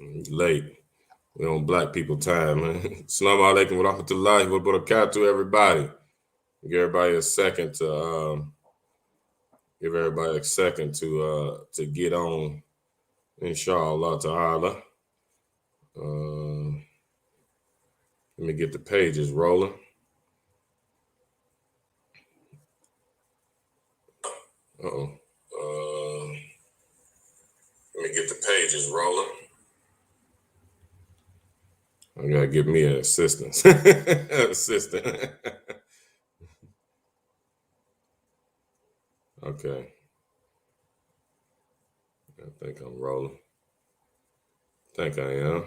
Late. We on black people time, man. Assalamu alaikum wa rahmatullahi wa barakatuh, everybody. Give everybody a second to get on, inshallah ta'ala. Let me get the pages rolling. Uh-oh. Let me get the pages rolling. I gotta get me an assistant. Okay. I think I'm rolling. Think I am.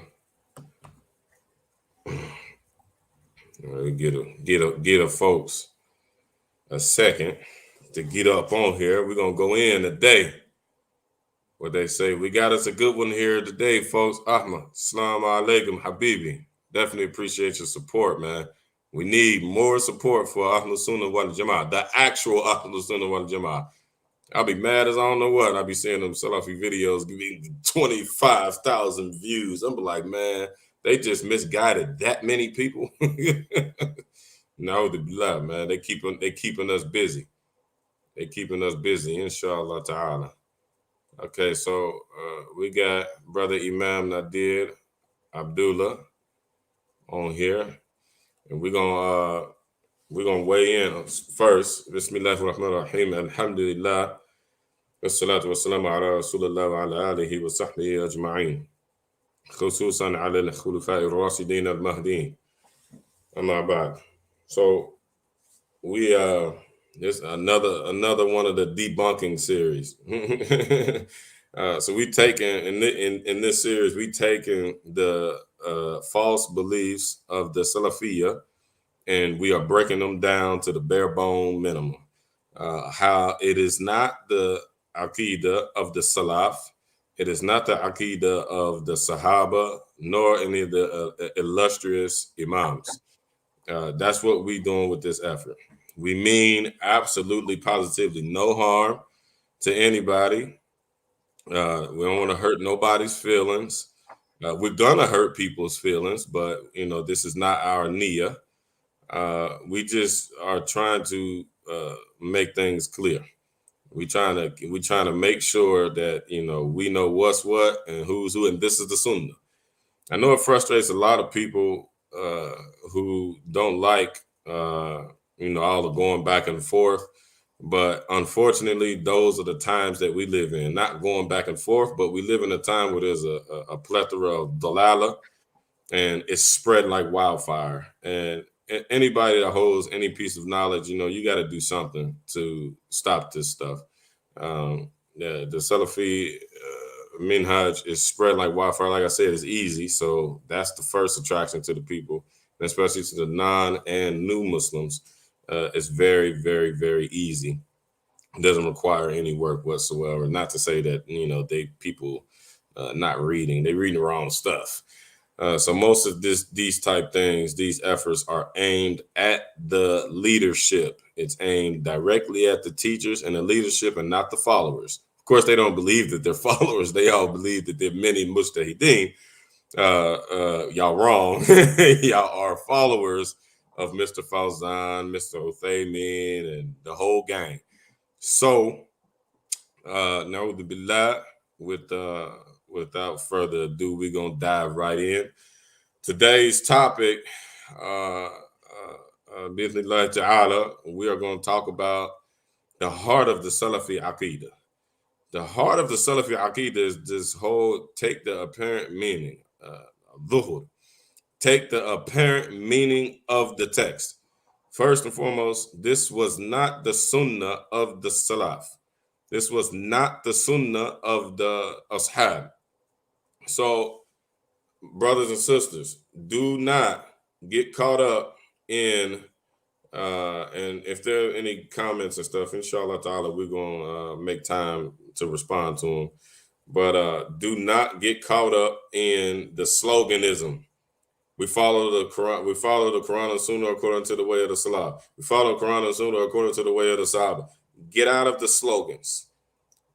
Get a folks a second to get up on here. We're gonna go in today. What they say, we got us a good one here today, folks. Ahmad, Assalamu alaikum, Habibi. Definitely appreciate your support, man. We need more support for Ahlus Sunnah wal Jama'ah, the actual Ahlus Sunnah wal Jama'ah. I'll be mad as I don't know what. I'll be seeing them Salafi videos giving 25,000 views. I'm like, man, they just misguided that many people. No, man. They keeping us busy. They keeping us busy, inshallah ta'ala. Okay, so we got Brother Imam Nadir Abdullah on here, and we're gonna weigh in first. Bismillahirrahmanirrahim. Alhamdulillah. والصلاة والسلام على رسول الله وعلى آله وصحبه أجمعين خصوصا على الخلفاء الراشدين المهديين أما بعد. So we this another one of the debunking series. So we taking in this series, we taking the false beliefs of the Salafiyya, and we are breaking them down to the bare bone minimum. How it is not the Aqidah of the Salaf, it is not the Aqidah of the Sahaba, nor any of the illustrious Imams. That's what we doing with this effort. We mean absolutely, positively no harm to anybody. We don't want to hurt nobody's feelings. We're gonna hurt people's feelings, but this is not our niyyah. We just are trying to make things clear. We trying to make sure that we know what's what and who's who, and this is the Sunnah. I know it frustrates a lot of people who don't like all the going back and forth, but unfortunately, those are the times that we live in. Not going back and forth, but we live in a time where there's a plethora of dalala, and it's spread like wildfire. And anybody that holds any piece of knowledge, you got to do something to stop this stuff. The Salafi minhaj is spread like wildfire. Like I said, it's easy. So that's the first attraction to the people, and especially to the non and new Muslims. It's very, very, very easy. It doesn't require any work whatsoever. Not to say that, people not reading, they reading the wrong stuff. So most of these type things, these efforts are aimed at the leadership. It's aimed directly at the teachers and the leadership, and not the followers. Of course, they don't believe that they're followers. They all believe that they're many mujtahideen. Y'all wrong. Y'all are followers of Mr. Fawzan, Mr. Uthaymin, and the whole gang. So, now without further ado, we're gonna dive right in. Today's topic, Bismillah Ta'ala, we are going to talk about the heart of the Salafi Aqidah. The heart of the Salafi Aqidah is this whole take the apparent meaning, dhuhur. Take the apparent meaning of the text. First and foremost, this was not the sunnah of the Salaf. This was not the sunnah of the Ashab. So, brothers and sisters, do not get caught up in and if there are any comments and stuff, inshallah ta'ala, we're gonna make time to respond to them. But do not get caught up in the sloganism. We follow the Quran. We follow the Quran and Sunnah according to the way of the Salaf. We follow Quran and Sunnah according to the way of the Sahaba. Get out of the slogans.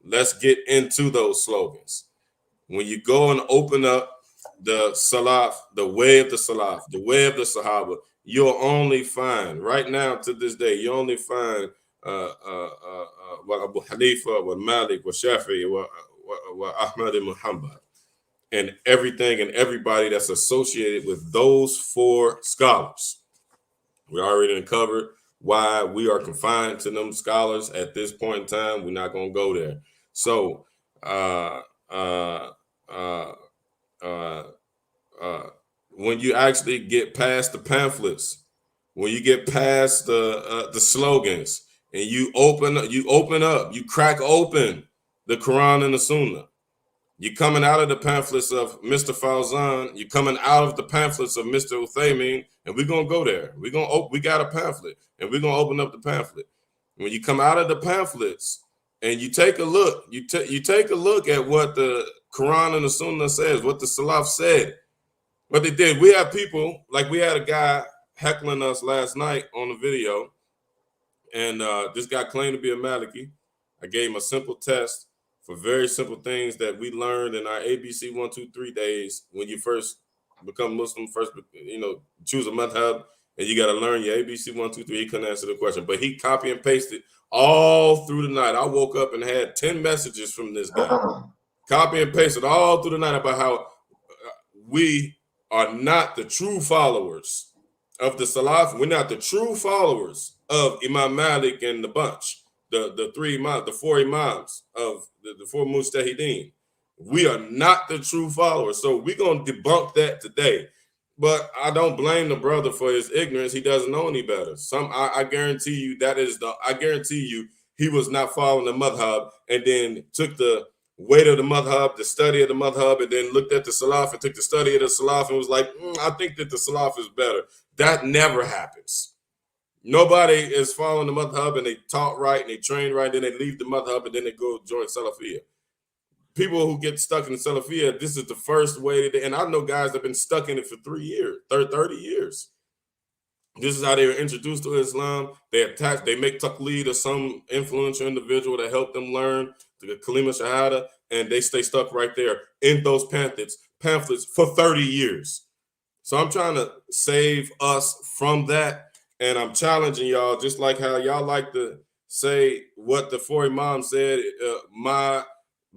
Let's get into those slogans. When you go and open up the Salaf, the way of the Salaf, the way of the Sahaba, you'll only find right now to this day, you only find Abu Hanifa, wa Malik, wa Shafi'i, wa Ahmad ibn Hanbal, and everything and everybody that's associated with those four scholars. We already covered why we are confined to them scholars at this point in time. We're not going to go there. So, uh, uh, uh, uh, when you actually get past the pamphlets, when you get past the slogans, and you open up, you crack open the Quran and the Sunnah. You're coming out of the pamphlets of Mr. Fawzan. You're coming out of the pamphlets of Mr. Uthaymin, and we're gonna go there. We got a pamphlet, and we're gonna open up the pamphlet. When you come out of the pamphlets and you take a look, you take a look at what the Quran and the Sunnah says, what the Salaf said, what they did. We have people like we had a guy heckling us last night on the video, and this guy claimed to be a Maliki. I gave him a simple test for very simple things that we learned in our ABC 1, 2, 3 days when you first become Muslim, first choose a madhab, and you got to learn your ABC 1, 2, 3. He couldn't answer the question, but he copy and pasted all through the night. I woke up and had 10 messages from this guy, copy and pasted all through the night about how we are not the true followers of the Salaf. We're not the true followers of Imam Malik and the bunch, the three imams, the four imams of the four mujtahideen. We are not the true followers. So we're going to debunk that today. But I don't blame the brother for his ignorance. He doesn't know any better. I guarantee you I guarantee you he was not following the madhab and then took the weight of the madhab, the study of the madhab, and then looked at the salaf and took the study of the salaf and was like, I think that the salaf is better. That never happens. Nobody is following the madhab and they taught right and they train right, then they leave the madhab and then they go join Salafiyah. People who get stuck in the Salafiyah, this is the first way and I know guys that have been stuck in it for 3 years, 30 years. This is how they were introduced to Islam. They make taqleed of some influential individual that helped them learn the kalima shahada, and they stay stuck right there in those pamphlets for 30 years. So I'm trying to save us from that, and I'm challenging y'all, just like how y'all like to say what the four imams said. My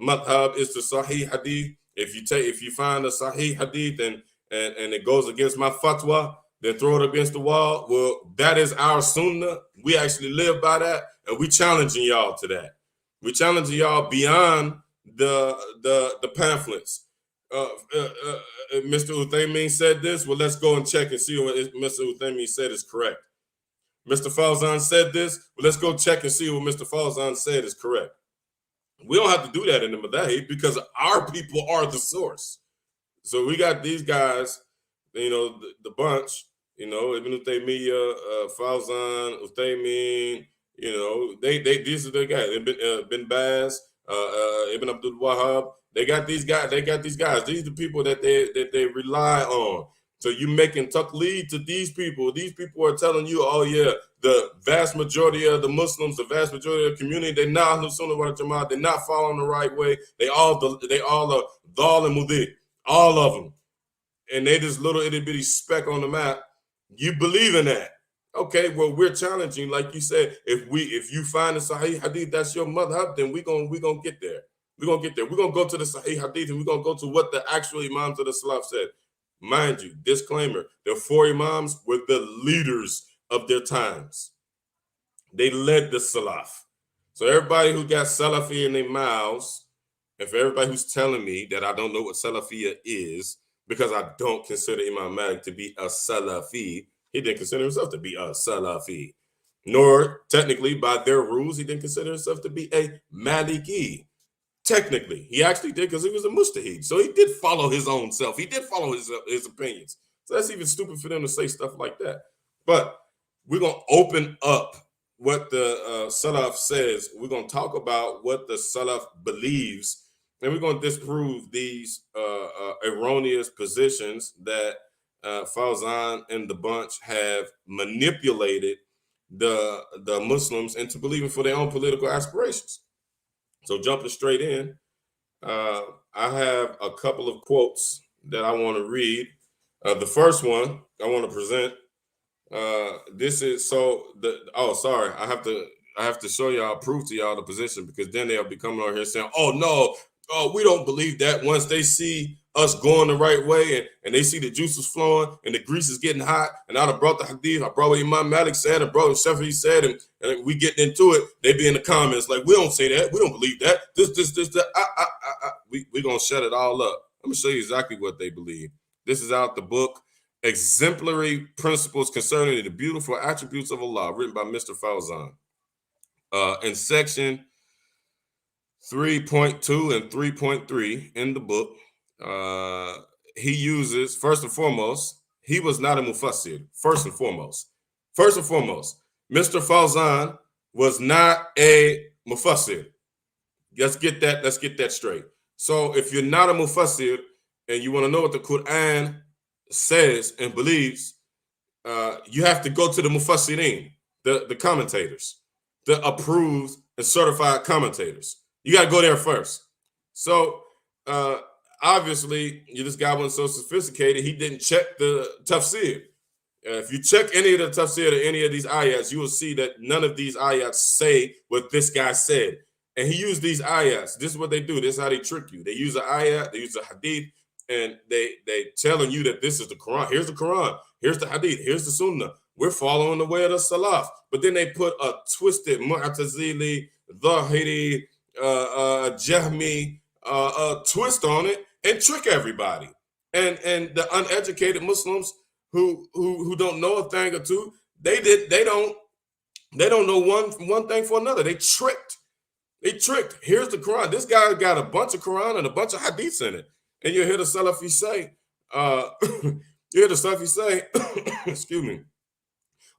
madhab is the Sahih Hadith. If you find a Sahih Hadith and it goes against my fatwa, then throw it against the wall. Well, that is our sunnah. We actually live by that, and we challenging y'all to that. We challenging y'all beyond the pamphlets. Mr. Uthaymin said this. Well, let's go and check and see what Mr. Uthaymin said is correct. Mr. Fawzan said this. Well, let's go check and see what Mr. Fawzan said is correct. We don't have to do that in the Madahib because our people are the source. So we got these guys, the bunch, Ibn Taymiyyah, Fawzan, Uthaymin, these are the guys. Bin Baz, Ibn Abdul Wahhab. They got these guys. These are the people that they rely on. So you making taqleed to these people. These people are telling you, oh yeah, the vast majority of the Muslims, the vast majority of the community, they're not Ahlus Sunnah wal Jama'ah. They're not following the right way. They all are dhal and mudhi, all of them, and they just little itty bitty speck on the map. You believe in that? Okay, well we're challenging, like you said. If you find the Sahih Hadith that's your madhab, then we gonna get there. We're gonna get there. We're gonna go to the Sahih Hadith and we're gonna go to what the actual Imams of the Salaf said. Mind you, disclaimer, the four Imams were the leaders of their times. They led the Salaf. So everybody who got Salafi in their mouths, and for everybody who's telling me that I don't know what Salafiyah is, because I don't consider Imam Malik to be a Salafi, he didn't consider himself to be a Salafi. Nor, technically, by their rules, he didn't consider himself to be a Maliki. Technically, he actually did because he was a mujtahid. So he did follow his own self. He did follow his opinions. So that's even stupid for them to say stuff like that. But we're going to open up what the Salaf says. We're going to talk about what the Salaf believes. And we're going to disprove these erroneous positions that Fawzan and the bunch have manipulated the Muslims into believing for their own political aspirations. So jumping straight in, I have a couple of quotes that I want to read. The first one I want to present. This is sorry. I have to show y'all, prove to y'all the position, because then they'll be coming on here saying, oh no, oh, we don't believe that. Once they see us going the right way and they see the juices flowing and the grease is getting hot, and I done brought the hadith, I brought what Imam Malik said, and brought what Shafi'i said, and we getting into it, they be in the comments like, we don't say that, we don't believe that, this, that. We gonna shut it all up. I'm gonna show you exactly what they believe. This is out the book Exemplary Principles Concerning the Beautiful Attributes of Allah, written by Mr. Fawzan. In section 3.2 and 3.3 in the book, he uses, first and foremost, he was not a mufassir. First and foremost, Mr. Fawzan was not a mufassir. Let's get that straight. So if you're not a mufassir and you want to know what the Quran says and believes, you have to go to the mufassirin, the commentators, the approved and certified commentators. You got to go there first. So obviously, this guy wasn't so sophisticated. He didn't check the tafsir. If you check any of the tafsir or any of these ayats, you will see that none of these ayats say what this guy said. And he used these ayats. This is what they do. This is how they trick you. They use an ayat, they use a hadith, and they telling you that this is the Quran. Here's the Quran. Here's the hadith. Here's the sunnah. We're following the way of the salaf. But then they put a twisted mu'tazili, dhahiri, jahmi twist on it and trick everybody. And the uneducated Muslims who don't know a thing or two, they don't know one thing for another. They tricked. Here's the Quran. This guy got a bunch of Quran and a bunch of hadiths in it. And you hear the Salafi say, excuse me,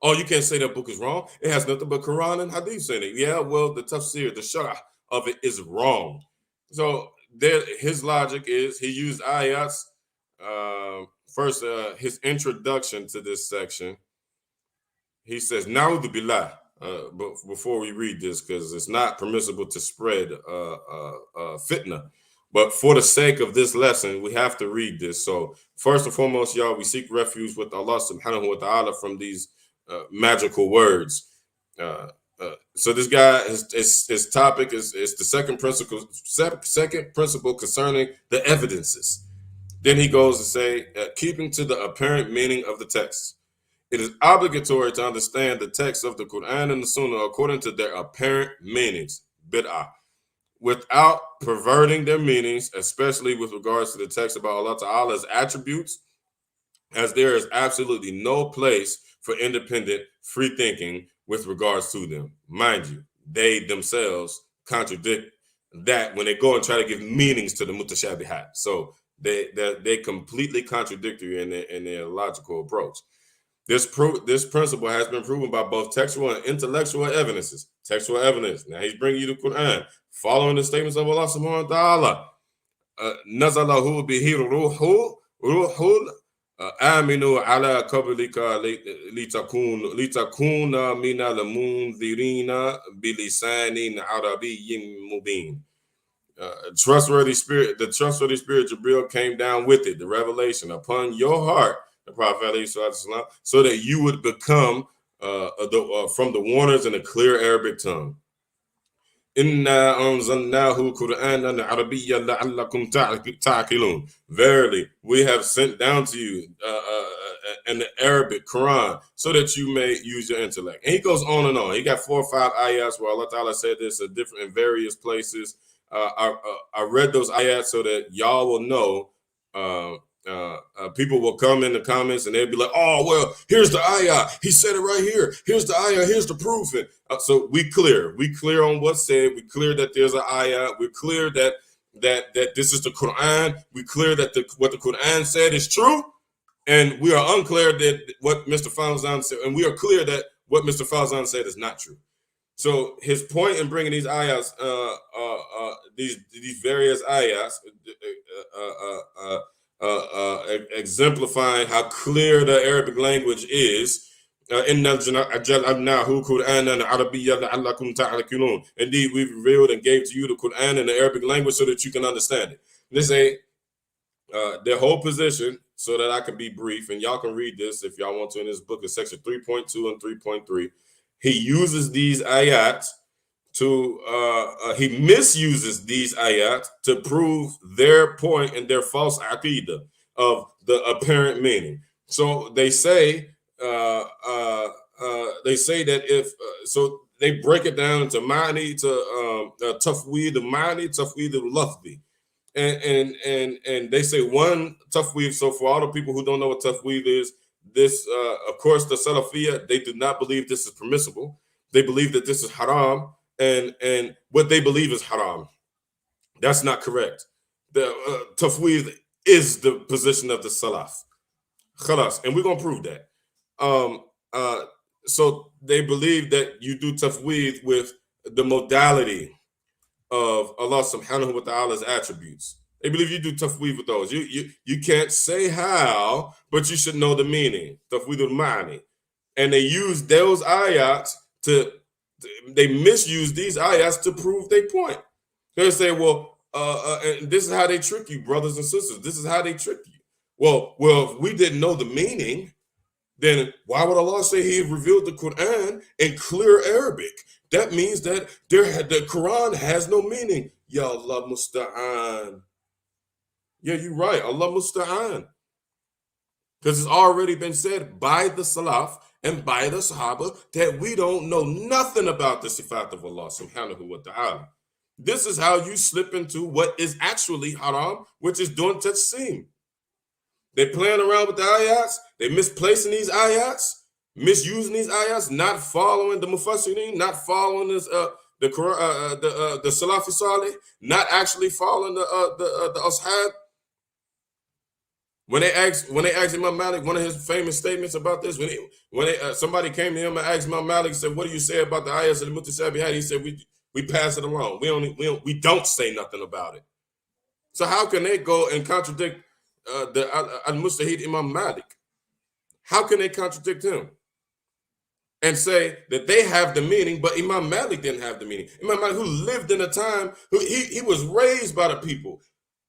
oh, you can't say that book is wrong. It has nothing but Quran and hadiths in it. Yeah, well, the tafsir, the sharh of it is wrong. So his logic is he used ayats. First, his introduction to this section, he says, Na'udhu billah. But before we read this, because it's not permissible to spread fitna. But for the sake of this lesson, we have to read this. So first and foremost, y'all, we seek refuge with Allah subhanahu wa ta'ala from these magical words. So this guy, his topic is the second principle concerning the evidences. Then he goes to say, keeping to the apparent meaning of the text. It is obligatory to understand the text of the Quran and the Sunnah according to their apparent meanings, bid'ah, without perverting their meanings, especially with regards to the text about Allah Ta'ala's attributes, as there is absolutely no place for independent free thinking with regards to them. Mind you, they themselves contradict that when they go and try to give meanings to the mutashabihat. So they're completely contradictory in their logical approach. This principle has been proven by both textual and intellectual evidences. Textual evidence. Now he's bringing you the Quran, following the statements of Allah subhanahu wa ta'ala. Nazalahu bihi ruhul aminu ala qablika litakuna mina lamunzirina bilisanin arabiyyin mubin. The trustworthy spirit Jibril came down with it, the revelation upon your heart, the Prophet so that you would become from the warners in a clear Arabic tongue. Inna anzalnahu Qur'anan Arabiyyan la'allakum ta'qilun. Verily, we have sent down to you an Arabic Quran so that you may use your intellect. And he goes on and on. He got 4 or 5 ayats where Allah Ta'ala said this in various places. I read those ayats so that y'all will know. People will come in the comments and they'll be like, oh, well, here's the ayah. He said it right here. Here's the ayah. Here's the proof. And so we clear on what's said. We clear that there's an ayah. We're clear that this is the Quran. We clear that what the Quran said is true. And we are unclear that what Mr. Fawzan said. And we are clear that what Mr. Fawzan said is not true. So his point in bringing these ayahs, these various ayahs, exemplifying how clear the Arabic language is. Indeed, we've revealed and gave to you the Quran in the Arabic language so that you can understand it. They say their whole position, so that I can be brief, and y'all can read this if y'all want to in this book, is section 3.2 and 3.3. He uses these ayat he misuses these ayat to prove their point and their false aqidah of the apparent meaning. So they say that if so they break it down into ma'ni, to tafweed al-ma'ni, tafweed al-lafzi. And they say one tafweed. So for all the people who don't know what tafweed is, this of course the Salafiyah, they do not believe this is permissible. They believe that this is haram, and what they believe is haram. That's not correct. The tafweed is the position of the Salaf. Khalas, and we're gonna prove that. So they believe that you do tafweed with the modality of Allah subhanahu wa ta'ala's attributes. They believe you do tafweed with those. You can't say how, but you should know the meaning. Tafweed al-ma'ani. And they use those ayats they misuse these ayats to prove their point. They say, well, and this is how they trick you, brothers and sisters. This is how they trick you. Well, if we didn't know the meaning, then why would Allah say He revealed the Quran in clear Arabic? That means that the Quran has no meaning. Ya Allah musta'an. Yeah, you're right. Allah musta'an. Because it's already been said by the Salaf and by the Sahaba that we don't know nothing about the sifat of Allah subhanahu wa ta'ala. This is how you slip into what is actually haram, which is doing tajsim. They're playing around with the ayats. They're misplacing these ayats, misusing these ayats, not following the mufassirin, not following this, the Salafi Salih, not actually following the ashab. When they asked Imam Malik, one of his famous statements about this, when somebody came to him and asked Imam Malik, said, "What do you say about the ayats of the Mutashabihat?" He said, "We pass it along. We don't say nothing about it." So how can they go and contradict the al-Mustahid Imam Malik? How can they contradict him and say that they have the meaning, but Imam Malik didn't have the meaning? Imam Malik, who lived in a time, he was raised by the people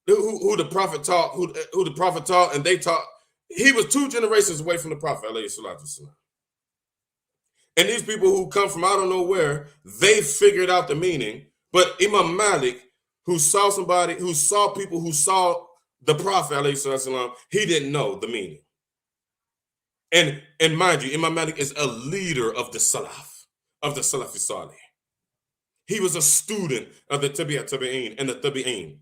who the Prophet taught, who the Prophet taught, and they taught. He was 2 generations away from the Prophet, alayhi salatu wasalam. And these people who come from I don't know where, they figured out the meaning. But Imam Malik, who saw people who saw the Prophet, alayhi salatu wasalam, he didn't know the meaning. And mind you, Imam Malik is a leader of the Salaf, of the Salafi Salih. He was a student of the Tabi'in and the Tabi'in.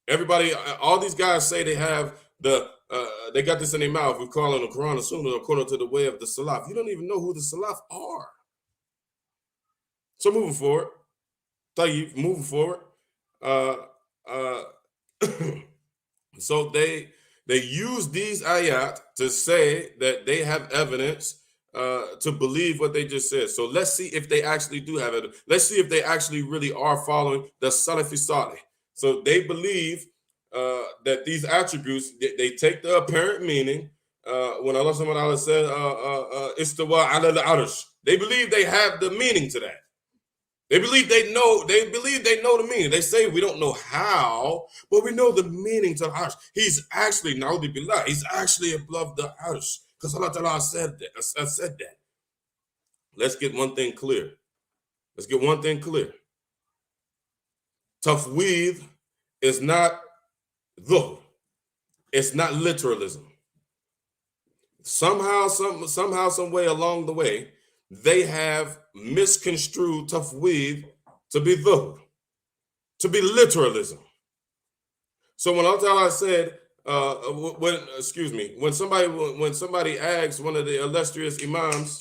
Everybody, all these guys say they have they got this in their mouth. We call it the Quran and Sunnah according to the way of the Salaf. You don't even know who the Salaf are. So moving forward, so they use these ayat to say that they have evidence to believe what they just said. So let's see if they actually do have it. Let's see if they actually really are following the Salafi Salih. So they believe that these attributes, they take the apparent meaning. When Allah subhanahu wa ta'ala said, istawa ala al-arsh, they believe they have the meaning to that. They believe they know the meaning. They say we don't know how, but we know the meaning to the arsh. He's actually, na'udhu billah, he's actually above the arsh. Because Allah Ta'ala said that. Let's get one thing clear. Tafweed is not dhuhr. It's not literalism. Somehow, some way along the way, they have misconstrued tafweed to be dhuhr, to be literalism. So when Allah Ta'ala said, when somebody asks one of the illustrious imams,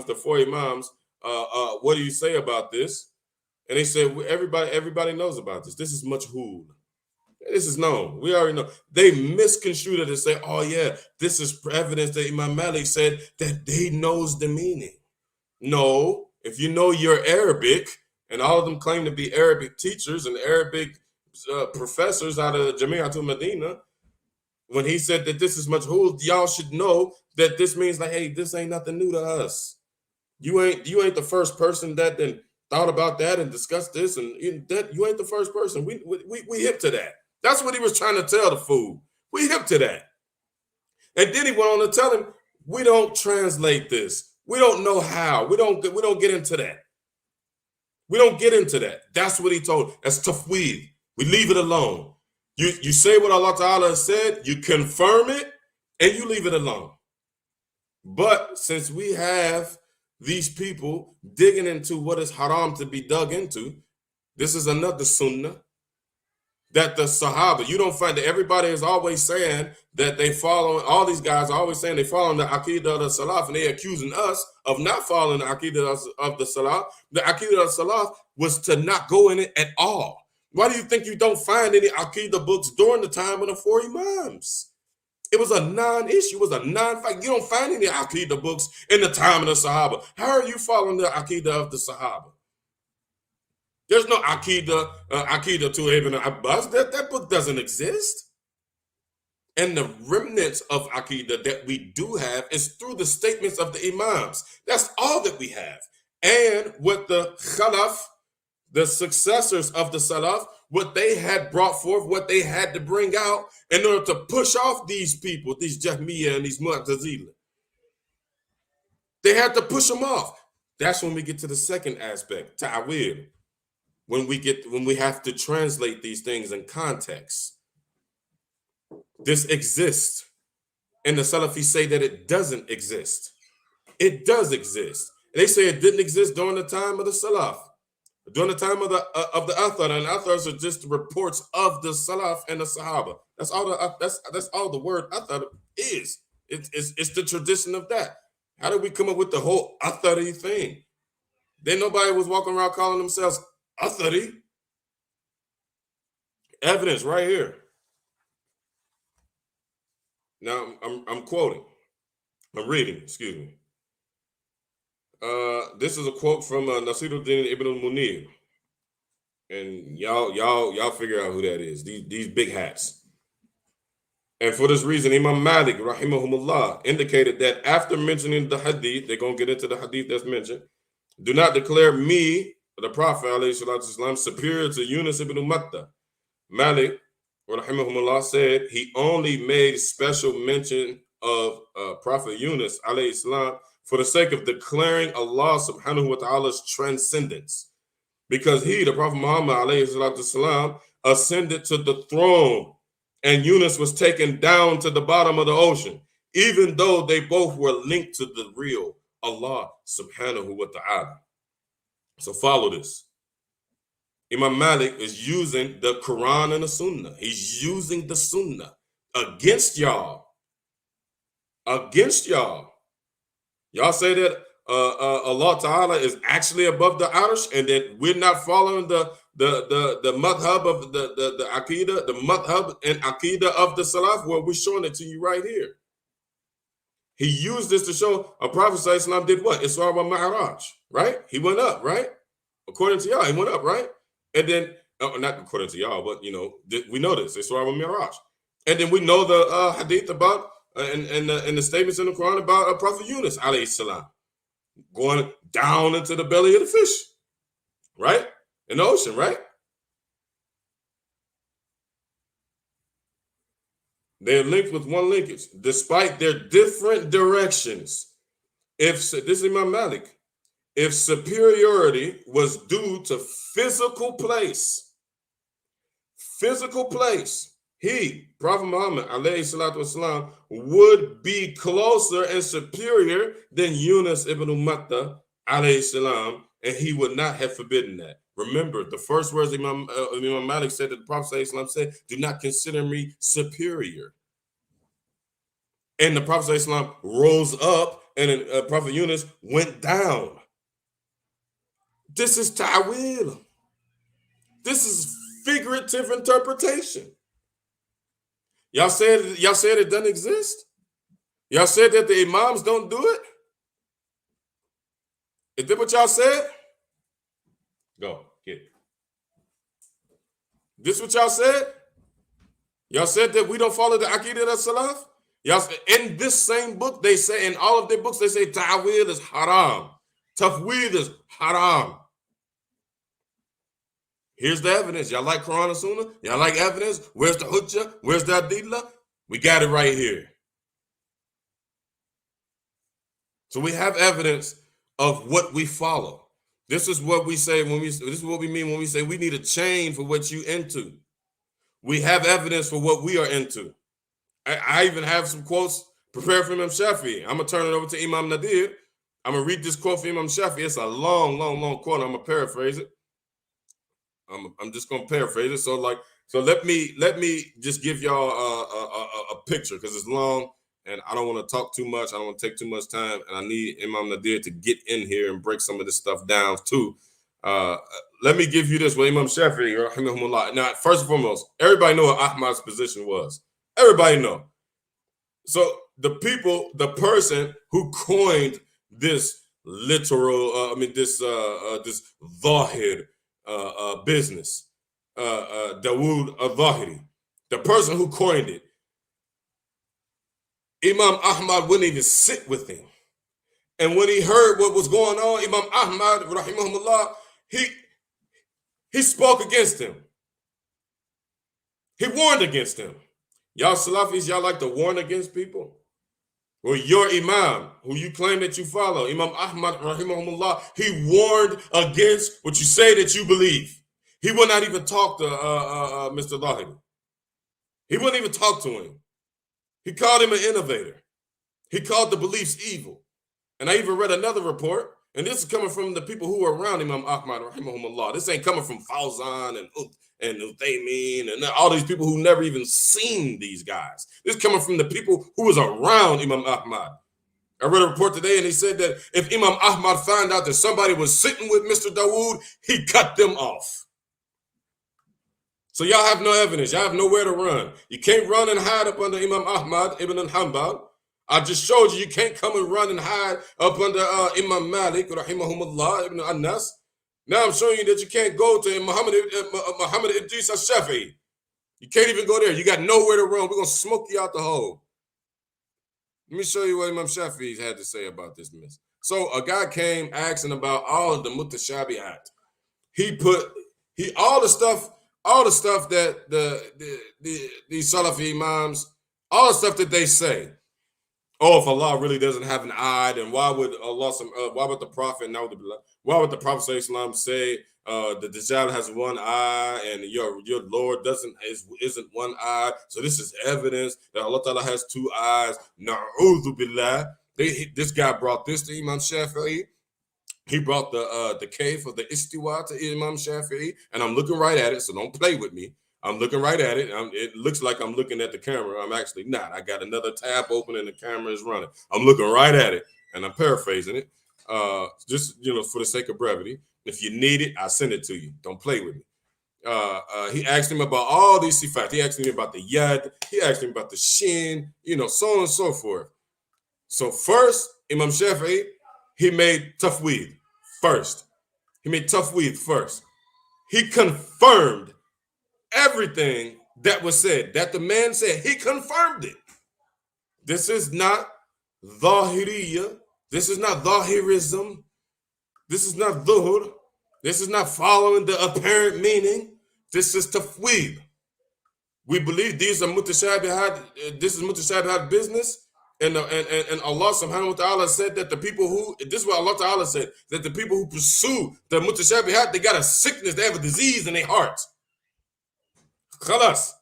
the 4 imams, what do you say about this? And they said, everybody knows about this. This is majhul. This is known. We already know. They misconstrued it and say, oh yeah, this is evidence that Imam Malik said that he knows the meaning. No, if you know your Arabic, and all of them claim to be Arabic teachers and Arabic professors out of Jami'atul Medina, when he said that this is majhul, y'all should know that this means like, hey, this ain't nothing new to us. You ain't the first person that then thought about that and discussed this, and that you ain't the first person. We hip to that. That's what he was trying to tell the fool. We hip to that. And then he went on to tell him, we don't translate this. We don't know how. We don't get into that. We don't get into that. That's what he told. That's tafweed. We leave it alone. You say what Allah Ta'ala has said, you confirm it, and you leave it alone. But since we have these people digging into what is haram to be dug into, this is another sunnah that the Sahaba, you don't find that everybody is always saying that they follow, all these guys are always saying they follow the Aqidah of the Salaf, and they're accusing us of not following the Aqidah of the Salaf. The Aqidah of the Salaf was to not go in it at all. Why do you think you don't find any Aqidah books during the time of the four Imams? It was a non-issue. It was a non-fact. You don't find any Aqidah books in the time of the Sahaba. How are you following the Aqidah of the Sahaba? There's no Aqidah to Ibn Abbas. That book doesn't exist. And the remnants of Aqidah that we do have is through the statements of the Imams. That's all that we have. And what the Khalaf, the successors of the Salaf, what they had brought forth, what they had to bring out in order to push off these people, these Jahmiyyah and these Mu'tazila. They had to push them off. That's when we get to the second aspect, ta'wil. When we have to translate these things in context. This exists. And the Salafis say that it doesn't exist. It does exist. They say it didn't exist during the time of the Salaf. During the time of the Athar, and Athars are just reports of the Salaf and the Sahaba. That's all the word Athar is. It's the tradition of that. How did we come up with the whole Athari thing? Then nobody was walking around calling themselves Athari. Evidence right here. Now I'm quoting. I'm reading. Excuse me. This is a quote from Nasiruddin Ibn al-Munir, and y'all figure out who that is. These big hats. And for this reason, Imam Malik, rahimahumullah, indicated that after mentioning the hadith, they're gonna get into the hadith that's mentioned. Do not declare me, the Prophet ﷺ, superior to Yunus ibn Matta. Malik, rahimahumullah, said he only made special mention of Prophet Yunus alayhi salam for the sake of declaring Allah subhanahu wa ta'ala's transcendence. Because he, the Prophet Muhammad alayhi salam, ascended to the throne and Yunus was taken down to the bottom of the ocean, even though they both were linked to the real Allah subhanahu wa ta'ala. So follow this. Imam Malik is using the Quran and the Sunnah. He's using the Sunnah against y'all. Against y'all. Y'all say that Allah Ta'ala is actually above the Arsh and that we're not following the madhab of the Aqidah, the madhab and Aqidah of the Salaf. Well, we're showing it to you right here. He used this to show a Prophet ﷺ did what? Isra wa Mi'raj, right? He went up, right? According to y'all, he went up, right? And then, not according to y'all, but we know this, Isra wa Mi'raj. And then we know the hadith about and the statements in the Quran about Prophet Yunus alayhi salam going down into the belly of the fish, right? In the ocean, right? They're linked with one linkage, despite their different directions. This is Imam Malik, if superiority was due to physical place, he, Prophet Muhammad alayhi salatu wasalam, would be closer and superior than Yunus ibn Matta alayhi salam, and he would not have forbidden that. Remember, the first words Imam Malik said that the Prophet ﷺ said, do not consider me superior. And the Prophet ﷺ rose up and Prophet Yunus went down. This is ta'wil. This is figurative interpretation. Y'all said it doesn't exist? Y'all said that the Imams don't do it? Is that what y'all said? Go, get it. This what y'all said? Y'all said that we don't follow the Aqidah of Salaf? Y'all in this same book, they say, in all of their books, they say ta'wil is haram. Tafweed is haram. Here's the evidence. Y'all like Quran and Sunnah? Y'all like evidence? Where's the hujjah? Where's the adillah? We got it right here. So we have evidence of what we follow. This is what we say this is what we mean when we say we need a chain for what you into. We have evidence for what we are into. I even have some quotes prepared for Imam Shafi'i. I'm gonna turn it over to Imam Nadir. I'm gonna read this quote for Imam Shafi'i. It's a long quote. I'm gonna paraphrase it. I'm just gonna paraphrase it. So let me just give y'all a picture because it's long and I don't want to talk too much. I don't want to take too much time, and I need Imam Nadir to get in here and break some of this stuff down too. Let me give you this with Imam Shafi'i, rahimahumullah. Now, first and foremost, everybody know what Ahmad's position was. Everybody know. So the person who coined this literal, this Dhahir business, Dawood al-Dhahiri, the person who coined it, Imam Ahmad wouldn't even sit with him. And when he heard what was going on, Imam Ahmad, rahimahullah, he spoke against him. He warned against him. Y'all Salafis, y'all like to warn against people? Well, your Imam, who you claim that you follow, Imam Ahmad, rahimahullah, he warned against what you say that you believe. He would not even talk to Mr. Dhahiri. He wouldn't even talk to him. He called him an innovator. He called the beliefs evil. And I even read another report, and this is coming from the people who were around Imam Ahmad, rahimahumullah. This ain't coming from Fawzan and Uthaymin and all these people who never even seen these guys. This is coming from the people who was around Imam Ahmad. I read a report today, and he said that if Imam Ahmad found out that somebody was sitting with Mr. Dawood, he cut them off. So y'all have no evidence. Y'all have nowhere to run. You can't run and hide up under Imam Ahmad ibn al-Hanbal. I just showed you can't come and run and hide up under Imam Malik, rahimahumullah, ibn Anas. Now I'm showing you that you can't go to Muhammad Idris al-Shafi'i. You can't even go there. You got nowhere to run. We're going to smoke you out the hole. Let me show you what Imam Shafi'i had to say about this mess. So a guy came asking about all of the mutashabihat. All the stuff that these Salafi Imams, all the stuff that they say. Oh, if Allah really doesn't have an eye, then why would the Prophet say the Dajjal has one eye and your Lord isn't one eye? So this is evidence that Allah Ta'ala has two eyes. Na'udhu billah. This guy brought this to Imam Shafi'i. He brought the cave of the Istiwa to Imam Shafi'i, and I'm looking right at it, so don't play with me. I'm looking right at it. It looks like I'm looking at the camera. I'm actually not. I got another tab open and the camera is running. I'm looking right at it, and I'm paraphrasing it. Just for the sake of brevity. If you need it, I'll send it to you. Don't play with me. He asked him about all these sifat. He asked me about the yad. He asked me about the shin. So on and so forth. So first, Imam Shafi'i, he made tafweed first. He confirmed everything that was said, that the man said. He confirmed it. This is not Dhahiriyya. This is not Dhahirism. This is not Dhuhr. This is not following the apparent meaning. This is tafweed. We believe these are mutashabihat. This is mutashabihat business. And Allah subhanahu wa ta'ala said that this is what Allah ta'ala said, that the people who pursue the mutashabihat, they got a sickness, they have a disease in their hearts. Khalas.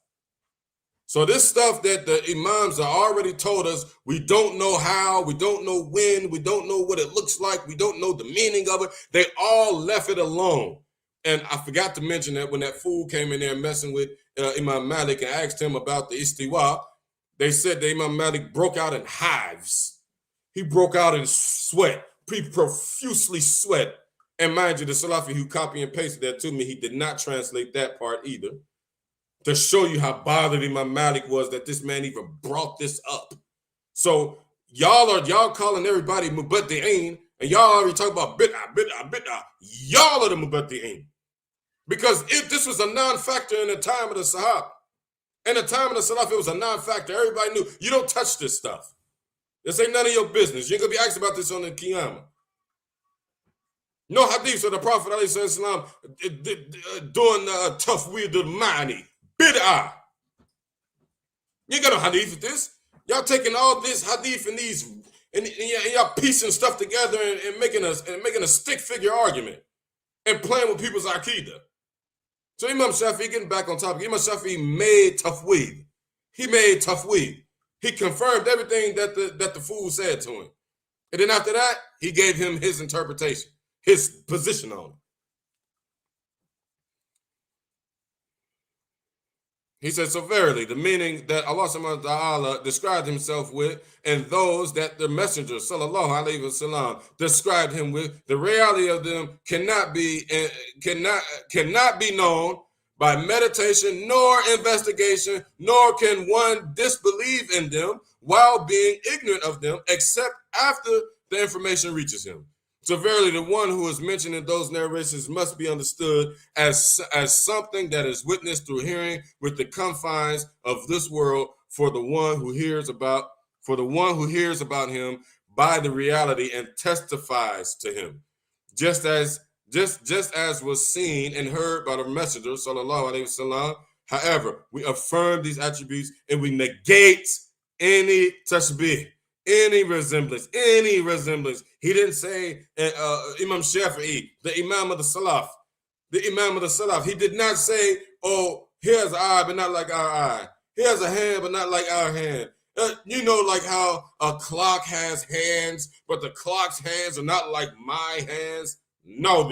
So this stuff that the Imams are already told us, we don't know how, we don't know when, we don't know what it looks like, we don't know the meaning of it. They all left it alone. And I forgot to mention that when that fool came in there messing with Imam Malik and asked him about the istiwa, they said that Imam Malik broke out in hives. He broke out in sweat, profusely sweat. And mind you, the Salafi who copy and pasted that to me, he did not translate that part either, to show you how bothered Imam Malik was that this man even brought this up. So y'all calling everybody mubaddi'een, and y'all already talk about bid'ah. Y'all are the mubaddi'een. Because if this was a non-factor in the time of the Sahaba, in the time of the Salaf, it was a non-factor. Everybody knew, you don't touch this stuff. This ain't none of your business. You ain't going to be asked about this on the Qiyamah. No hadith of the Prophet ﷺ doing tafweed al-ma'ani. Bid'ah. You ain't got no hadith with this. Y'all taking all this hadith and these and y'all piecing stuff together and making a stick figure argument and playing with people's aqidah. So Imam Shafi'i, getting back on topic, Imam Shafi'i made tafweed. He made tafweed. He confirmed everything that the fool said to him. And then after that, he gave him his interpretation, his position on it. He said, so verily, the meaning that Allah subhanahu wa ta'ala described himself with, and those that the messenger, sallallahu alayhi wasallam, described him with, the reality of them cannot be known by meditation nor investigation, nor can one disbelieve in them while being ignorant of them, except after the information reaches him. So verily, the one who is mentioned in those narrations must be understood as something that is witnessed through hearing with the confines of this world for the one who hears about him by the reality and testifies to him. Just as was seen and heard by the messenger, sallallahu alaihi wasallam. However, we affirm these attributes and we negate any tashbih, any resemblance. He didn't say Imam Shafi'i, the Imam of the Salaf. He did not say, oh, here's an eye, but not like our eye. Here's a hand, but not like our hand. You know, like how a clock has hands, but the clock's hands are not like my hands. No,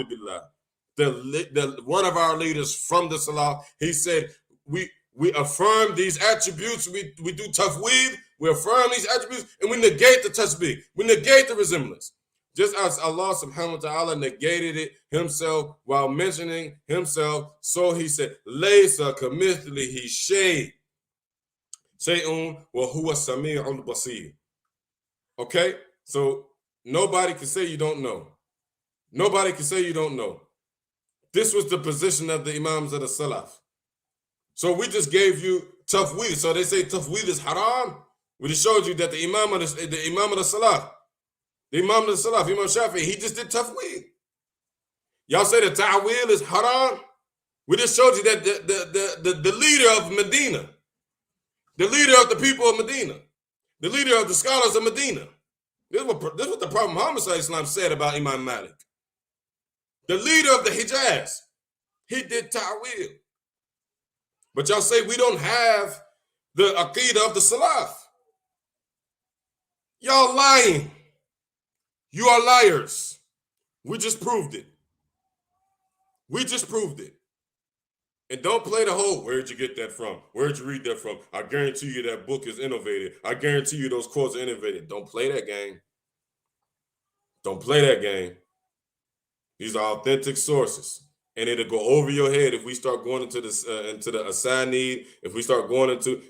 the one of our leaders from the Salaf, he said, we affirm these attributes. We do tafweed. We affirm these attributes, and we negate the tashbih. We negate the resemblance. Just as Allah subhanahu wa ta'ala negated it himself while mentioning himself, so he said, Laysa kamithlihi shay'un wa huwa sami'ul basir. Okay? So nobody can say you don't know. Nobody can say you don't know. This was the position of the Imams of the Salaf. So we just gave you tafweed. So they say tafweed is haram. We just showed you that the Imam of the Salaf, Imam Shafi'i, he just did tafweed. Y'all say the ta'wil is haram. We just showed you that the leader of Medina, the leader of the people of Medina, the leader of the scholars of Medina. This is what the Prophet Muhammad said about Imam Malik. The leader of the Hijaz, he did ta'wil. But y'all say we don't have the aqidah of the Salaf. Y'all lying. You are liars. We just proved it. And don't play the whole, where'd you get that from? Where'd you read that from? I guarantee you that book is innovative. I guarantee you those quotes are innovative. Don't play that game. Don't play that game. These are authentic sources. And it'll go over your head if we start going into the asanid. If we start going into,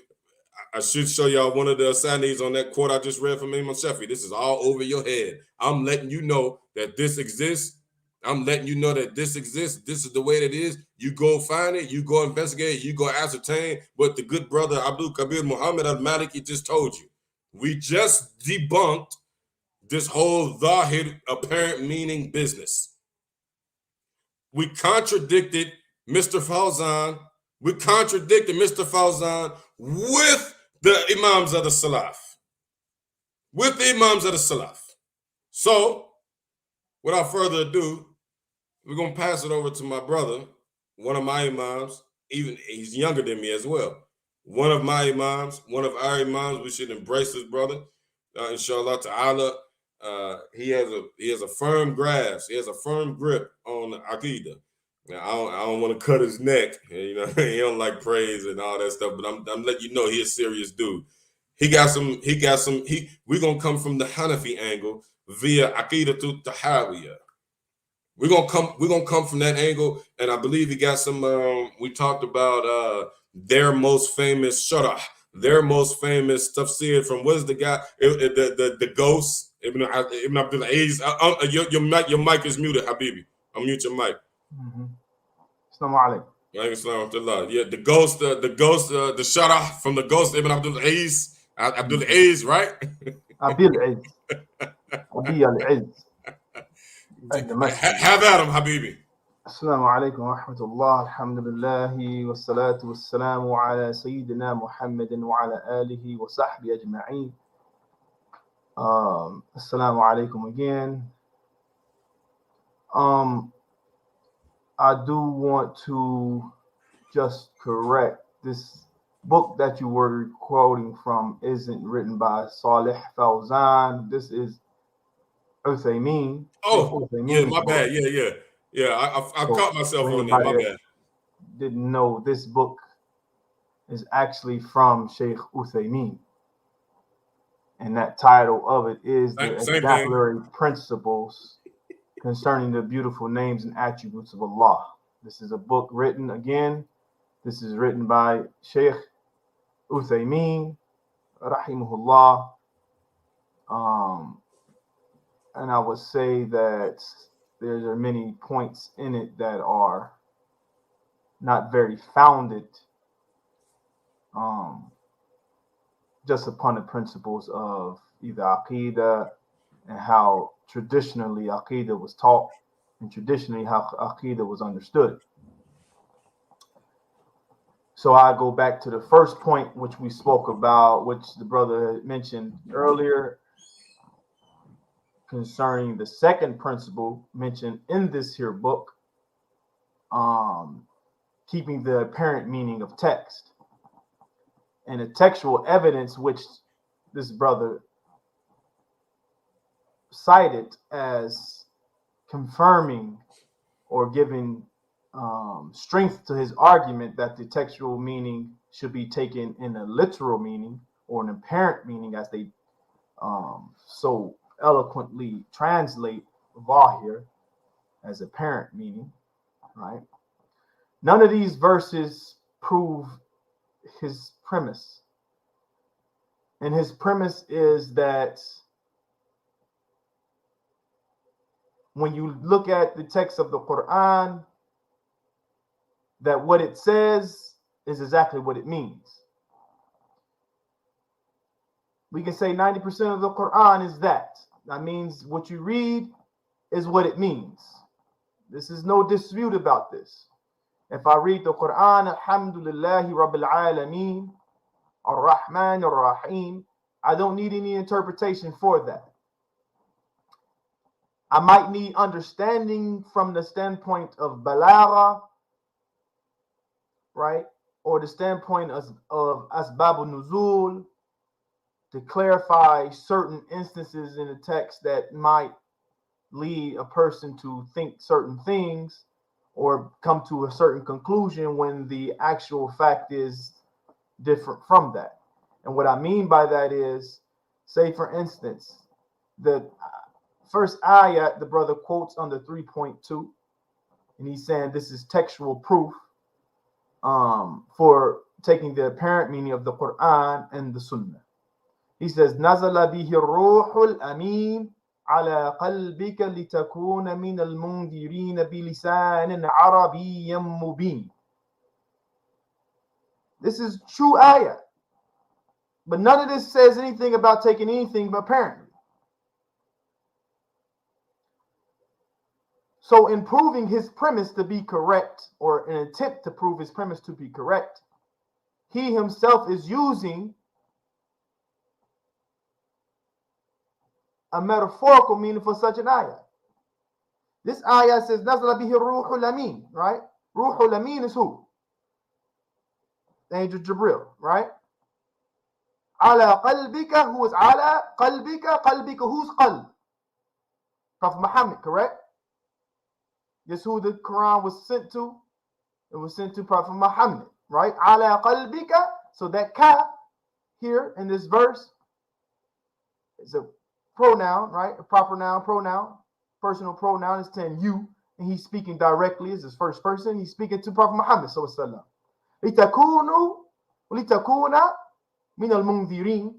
I should show y'all one of the asanids on that quote I just read from Imam Shafi'i. This is all over your head. I'm letting you know that this exists. This is the way it is. You go find it. You go investigate it. You go ascertain what the good brother Abdul Kabir Muhammad al-Maliki just told you. We just debunked this whole Dhahir apparent meaning business. We contradicted Mr. Fawzan. We contradicted Mr. Fawzan with the Imams of the Salaf. So, without further ado, we're going to pass it over to my brother, one of my Imams, even he's younger than me as well. One of my Imams, one of our Imams, we should embrace this brother. Inshallah ta'ala. He has a firm grasp. He has a firm grip on the aqidah. Now, I don't want to cut his neck. You know, he don't like praise and all that stuff. But I'm letting you know he's a serious dude. We're gonna come from the Hanafi angle via Aqidatul Tahawiyah. We're gonna come from that angle, and I believe he got some. We talked about their most famous sharah, their most famous tafsir from what is the guy, the ghost Ibn Abdul Aziz. Your mic is muted, Habibi. Unmute your mic. Assalamu alaikum. Yeah, the ghost, the sharah from the ghost Ibn Abdul Aziz. Abdul Aziz, right? Abdul Aziz. Have at him, Habibi. Assalamu alaikum wa rahmatullah, alhamdulillah, wa salatu wa salamu ala Sayyidina Muhammadin wa ala alihi wa sahbihi ajma'een. Assalamu alaikum again. I do want to just correct, this book that you were quoting from isn't written by Salih Fawzan. This is Uthaymeen. Oh, yeah, my bad. Yeah. I So caught myself for on that. My anybody bad. that didn't know, this book is actually from Sheikh Uthaymeen. And that title of it is The Same Exemplary Principles Concerning the Beautiful Names and Attributes of Allah. This is a book written, again, this is written by Sheikh Uthaymeen, rahimahullah. And I would say that there are many points in it that are not very founded just upon the principles of either Aqidah and how traditionally Aqidah was taught and traditionally how Aqidah was understood. So I go back to the first point which we spoke about, which the brother had mentioned earlier, concerning the second principle mentioned in this here book, keeping the apparent meaning of text. And the textual evidence which this brother cited as confirming or giving strength to his argument that the textual meaning should be taken in a literal meaning or an apparent meaning, as they so eloquently translate Zahir as apparent meaning, right? None of these verses prove his premise. And his premise is that when you look at the text of the Quran, that what it says is exactly what it means. We can say 90% of the Quran is that. That means what you read is what it means. This is no dispute about this. If I read the Quran, Alhamdulillahi Rabbil Alameen, Ar-Rahman Ar-Rahim, I don't need any interpretation for that. I might need understanding from the standpoint of Balagha, right? Or the standpoint of Asbabun Nuzul, to clarify certain instances in the text that might lead a person to think certain things or come to a certain conclusion when the actual fact is different from that. And what I mean by that is, say for instance, the first ayat the brother quotes under 3.2, and he's saying this is textual proof for taking the apparent meaning of the Quran and the Sunnah. He says, نَزَلَ بِهِ الرُّوحُ الْأَمِينُ عَلَى قَلْبِكَ لِتَكُونَ مِنَ الْمُنذِرِينَ بِلِسَانٍ عَرَبِيٍّ مُبِينٍ. This is true ayah. But none of this says anything about taking anything apparently. So in proving his premise to be correct, or an attempt to prove his premise to be correct, he himself is using a metaphorical meaning for such an ayah. This ayah says, Nazala bihi Ruhul Amin, right? Ruhul Amin is who? The angel Jibril, right? Ala qalbika, who is ala qalbika? Qalbika, who's qalb? Prophet Muhammad, correct? Guess who the Quran was sent to? It was sent to Prophet Muhammad, right? Ala qalbika. So that ka here in this verse is a pronoun, right? A proper noun, pronoun, personal pronoun is saying you, and he's speaking directly as his first person. He's speaking to Prophet Muhammad sallallahu alaihi wasallam. Litakunu, litakuna min al-mundhirin,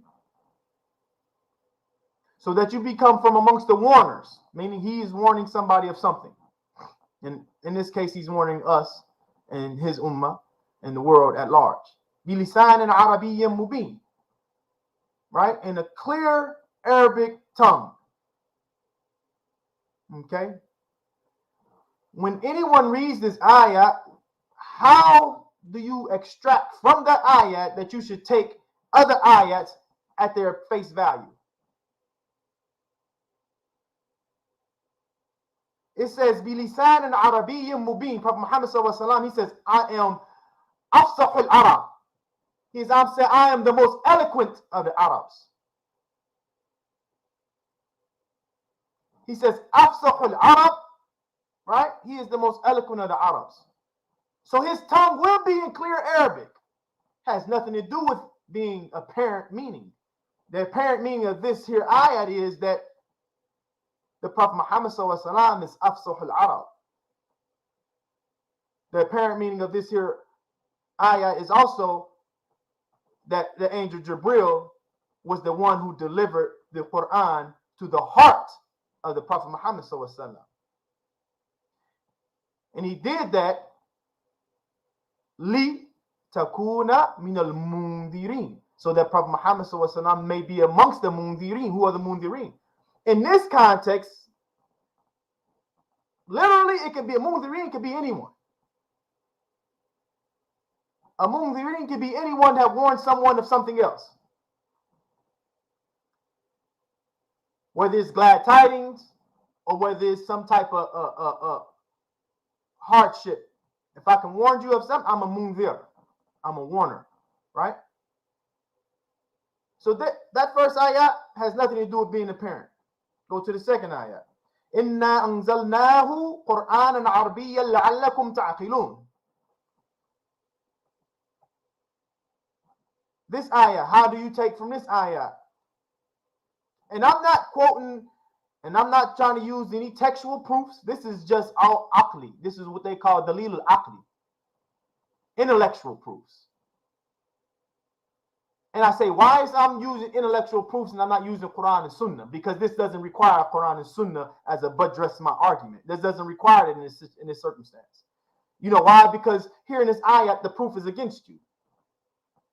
so that you become from amongst the warners, meaning he is warning somebody of something. And in this case, he's warning us and his ummah and the world at large. Bilisan Arabiyyin mubin, right? In a clear Arabic tongue. Okay? when anyone reads this ayah, how do you extract from that ayat that you should take other ayats at their face value? It says, بِلِسَانٍ عَرَبِيٍّ مُبِينٍ. Prophet Muhammad sallallahu alaihi wasallam, he says, I am أفصح العرب. He is, I am the most eloquent of the Arabs. He says, أفصح العرب, right? He is the most eloquent of the Arabs. So his tongue will be in clear Arabic. Has nothing to do with being apparent meaning. The apparent meaning of this here ayat is that the Prophet Muhammad sallallahu alaihi wasallam is أفصح العرب. The apparent meaning of this here ayah is also that the angel Jibril was the one who delivered the Quran to the heart of the Prophet Muhammad sallallahu alaihi wasallam. And he did that li takuna min al mundirin, so that Prophet Muhammad sallallahu alaihi wasallam may be amongst the mundirin. Who are the mundirin? In this context, literally it could be a mundirin, it could be anyone. A mundirin could be anyone that warned someone of something else. Whether it's glad tidings or whether it's some type of hardship. If I can warn you of something, I'm a mundir. I'm a warner, right? So that first ayat has nothing to do with being a parent. Go to the second ayat. إِنَّا أَنزَلْنَاهُ قُرْآنًا عَرْبِيًّا لَعَلَّكُمْ تَعْقِلُونَ. This ayah, how do you take from this ayah? And I'm not quoting, and I'm not trying to use any textual proofs. This is just all aqli. This is what they call dalil al-aqli. Intellectual proofs. And I say, why is I'm using intellectual proofs and I'm not using Quran and Sunnah? Because this doesn't require Quran and Sunnah as a buttress my argument. This doesn't require it in this circumstance. You know why? Because here in this ayat, the proof is against you.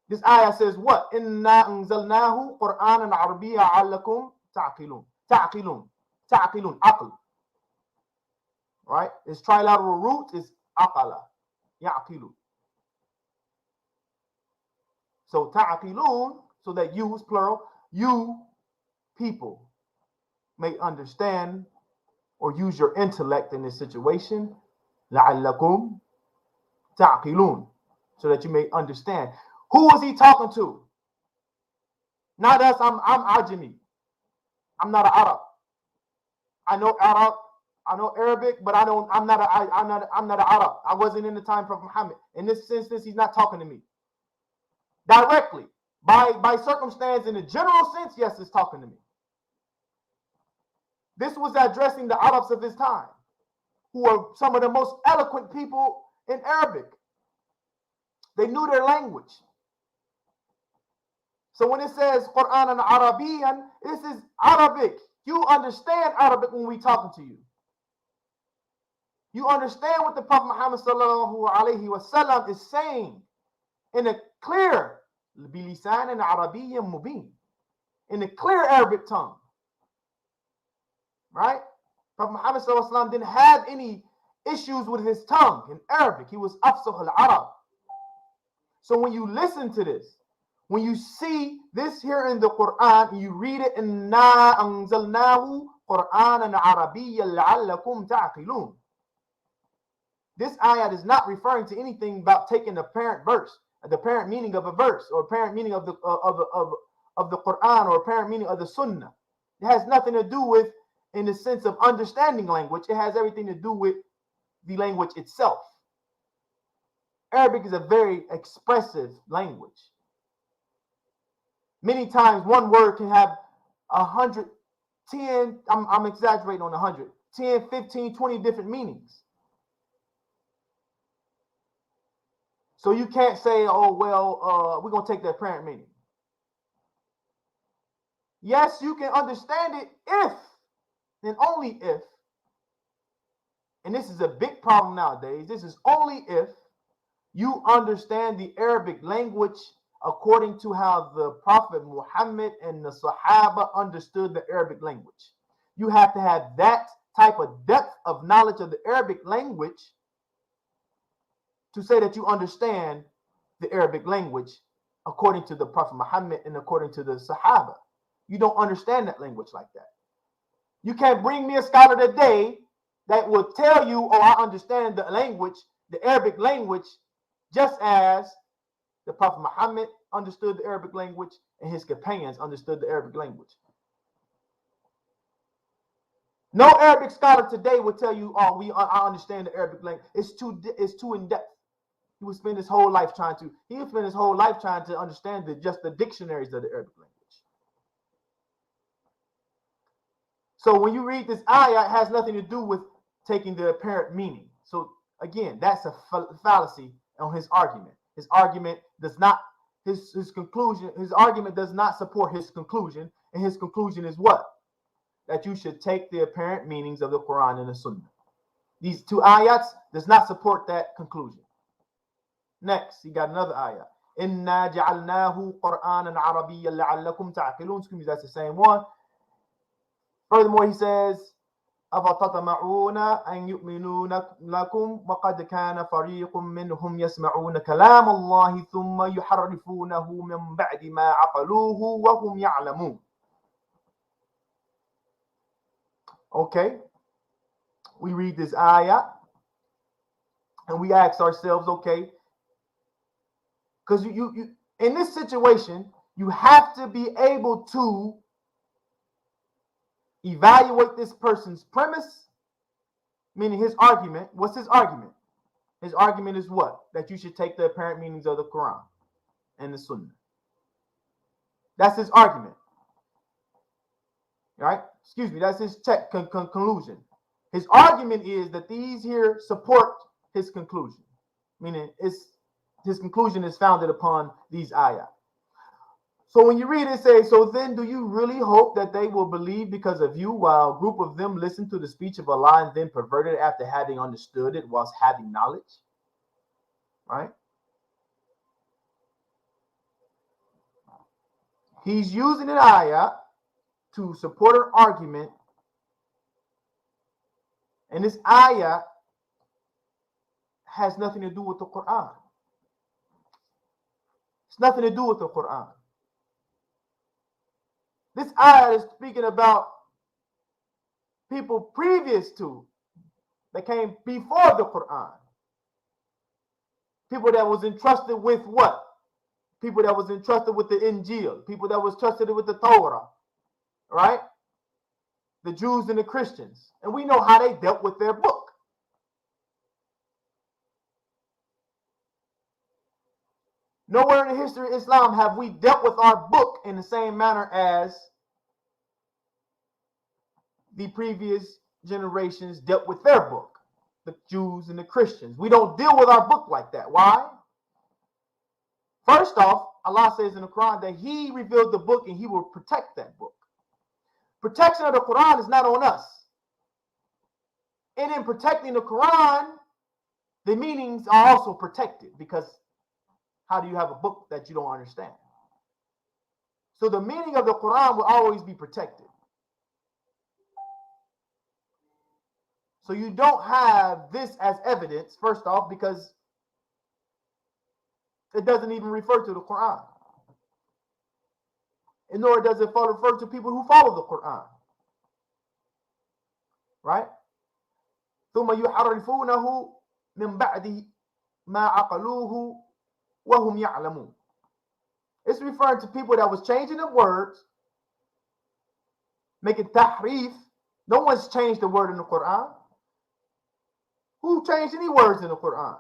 This ayah says what? إِنَّا أَنزَلْنَاهُ قُرْآنًا عَرْبِيًّا عَلَّكُمْ تَعْقِلُونَ. تعقلون, aql. Right? Its trilateral root is aqala, ya'qilu. So ta'qilun, so that you is plural, you people may understand or use your intellect in this situation. لَعَلَّكُمْ تَعْقِلُونَ, so that you may understand. Who was he talking to? Not us. I'm Ajami. I'm not an Arab. I know Arab. I know Arabic, but I'm not an Arab. I wasn't in the time of Muhammad. In this instance, he's not talking to me directly. By circumstance, in the general sense, yes, it's talking to me. This was addressing the Arabs of his time, who are some of the most eloquent people in Arabic. They knew their language. So when it says Quran and Arabian, this is Arabic. You understand Arabic when we talking to you. You understand what the Prophet Muhammad sallallahu alaihi wasallam is saying in a clear bilisan and Arabiyan mubin, in a clear Arabic tongue. Right? Prophet Muhammad sallallahu alaihi wasallam didn't have any issues with his tongue in Arabic. He was afsah al-Arab. So when you listen to this, when you see this here in the Quran, and you read it, إِنَّا أَنزَلْنَاهُ قُرْآنًا عَرَبِيًّا لَعَلَّكُمْ تَعْقِلُونَ. This ayat is not referring to anything about taking the parent verse, the parent meaning of a verse, or parent meaning of the Quran, or parent meaning of the Sunnah. It has nothing to do with, in the sense of understanding language. It has everything to do with the language itself. Arabic is a very expressive language. Many times one word can have 110, I'm exaggerating on 100, 10, 15, 20 different meanings. So you can't say, oh, well, we're going to take that parent meaning. Yes, you can understand it if, and only if, and this is a big problem nowadays, this is only if you understand the Arabic language according to how the Prophet Muhammad and the Sahaba understood the Arabic language. You have to have that type of depth of knowledge of the Arabic language to say that you understand the Arabic language according to the Prophet Muhammad and according to the Sahaba. You don't understand that language like that. You can't bring me a scholar today that will tell you, oh, I understand the language, the Arabic language, just as the Prophet Muhammad understood the Arabic language and his companions understood the Arabic language. No Arabic scholar today will tell you, oh, I understand the Arabic language. It's too in depth. He would spend his whole life trying to understand just the dictionaries of the Arabic language. So when you read this ayah, it has nothing to do with taking the apparent meaning. So again, that's a fallacy on his argument. His argument does not, his argument does not support his conclusion. And his conclusion is what? That you should take the apparent meanings of the Quran and the Sunnah. These two ayats does not support that conclusion. Next, he got another ayah. Inna ja'alnahu Qur'anan Arabiyyan la'allakum ta'qilun. Excuse me, that's the same one. Furthermore, he says, أَفَتَطْمَعُونَ أَن يُؤْمِنُوا لَكُمْ وَقَدْ كَانَ فَرِيقٌ مِّنْهُمْ يَسْمَعُونَ كَلَامَ اللَّهِ ثُمَّ يُحَرِّفُونَهُ مِنْ بَعْدِ مَا عَقَلُوهُ وَهُمْ يَعْلَمُونَ. Okay, we read this ayah and we ask ourselves, okay, because you in this situation, you have to be able to evaluate this person's premise, meaning his argument. What's his argument? His argument is what? That you should take the apparent meanings of the Quran and the Sunnah. That's his argument. Right? Excuse me, that's his conclusion. His argument is that these here support his conclusion, meaning his conclusion is founded upon these ayah. So when you read it, say, so then do you really hope that they will believe because of you, while a group of them listened to the speech of Allah and then perverted it after having understood it whilst having knowledge? Right? He's using an ayah to support an argument, and this ayah has nothing to do with the Quran. It's nothing to do with the Quran. This ayah is speaking about people previous to, that came before the Quran. People that was entrusted with what? People that was entrusted with the Injil. People that was trusted with the Torah. Right? The Jews and the Christians. And we know how they dealt with their book. Nowhere in the history of Islam have we dealt with our book in the same manner as the previous generations dealt with their book, the Jews and the Christians. We don't deal with our book like that. Why? First off, Allah says in the Quran that He revealed the book and He will protect that book. Protection of the Quran is not on us. And in protecting the Quran, the meanings are also protected, because how do you have a book that you don't understand? So the meaning of the Quran will always be protected. So you don't have this as evidence, first off, because it doesn't even refer to the Quran. And nor does it refer to people who follow the Quran. Right? ثُمَّ يُحَرِّفُونَهُ مِنْ بَعْدِ مَا عَقَلُوهُ وَهُمْ يَعْلَمُونَ. It's referring to people that was changing the words, making tahrif. No one's changed the word in the Quran. Who changed any words in the Quran?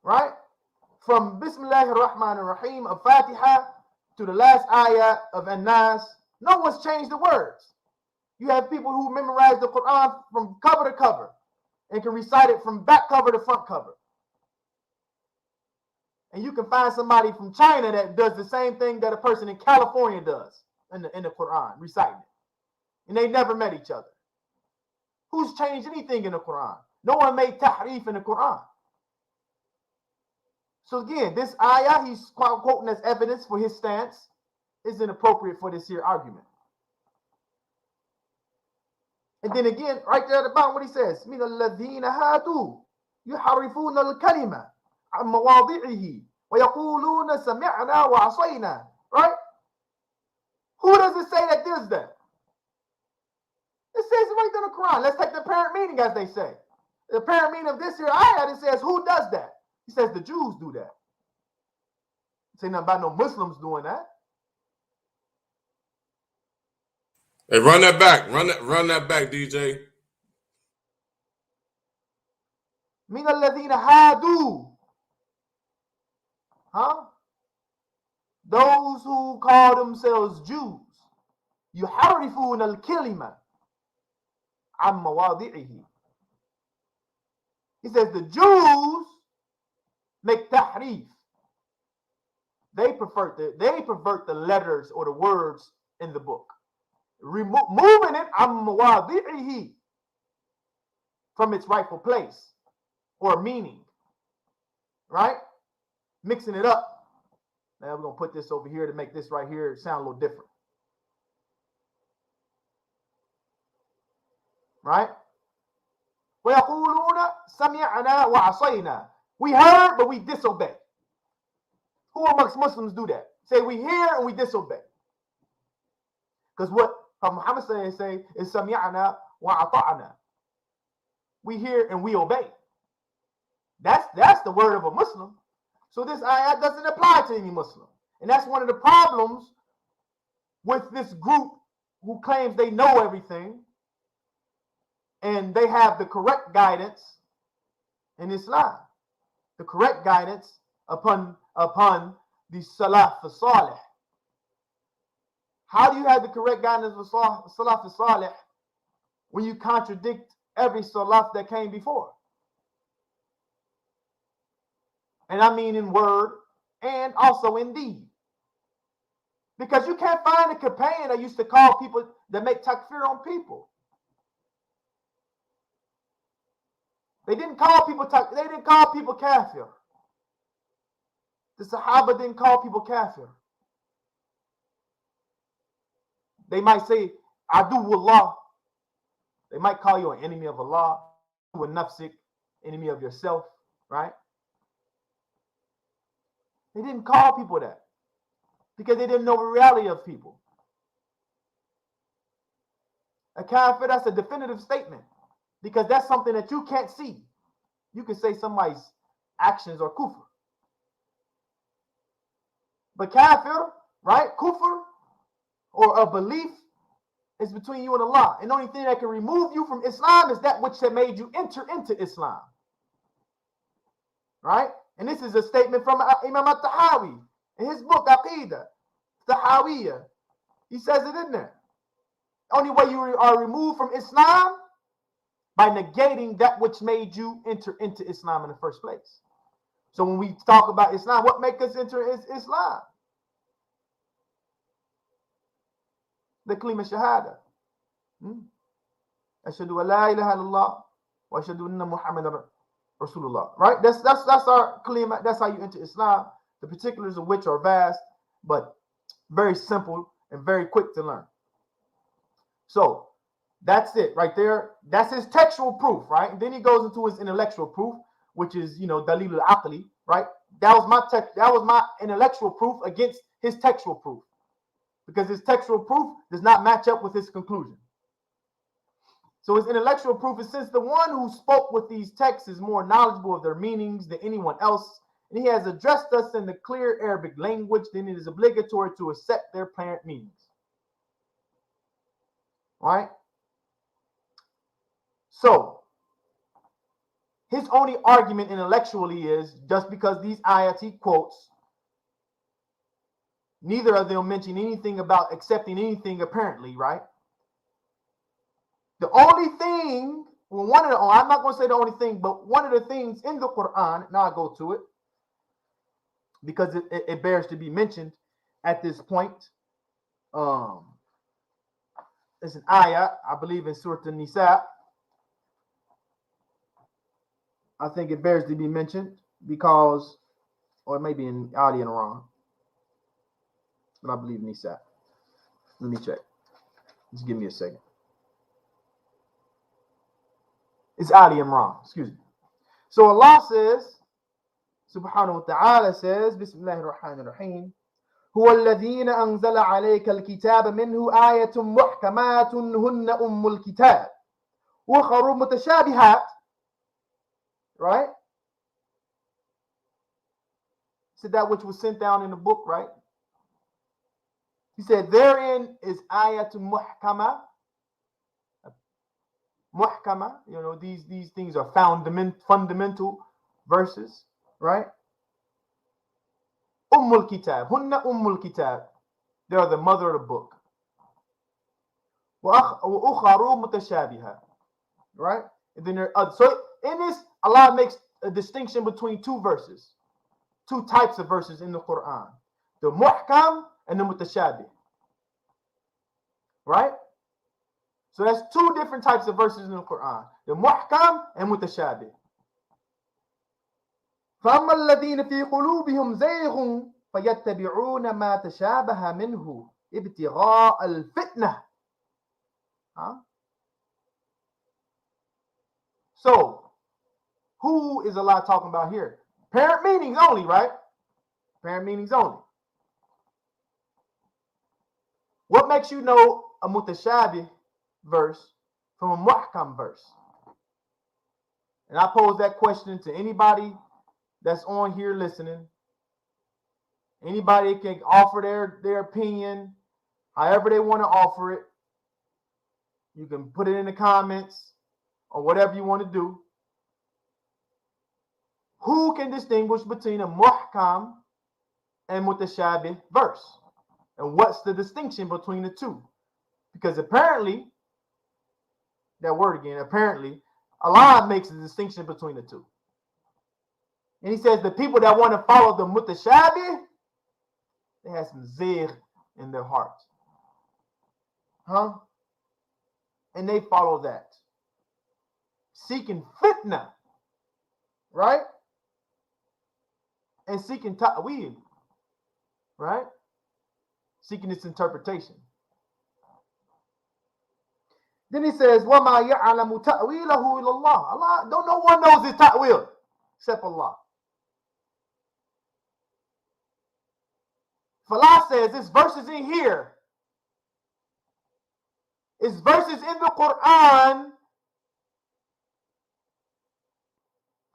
Right? From Bismillahir Rahmanir Rahim of Fatiha to the last ayah of An-Nas, no one's changed the words. You have people who memorize the Quran from cover to cover and can recite it from back cover to front cover. And you can find somebody from China that does the same thing that a person in California does in the Quran, reciting it. And they never met each other. Who's changed anything in the Quran? No one made tahrif in the Quran. So again, this ayah he's quoting as evidence for his stance is inappropriate for this here argument. And then again, right there at the bottom, what he says, مِنَ الَّذِينَ هَادُوا يُحَرِّفُونَ الْكَلِمَةَ عَنْ مَوَاضِعِهِ وَيَقُولُونَ سَمِعْنَا وَعَصَيْنَا. Right? Who does it say that does that? It says it right there in the Quran. Let's take the apparent meaning, as they say. The apparent meaning of this here ayat, it says, who does that? He says the Jews do that. Say nothing about no Muslims doing that. Hey, run that back. Run that back, DJ. مِنَ الَّذِينَ هَادُوا. Huh? Those who call themselves Jews. يُحَرِّفُونَ الْكَلِمَةَ عَنْ مَوَاضِعِهِ. He says the Jews make tahrif. They pervert the letters or the words in the book, moving it عَنْ مَوَاضِعِهِ, from its rightful place or meaning, right? Mixing it up. Now we're going to put this over here to make this right here sound a little different. Right? وَيَقُولُونَ سَمِعْنَا وَعَصَيْنَا. We heard, but we disobey. Who amongst Muslims do that? Say we hear and we disobey. Because what Muhammad say is سَمِعْنَا وَعَطَعْنَا. We hear and we obey. That's the word of a Muslim. So this ayat doesn't apply to any Muslim. And that's one of the problems with this group who claims they know everything and they have the correct guidance in Islam. The correct guidance upon the Salaf Salih. How do you have the correct guidance of Salaf Salih when you contradict every Salaf that came before? And I mean in word and also in deed. Because you can't find a companion that used to call people that make takfir on people. They didn't call people kafir. The Sahaba didn't call people kafir. They might say, Aduwullah. They might call you an enemy of Allah, wa nafsik, enemy of yourself, right? They didn't call people that because they didn't know the reality of people. A kafir, that's a definitive statement because that's something that you can't see. You can say somebody's actions are kufr. But kafir, right? Kufr or a belief is between you and Allah. And the only thing that can remove you from Islam is that which had made you enter into Islam. Right? And this is a statement from Imam al-Tahawi in his book, Aqidah, Tahawiyah. He says it in there. Only way you are removed from Islam by negating that which made you enter into Islam in the first place. So when we talk about Islam, what makes us enter Islam? The kalima shahada. Ashhadu an la ilaha illallah wa ashhadu anna Muhammadan Rasulullah. Right? That's our kalima. That's how you enter Islam. The particulars of which are vast, but very simple and very quick to learn. So that's it right there. That's his textual proof, right? And then he goes into his intellectual proof, which is, dalil al-aqli, right? That was my intellectual proof against his textual proof, because his textual proof does not match up with his conclusion. So his intellectual proof is, since the one who spoke with these texts is more knowledgeable of their meanings than anyone else, and he has addressed us in the clear Arabic language, then it is obligatory to accept their apparent meanings. Right? So his only argument intellectually is, just because these ayats he quotes, neither of them mention anything about accepting anything apparently, right? The only thing, I'm not going to say the only thing, but one of the things in the Quran, now I go to it, because it bears to be mentioned at this point. It's an ayah, I believe in Surah An-Nisa. I think it bears to be mentioned because, or it may be in Ali and Iran, but I believe Nisa. Let me check. Just give me a second. It's Ali Imran, excuse me. So Allah says, subhanahu wa ta'ala says, Bismillahir Rahmanir Rahim, هو الذين أنزل عليك الكتاب منه آية محكمات هن أم الكتاب وأخر متشابهات. Right? So that which was sent down in the book, right? He said, therein is ayatun muhkama. Muhkama, these things are fundamental verses, right? Ummul kitab, hunna ummul kitab. They are the mother of the book. Wa ukharu mutashabiha, right? And then there are so in this, Allah makes a distinction between two verses, two types of verses in the Quran: the muhkam and the mutashabih, right? So that's two different types of verses in the Quran: the muhkam and mutashabih. فَأَمَّا الَّذِينَ فِي قُلُوبِهِمْ زَيْغٌ فَيَتَّبِعُونَ مَا تَشَابَهَ مِنْهُ ابْتِغَاءَ الْفِتْنَةِ. So, who is Allah talking about here? Parent meanings only, right? Parent meanings only. What makes you know a mutashabih verse from a muhkam verse? And I pose that question to anybody that's on here listening. Anybody can offer their opinion however they want to offer it. You can put it in the comments or whatever you want to do. Who can distinguish between a muhkam and mutashabih verse? And what's the distinction between the two? Because apparently, that word again, apparently, Allah makes a distinction between the two. And he says the people that want to follow the mutashabih, they have some zigh in their hearts. And they follow that. Seeking fitna, right? And seeking ta'wil, right? Seeking its interpretation. Then he says, وَمَا يَعْلَمُ تَأْوِيلَهُ إِلَّا اللَّهُ. Allah, no one knows his ta'wil except Allah. Allah says this verses in here. It's verses in the Quran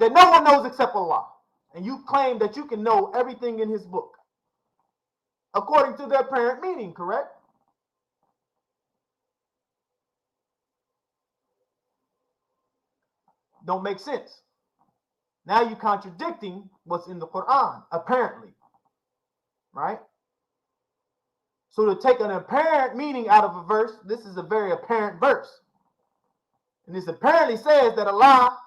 that no one knows except Allah. And you claim that you can know everything in his book according to their apparent meaning, correct? Don't make sense. Now you're contradicting what's in the Quran, apparently. Right? So to take an apparent meaning out of a verse, this is a very apparent verse. And this apparently says that Allah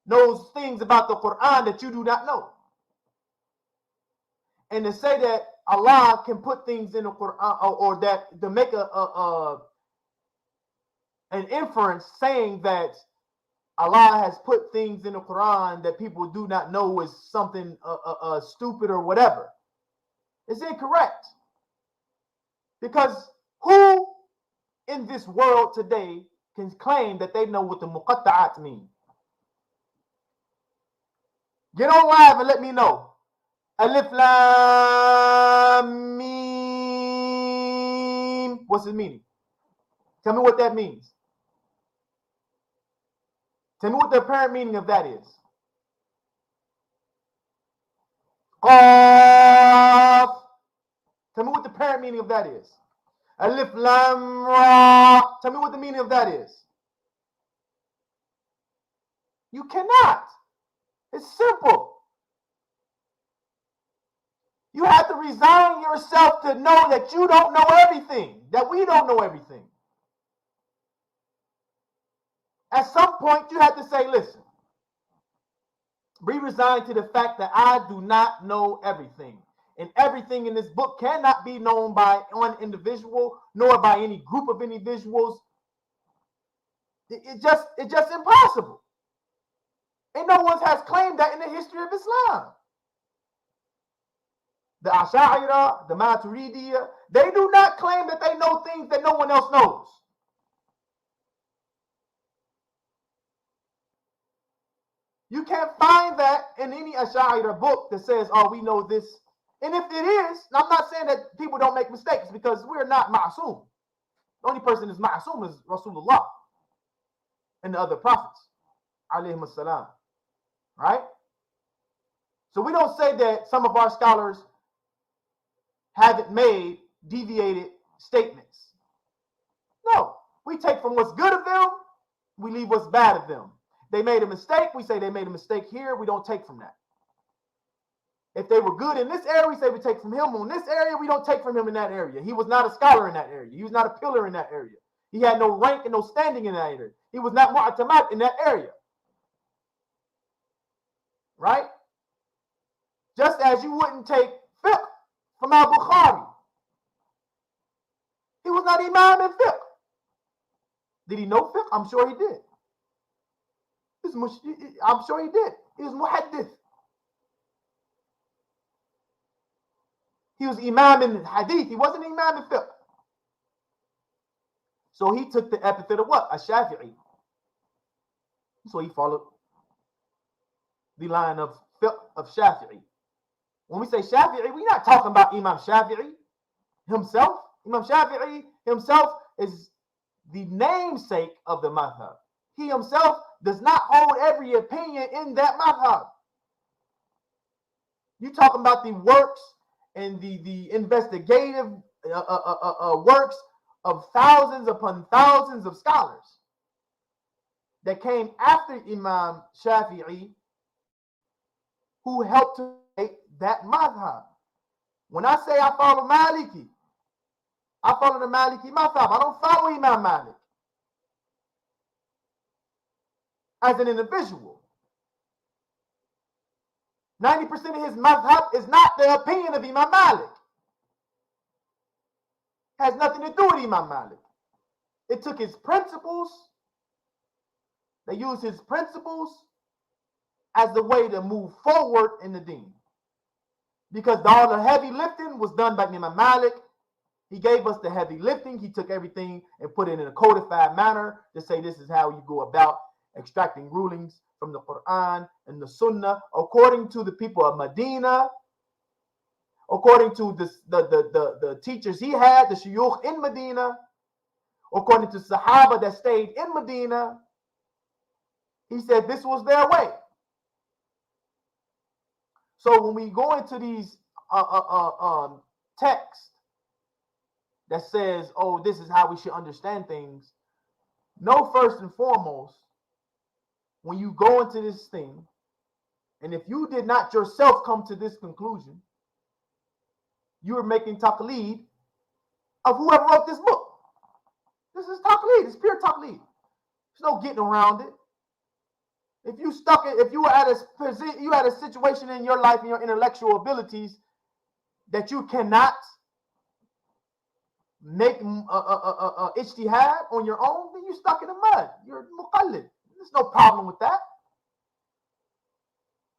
knows things about the Quran that you do not know. And to say that Allah can put things in the Quran, or that to make an inference saying that Allah has put things in the Quran that people do not know is something stupid or whatever, is incorrect. Because who in this world today can claim that they know what the muqatta'at mean? Get on live and let me know. Alif Lam Mim. What's the meaning? Tell me what that means. Tell me what the apparent meaning of that is. Qaf. Tell me what the apparent meaning of that is. Alif Lam Ra. Tell me what the meaning of that is. You cannot. It's simple. You have to resign yourself to know that you don't know everything, that we don't know everything. At some point, you have to say, listen, be resigned to the fact that I do not know everything. And everything in this book cannot be known by one individual, nor by any group of individuals. It's just impossible. And no one has claimed that in the history of Islam. The Ash'ariyah, the Maturidiyah, they do not claim that they know things that no one else knows. You can't find that in any Ash'ari book that says, oh, we know this. And if it is, I'm not saying that people don't make mistakes, because we're not ma'asum. The only person that's ma'asum is Rasulullah and the other prophets, alayhim as-salam, right? So we don't say that some of our scholars haven't made deviated statements. No, we take from what's good of them, we leave what's bad of them. They made a mistake, we say they made a mistake here, we don't take from that. If they were good in this area, we say we take from him. On this area, we don't take from him in that area. He was not a scholar in that area. He was not a pillar in that area. He had no rank and no standing in that area. He was not mu'tamad in that area. Right? Just as you wouldn't take fiqh from al-Bukhari. He was not imam in fiqh. Did he know fiqh? I'm sure he did. I'm sure he did. He was muhaddith. He was imam in hadith. He wasn't imam in fiqh. So he took the epithet of what? A Shafi'i. So he followed the line of fiqh of Shafi'i. When we say Shafi'i, we're not talking about Imam Shafi'i himself. Imam Shafi'i himself is the namesake of the madhab. He himself does not hold every opinion in that madhab. You're talking about the works and the investigative works of thousands upon thousands of scholars that came after Imam Shafi'i, who helped to make that madhab. When I say I follow Maliki, I follow the Maliki madhab. I don't follow Imam Malik as an individual. 90% of his madhab is not the opinion of Imam Malik. Has nothing to do with Imam Malik. It took his principles. They used his principles as the way to move forward in the deen. Because all the heavy lifting was done by Imam Malik. He gave us the heavy lifting. He took everything and put it in a codified manner to say this is how you go about extracting rulings from the Quran and the Sunnah according to the people of Medina, according to the teachers he had, the shuyukh in Medina, according to Sahaba that stayed in Medina. He said this was their way. So when we go into these texts that says, oh, this is how we should understand things, know first and foremost, when you go into this thing, and if you did not yourself come to this conclusion, you are making taqleed of whoever wrote this book. This is taqleed. It's pure taqleed. There's no getting around it. If you were at a situation in your life and your intellectual abilities that you cannot make ijtihad on your own, then you're stuck in the mud. You're muqallid. There's no problem with that.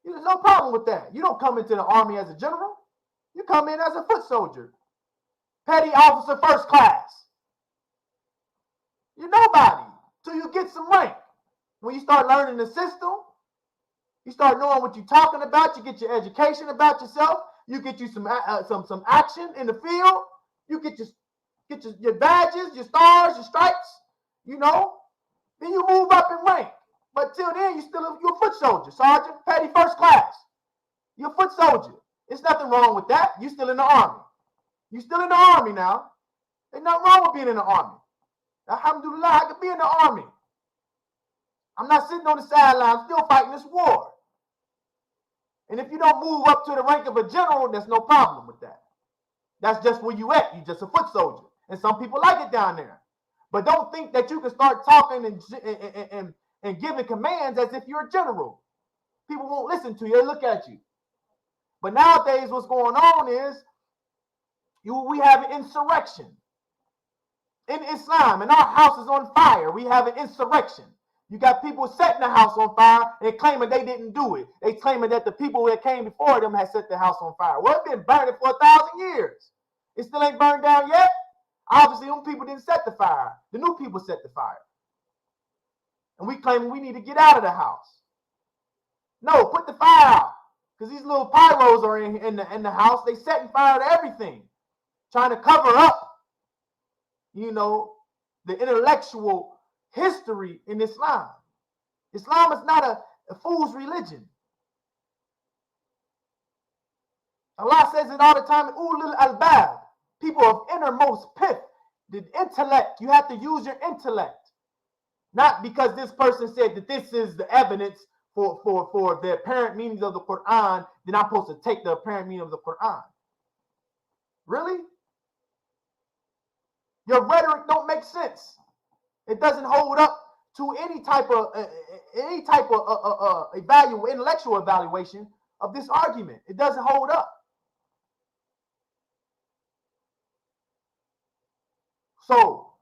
There's no problem with that. You don't come into the army as a general. You come in as a foot soldier. Petty officer first class. You're nobody till you get some rank. When you start learning the system, you start knowing what you're talking about, you get your education about yourself, you get you some action in the field, you get your badges, your stars, your stripes, then you move up in rank. But till then, you're a foot soldier, sergeant, petty first class. You're a foot soldier. There's nothing wrong with that. You're still in the army. You're still in the army now. There's nothing wrong with being in the army. Alhamdulillah, I could be in the army. I'm not sitting on the sideline, still fighting this war. And if you don't move up to the rank of a general, there's no problem with that. That's just where you at. You're just a foot soldier. And some people like it down there. But don't think that you can start talking and giving commands as if you're a general. People won't listen to you. They look at you. But nowadays, what's going on is we have an insurrection in Islam. And our house is on fire. We have an insurrection. You got people setting the house on fire and claiming they didn't do it. They claiming that the people that came before them had set the house on fire. Well, it's been burning for 1,000 years. It still ain't burned down yet. Obviously, them people didn't set the fire. The new people set the fire. And we claim we need to get out of the house. No, put the fire out. Because these little pyros are in the house. They setting fire to everything. Trying to cover up, the intellectual history in Islam. Islam is not a fool's religion. Allah says it all the time, ulul albab, people of innermost pith, the intellect. You have to use your intellect. Not because this person said that this is the evidence for the apparent meanings of the Quran, then I'm supposed to take the apparent meaning of the Quran. Really? Your rhetoric don't make sense. It doesn't hold up to any type of intellectual evaluation of this argument. It doesn't hold up. So,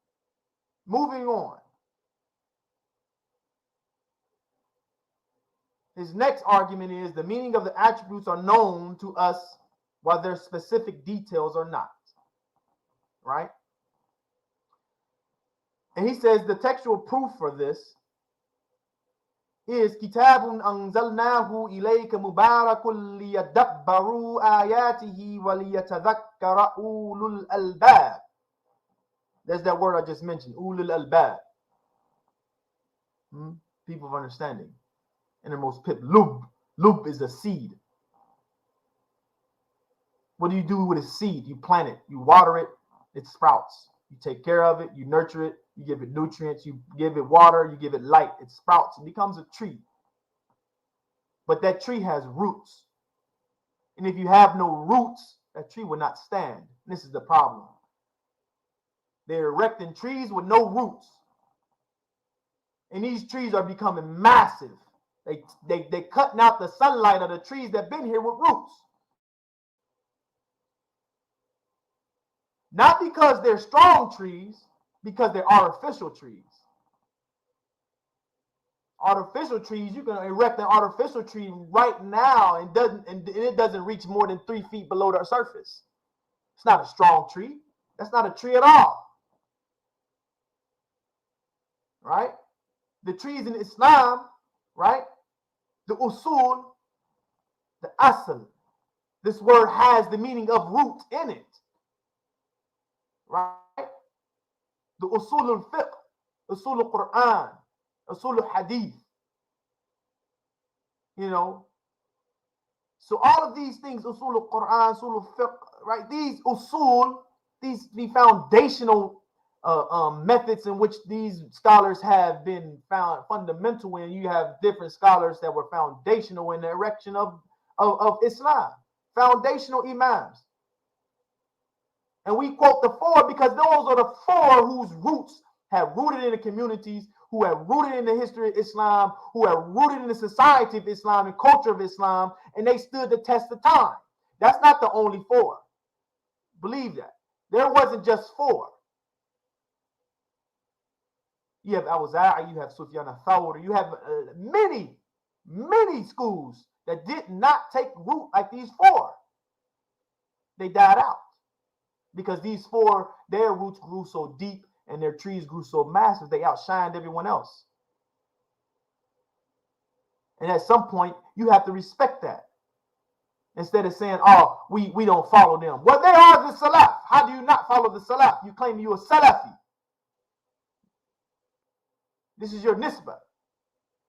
moving on. His next argument is the meaning of the attributes are known to us while their specific details are not. Right? And he says the textual proof for this is Kitabun anzalnahu ilayka mubarakun liyadabbaru ayatihi wa liyatadhakkara ulul albab. There's that word I just mentioned, ulul albab. People of understanding. Innermost pith. Lub is a seed. What do you do with a seed? You plant it, you water it, it sprouts. You take care of it, you nurture it, you give it nutrients, you give it water, you give it light, it sprouts, it becomes a tree. But that tree has roots. And if you have no roots, that tree will not stand. And this is the problem. They're erecting trees with no roots. And these trees are becoming massive. They cutting out the sunlight of the trees that have been here with roots. Not because they're strong trees, because they're artificial trees. Artificial trees, you can erect an artificial tree right now and it doesn't reach more than 3 feet below the surface. It's not a strong tree. That's not a tree at all. Right? The trees in Islam, right? The usul, the asl. This word has the meaning of root in it. Right? The usul al-fiqh, usul al-Quran, usul al-hadith. So all of these things, usul al-Quran, usul al-fiqh, right? These usul, the foundational methods in which these scholars have been found fundamental in. You have different scholars that were foundational in the erection of Islam, foundational imams. And we quote the 4 because those are the 4 whose roots have rooted in the communities, who have rooted in the history of Islam, who have rooted in the society of Islam and culture of Islam, and they stood the test of time. That's not the only 4. Believe that. There wasn't just 4. You have Awza'i, you have Sufyan al-Thawri, you have many schools that did not take root like these 4. They died out because these 4, their roots grew so deep and their trees grew so massive, they outshined everyone else. And at some point, you have to respect that. Instead of saying, oh, we don't follow them. Well, they are the Salaf. How do you not follow the Salaf? You claim you're a Salafi. This is your nisbah,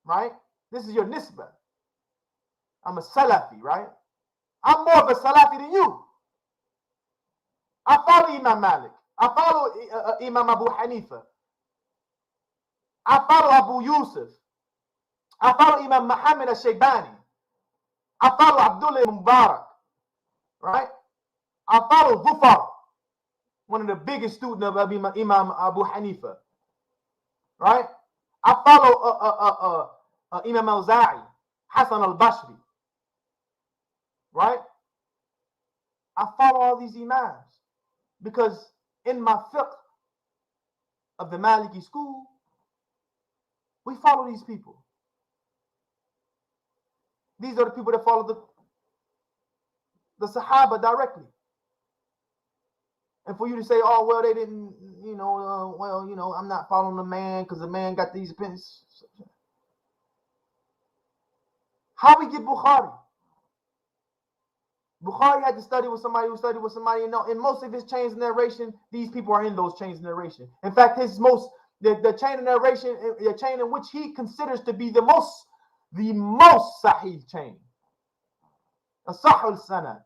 right? This is your nisbah. I'm a Salafi, right? I'm more of a Salafi than you. I follow Imam Malik. I follow Imam Abu Hanifa. I follow Abu Yusuf. I follow Imam Muhammad al-Shaybani. I follow Abdullah Mubarak, right? I follow Zufar, one of the biggest students of Imam Abu Hanifa, right? I follow Imam al-Za'i, Hassan al-Bashri, right? I follow all these imams because in my fiqh of the Maliki school, we follow these people. These are the people that follow the Sahaba directly. And for you to say, oh, well, they didn't, I'm not following the man because the man got these opinions. How we get Bukhari? Bukhari had to study with somebody who studied with somebody, and in most of his chains of narration, these people are in those chains of narration. In fact, the chain of narration, the chain in which he considers to be the most sahih chain, Sahul Sanad,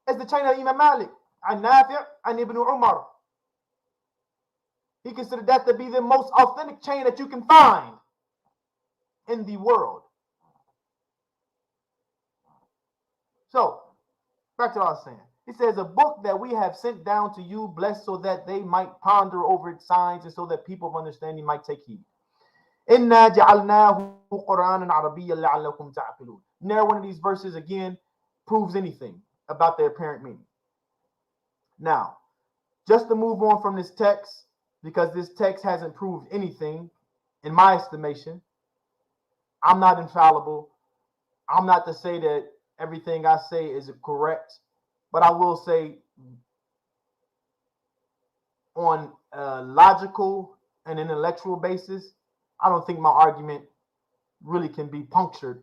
is the chain of Imam Malik, and Nafi' and Ibn Umar. He considered that to be the most authentic chain that you can find in the world. So, back to what I was saying. He says, a book that we have sent down to you, blessed so that they might ponder over its signs and so that people of understanding might take heed. إِنَّا جَعَلْنَاهُ قُرْآنًا عَرَبِيًّا لَعَلَّكُمْ تَعْقِلُونَ. Never one of these verses again proves anything about their apparent meaning. Now, just to move on from this text, because this text hasn't proved anything, in my estimation, I'm not infallible. I'm not to say that everything I say is correct, but I will say on a logical and intellectual basis, I don't think my argument really can be punctured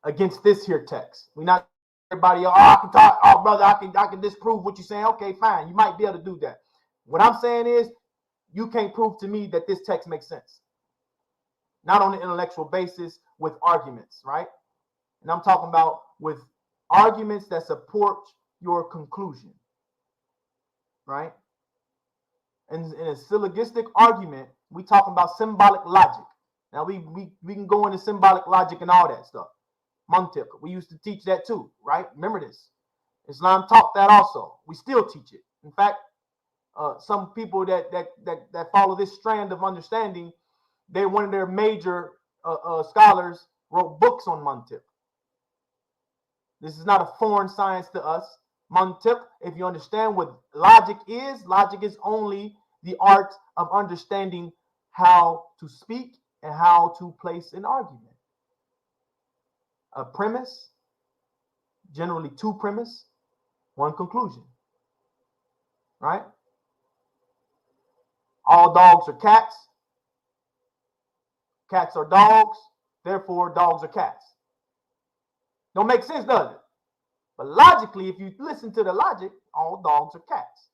against this here text. We're not everybody, I can talk, brother, I can disprove what you're saying. Okay, fine. You might be able to do that. What I'm saying is, you can't prove to me that this text makes sense. Not on an intellectual basis, with arguments, right? And I'm talking about with arguments that support your conclusion, right? And in a syllogistic argument, we talking about symbolic logic. Now we can go into symbolic logic and all that stuff. Mantiq, we used to teach that too, right? Remember this. Islam taught that also. We still teach it. In fact, some people that follow this strand of understanding, one of their major scholars wrote books on mantiq. This is not a foreign science to us. Mantiq, if you understand what logic is only the art of understanding how to speak and how to place an argument. A premise, generally two premise, one conclusion, right? All dogs are cats. Cats are dogs. Therefore, dogs are cats. Don't make sense, does it? But logically, if you listen to the logic, all dogs are cats.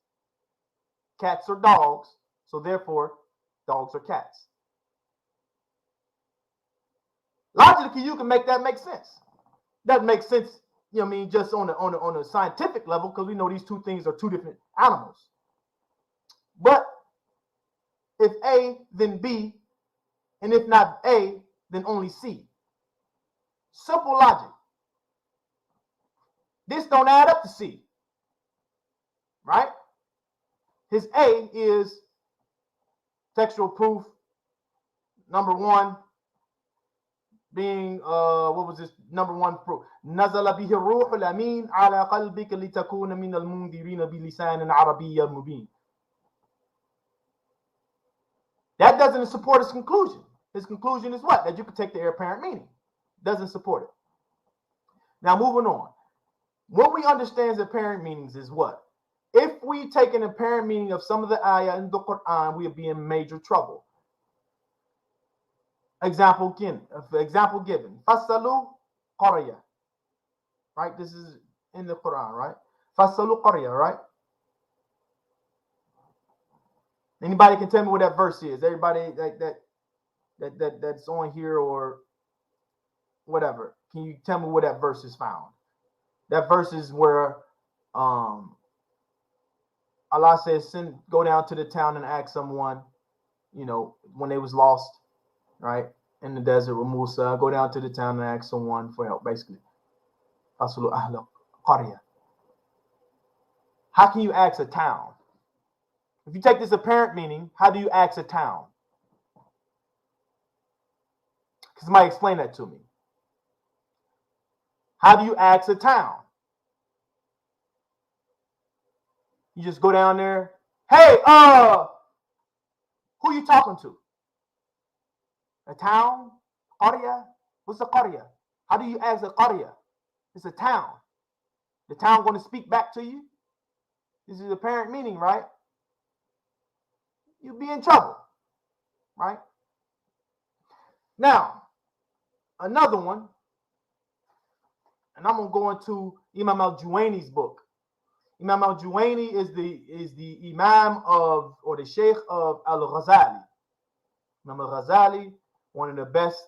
Cats are dogs. So therefore, dogs are cats. Logically, you can make that make sense. Doesn't make sense, just on a scientific level, because we know these two things are two different animals. But if A, then B, and if not A, then only C. Simple logic. This don't add up to C, right? His A is textual proof. Number one being, what was this? Number one proof. نزل به الروح الأمين على قلبك لتكون من المنذرين بلسان عربي مبين. That doesn't support his conclusion. His conclusion is what? That you can take the apparent meaning. Doesn't support it. Now, moving on. What we understand as apparent meanings is what? If we take an apparent meaning of some of the ayah in the Quran, we'll be in major trouble. Example given. Fasalu qarya. Right? This is in the Quran, right? Fasalu qarya, right? Anybody can tell me what that verse is. Everybody that's on here or whatever. Can you tell me where that verse is found? That verse is where Allah says, go down to the town and ask someone, when they was lost, right, in the desert with Musa, go down to the town and ask someone for help, basically. Fasulu ahla qarya. How can you ask a town? If you take this apparent meaning, how do you ask a town? Somebody explain that to me. How do you ask a town? You just go down there. Hey, who you talking to? A town? Qarya? What's a qarya? How do you ask a qarya? It's a town. The town going to speak back to you? This is apparent meaning, right? You'll be in trouble, right? Now, Another one, and I'm gonna go into Imam al-Juwayni's book. Imam al-Juwayni is the Imam of, or the Sheikh of al-Ghazali. Imam al-Ghazali, one of the best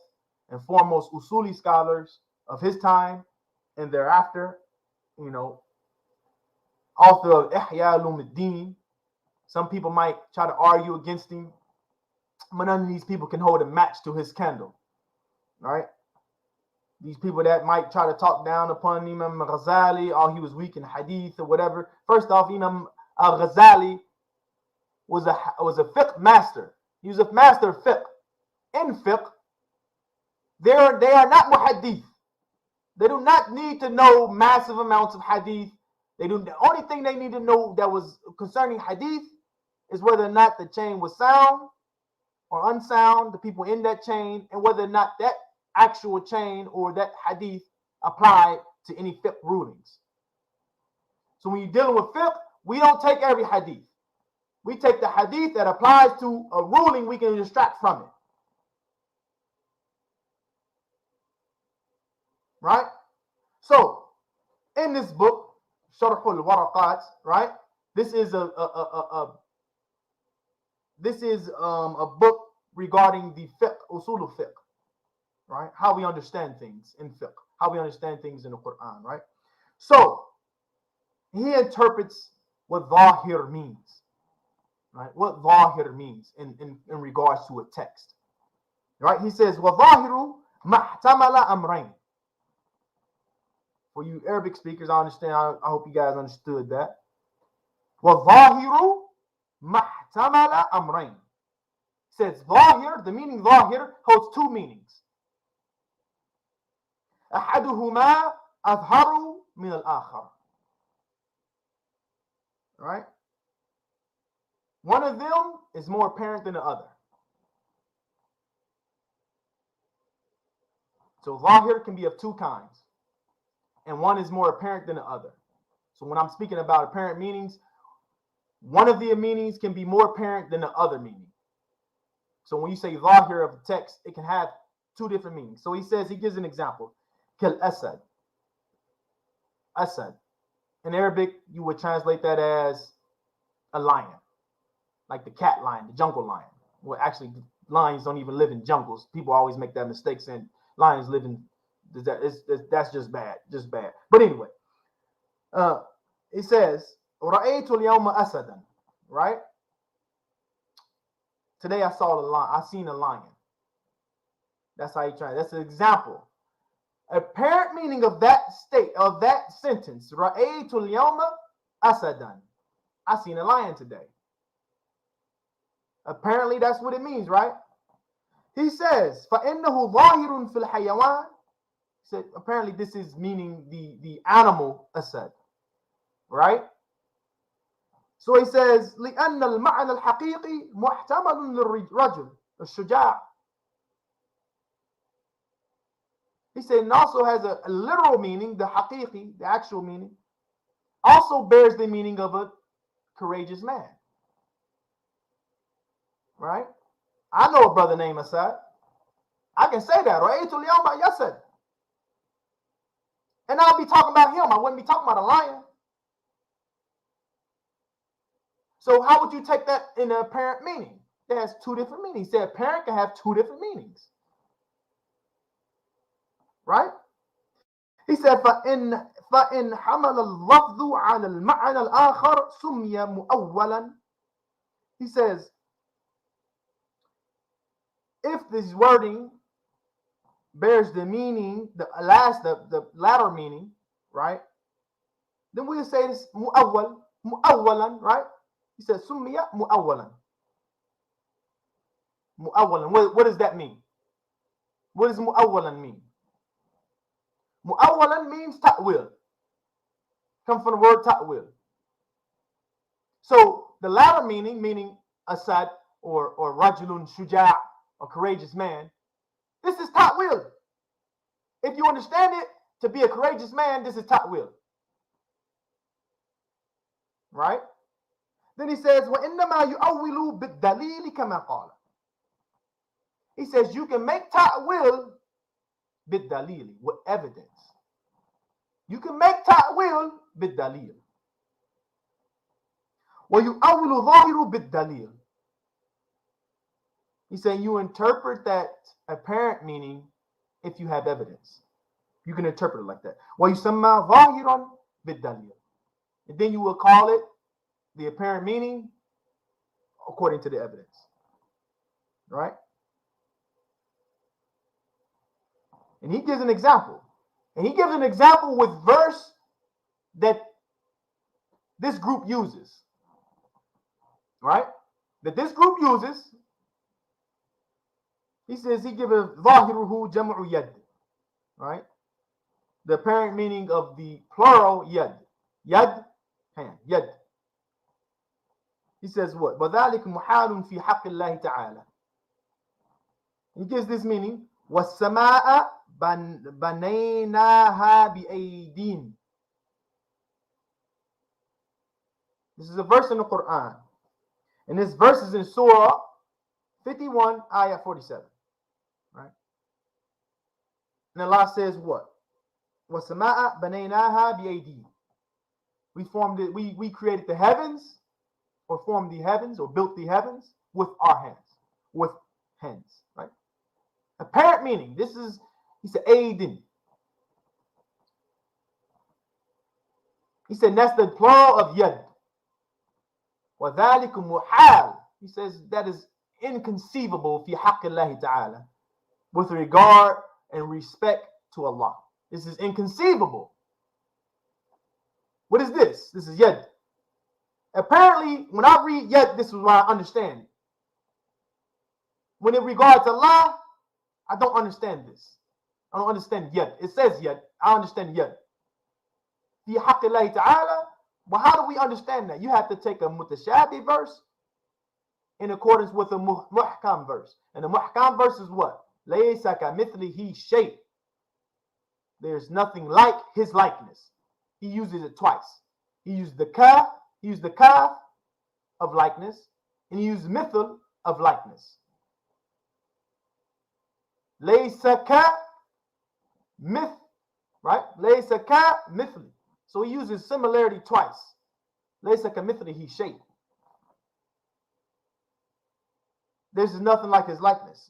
and foremost Usuli scholars of his time and thereafter, you know, author of Ihya Ulumuddin. Some people might try to argue against him, but none of these people can hold a match to his candle, right? These people that might try to talk down upon Imam al-Ghazali, oh, he was weak in hadith or whatever. First off, Imam al-Ghazali was a fiqh master. He was a master of fiqh. In fiqh, they are not muhaddith. They do not need to know massive amounts of hadith. The only thing they need to know that was concerning hadith is whether or not the chain was sound or unsound, the people in that chain, and whether or not that actual chain or that hadith applied to any fiqh rulings. So when you're dealing with fiqh, we don't take every hadith. We take the hadith that applies to a ruling we can extract from it. Right? So, in this book, Sharh al-Waraqat, right? This is a book regarding the fiqh, usul al-fiqh, right? How we understand things in fiqh, how we understand things in the Quran, right? So, he interprets what dhahir means, right? What dhahir means in regards to a text, right? He says, وَظَاهِرُ مَحْتَمَلَ أَمْرَيْنِ. For you Arabic speakers, I understand. I hope you guys understood that. وَظَاهِرُ مَحْتَمَلَ أَمْرَيْنِ. Says ظاهر, the meaning ظاهر holds two meanings. أحدهما أظهر من الآخر. Right? One of them is more apparent than the other. So ظاهر can be of two kinds, and one is more apparent than the other. So when I'm speaking about apparent meanings, one of the meanings can be more apparent than the other meaning. So when you say ظاهر of the text, it can have two different meanings. So he gives an example. Kal asad. Asad. In Arabic, you would translate that as a lion, like the cat lion, the jungle lion. Well, actually, lions don't even live in jungles. People always make that mistake saying lions live in. That's just bad, But anyway, it says, "Ra'aytu al-yawma asadan." Right? Today I saw a lion. I seen a lion. That's how you try. That's an example. Apparent meaning of that sentence. Ra'aytu al-yawma asadan. I seen a lion today. Apparently that's what it means, right? He says, فَإِنَّهُ ظَاهِرٌ فِي الْحَيَوَانِ. He said, apparently this is meaning the animal asad, right? So he says, لِأَنَّ الْمَعْنَى الْحَقِيقِي مُحْتَمَلٌ لِلرَّجُلِ الشُّجَاعِ. He said, it also has a literal meaning, the haqiqi, the actual meaning, also bears the meaning of a courageous man. Right? I know a brother named Asad. I can say that, right? And I'll be talking about him. I wouldn't be talking about a lion. So how would you take that in the apparent meaning? It has two different meanings. The apparent can have two different meanings. Right? He said, فَإِنْ حَمَلَ اللَّفْظُ عَلَى الْمَعْنَى الْآخَرِ سُمِّيَ مُؤَوَّلًا. He says, if this wording bears the meaning, the latter meaning, right? Then we'll say this mu'awwalan, right? He says summiya mu'awwalan. Mu'awwalan. What does that mean? What does mu'awwalan mean? Mu'awwalan means ta'wil. Comes from the word ta'wil. So the latter meaning asad or rajulun shuja', a courageous man, this is ta'wil. If you understand it to be a courageous man, this is ta'wil. Right? Then he says, وَإِنَّمَا يُؤَوِّلُ بِالدَّلِيلِ كَمَا قَالَ. He says you can make ta'wil bid-dalil, with evidence. You can make ta'wil bid-dalil. وَيُؤَوِّلُ ظَاهِرُ بِالدَّلِيلِ. He's saying you interpret that apparent meaning if you have evidence. You can interpret it like that. وَيُسَمَّى ظَاهِرًا بِالدَّلِيلِ. And then you will call it the apparent meaning according to the evidence. Right? And he gives an example. And he gives an example with verse that this group uses. Right? That this group uses. He says he gives a ظاهره جمع يد. Right? The apparent meaning of the plural yad. Yad, hand, yad. He says what? وَذَلِكَ مُحَالٌ فِي حَقِّ اللَّهِ تَعَالَى. He gives this meaning. وَالسَّمَاءَ بَنَيْنَاهَا بِأَيْدِينَ. This is a verse in the Quran. And this verse is in Surah 51, ayah 47. Right? And Allah says what? وَالسَّمَاءَ بَنَيْنَاهَا بِأَيْدِينَ. We formed it, we created the heavens, or formed the heavens, or built the heavens with our hands. With hands. Right? Apparent meaning. This is, he said, aidin. He said, that's the plural of yad. وَذَلِكُ مُحَالٌ. He says, that is inconceivable fi حَقِّ اللَّهِ ta'ala. With regard and respect to Allah. This is inconceivable. What is this? This is yad. Apparently, when I read yad, this is what I understand. When it regards Allah, I don't understand this. I don't understand yad. It says yad. I understand yad. Fi haqq Allah ta'ala. But how do we understand that? You have to take a mutashabi verse in accordance with a muhkam verse. And the muhkam verse is what? Laysa kamithlihi shay. There's nothing like his likeness. He uses it twice. He used the kaf, of likeness, and he used mithl of likeness. Laysa ka mith, right? Laysa ka mithli. So he uses similarity twice. Laysa ka mithlihi shay. There's nothing like his likeness.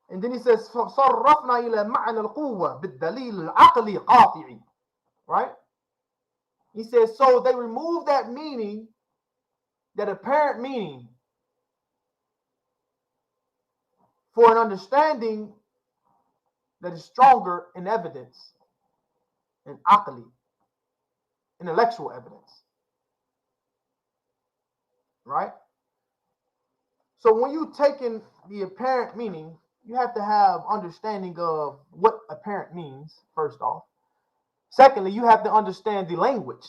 And then he says, صَرَّفْنَا إِلَى مَعْنَى الْقُوَّةِ بِالدَّلِيلِ الْعَقْلِ قَاطِعِ. Right? He says, so they remove that meaning, that apparent meaning, for an understanding that is stronger in evidence, in aqli, intellectual evidence. Right? So when you take in the apparent meaning, you have to have understanding of what apparent means, first off. Secondly, you have to understand the language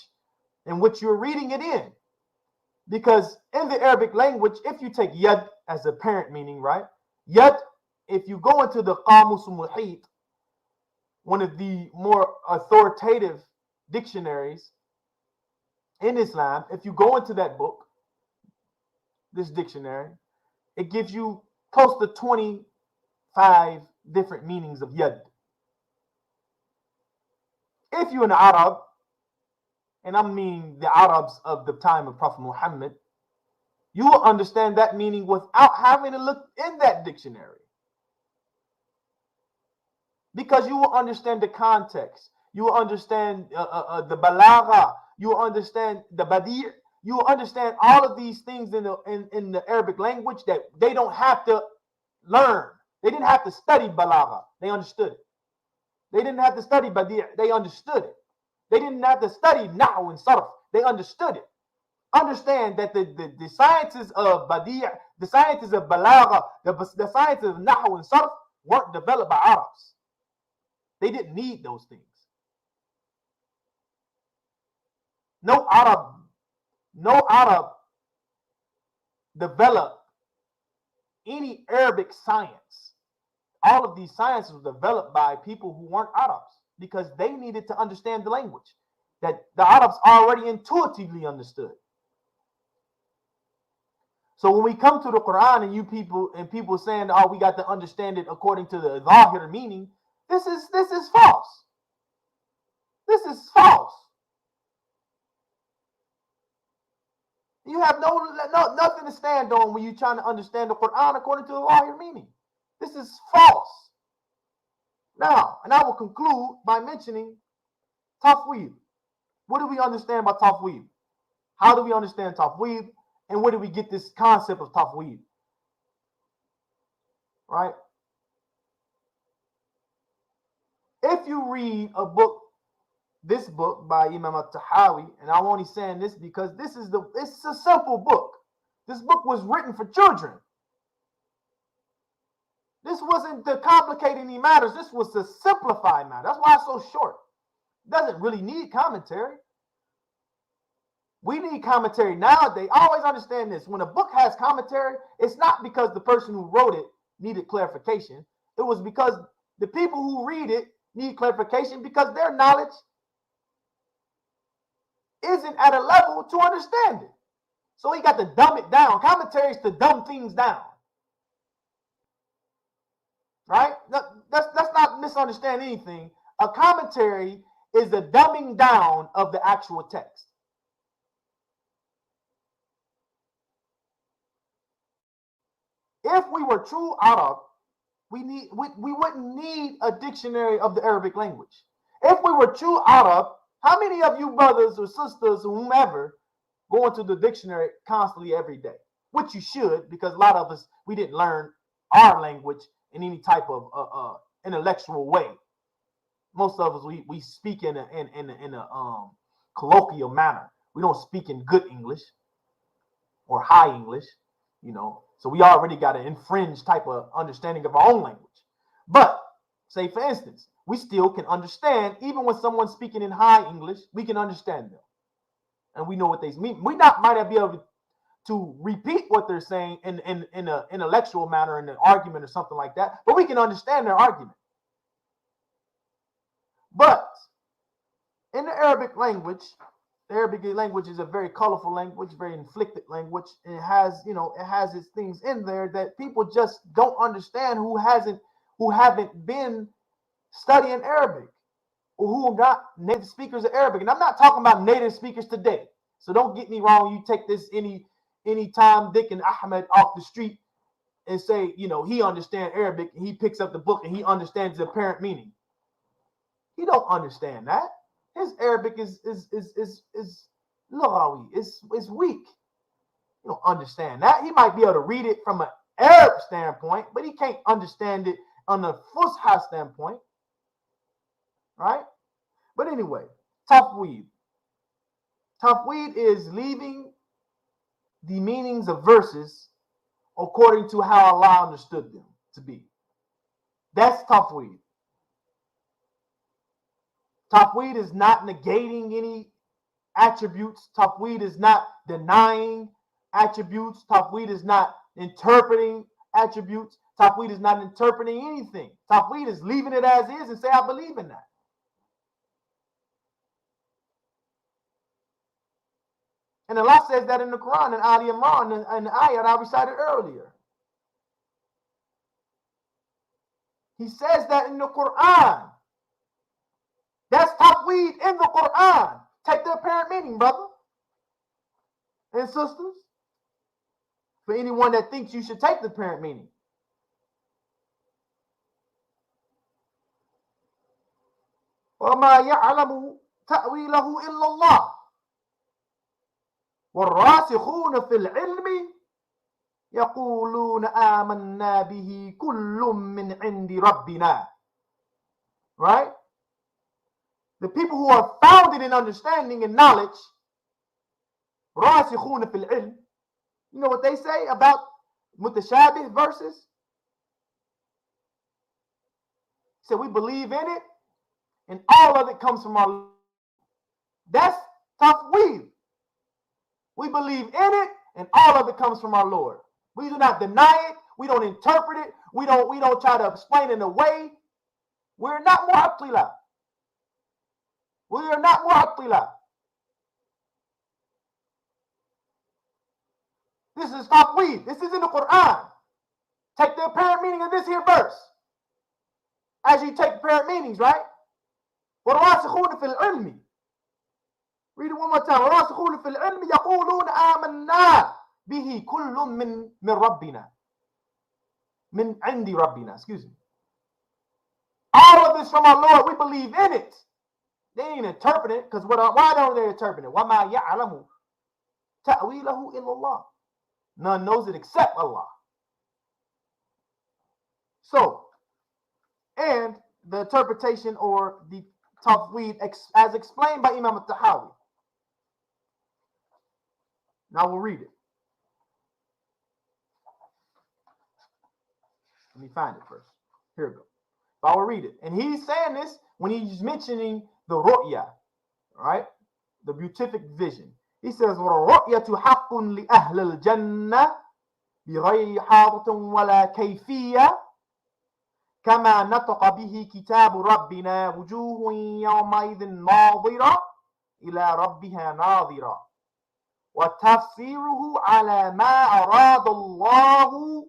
in which you're reading it in. Because in the Arabic language, if you take yad as apparent meaning, right? Yad, if you go into the Qamus Muhit, one of the more authoritative dictionaries in Islam, if you go into that book, this dictionary, it gives you close to 25 different meanings of yad. If you're an Arab, and I mean the Arabs of the time of Prophet Muhammad, you will understand that meaning without having to look in that dictionary. Because you will understand the context. You will understand the balagha. You will understand the badi'. You will understand all of these things in the Arabic language that they don't have to learn. They didn't have to study balagha. They understood it. They didn't have to study badi'. They understood it. They didn't have to study nahu and sarf. They understood it. Understand that the sciences of badi', the sciences of balagha, the sciences of nahu and sarf weren't developed by Arabs. They didn't need those things. No Arab developed any Arabic science. All of these sciences were developed by people who weren't Arabs because they needed to understand the language that the Arabs already intuitively understood. So when we come to the Quran and people saying, oh, we got to understand it according to the Dhahir meaning, this is false. This is false. You have nothing to stand on when you're trying to understand the Quran according to the Dhahir meaning. This is false. Now, and I will conclude by mentioning Tafweed. What do we understand by Tafweed? How do we understand Tafweed? And where do we get this concept of Tafweed? Right? If you read a book, this book by Imam al-Tahawi, and I'm only saying this because it's a simple book. This book was written for children. This wasn't to complicate any matters. This was to simplify matters. That's why it's so short. It doesn't really need commentary. We need commentary nowadays. Always understand this. When a book has commentary, it's not because the person who wrote it needed clarification. It was because the people who read it need clarification because their knowledge isn't at a level to understand it. So he got to dumb it down. Commentary is to dumb things down. Right? Let's not misunderstand anything. A commentary is the dumbing down of the actual text. If we were true Arab, we wouldn't need a dictionary of the Arabic language. If we were true Arab, how many of you brothers or sisters or whomever go into the dictionary constantly every day? Which you should, because a lot of us, we didn't learn our language in any type of intellectual way. Most of us, we speak in a colloquial manner. We don't speak in good English or high English, you know. So we already got an infringed type of understanding of our own language. But say, for instance, we still can understand, even when someone's speaking in high English, we can understand them. And we know what they mean. We might not be able to repeat what they're saying in an intellectual manner, in an argument or something like that, but we can understand their argument. But in the Arabic language is a very colorful language, very inflected language. And it has its things in there that people just don't understand who haven't been studying Arabic or who are not native speakers of Arabic. And I'm not talking about native speakers today. So don't get me wrong. You take this any time Dick and Ahmed off the street and say, he understands Arabic and he picks up the book and he understands the apparent meaning. He don't understand that. His Arabic is lughawi, is weak. You don't understand that. He might be able to read it from an Arab standpoint, but he can't understand it on the Fusha standpoint. Right? But anyway, Tafweed. Tafweed is leaving the meanings of verses according to how Allah understood them to be. That's Tafweed. Tafweed is not negating any attributes. Tafweed is not denying attributes. Tafweed is not interpreting attributes. Tafweed is not interpreting anything. Tafweed is leaving it as is and say, I believe in that. And Allah says that in the Quran, in Ali Imran, and the ayat I recited earlier. He says that in the Quran. That's Tafweed in the Quran. Take the apparent meaning, brother and sisters. For anyone that thinks you should take the apparent meaning. وَمَا يَعْلَمُ تَأْوِيلَهُ إِلَّا اللَّهُ وَالرَّاسِخُونَ فِي الْعِلْمِ يَقُولُونَ آمَنَّا بِهِ كُلٌّ مِّنْ عِنْدِ رَبِّنَا. Right? The people who are founded in understanding and knowledge, رَاسِخُونَ فِي الْعِلْمِ, you know what they say about mutashabih verses? So we believe in it, and all of it comes from our Lord. That's Tafweed. We believe in it, and all of it comes from our Lord. We do not deny it. We don't interpret it. We don't try to explain it away. We're not mu'attila. We are not mu'attila. This is tafweed. This is in the Quran. Take the apparent meaning of this here verse. As you take apparent meanings, right? وَالرَّاسِخُونَ فِي الْعِلْمِ. Read it one more time. وَالرَّاسِخُونَ فِي الْعِلْمِ يَقُولُونَ آمَنَّا بِهِ كُلٌّ مِّن رَبِّنَا. مِّن عِنْدِ رَبِّنَا. Excuse me. All of this from our Lord, we believe in it. They ain't interpret it, because why don't they interpret it? وَمَا يَعْلَمُ تَأْوِيلَهُ إِلَّا اللَّهُ. None knows it except Allah. So, and the interpretation or the tafweed as explained by Imam al-Tahawi. Now we'll read it. Let me find it first. Here we go. I will read it. And he's saying this when he's mentioning the ru'ya, right? The beatific vision. He says, وَالرُّؤْيَةُ حَقٌّ لِأَهْلِ الْجَنَّةِ بِغَيْرِ حَاضَةٍ وَلَا كَيْفِيَّةٍ كما نطق به كتاب ربنا وجوه يومئذ ناظرة إلى ربها ناظرة وتفسيره على ما أراد الله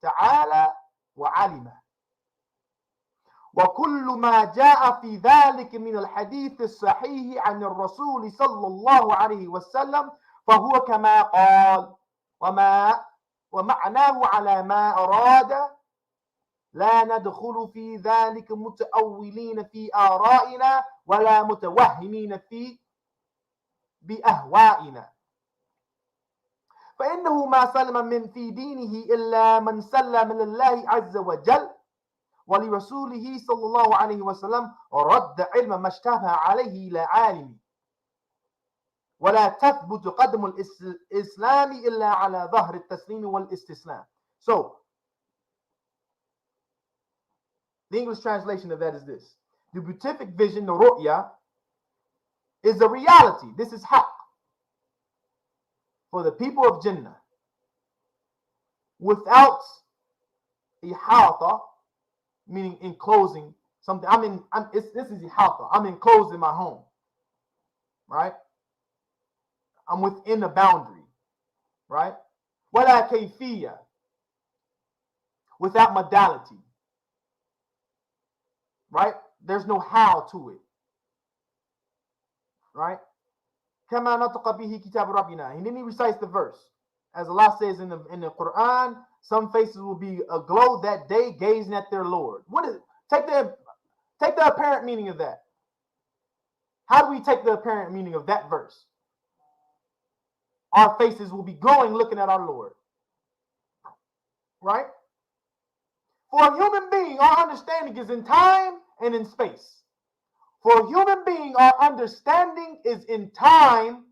تعالى وعلمه وكل ما جاء في ذلك من الحديث الصحيح عن الرسول صلى الله عليه وسلم فهو كما قال ومعناه على ما أراد لا ندخل في ذلك متأولين في آرائنا ولا متوهمين في بأهوائنا فإنه ما سلم من في دينه إلا من سلم لله عز وجل ولرسوله صلى الله عليه وسلم ورد علم ما اشتبه عليه إلى عالم ولا تثبت قدم الإسلام إلا على ظهر التسليم والاستسلام. So the English translation of that is this. The beatific vision, the ru'ya, is a reality. This is haqq for the people of Jannah. Without ihata, meaning enclosing something. This is ihata. I'm enclosed in my home. Right? I'm within the boundary. Right? Wala kayfiyya. Without modality. Right? There's no how to it. Right? كما نطق به كتاب ربنا. And then he recites the verse. As Allah says in the Quran, some faces will be aglow that day gazing at their Lord. What is it? Take the apparent meaning of that. How do we take the apparent meaning of that verse? Our faces will be glowing looking at our Lord. Right? For a human being, our understanding is in time and in space. For a human being, our understanding is in time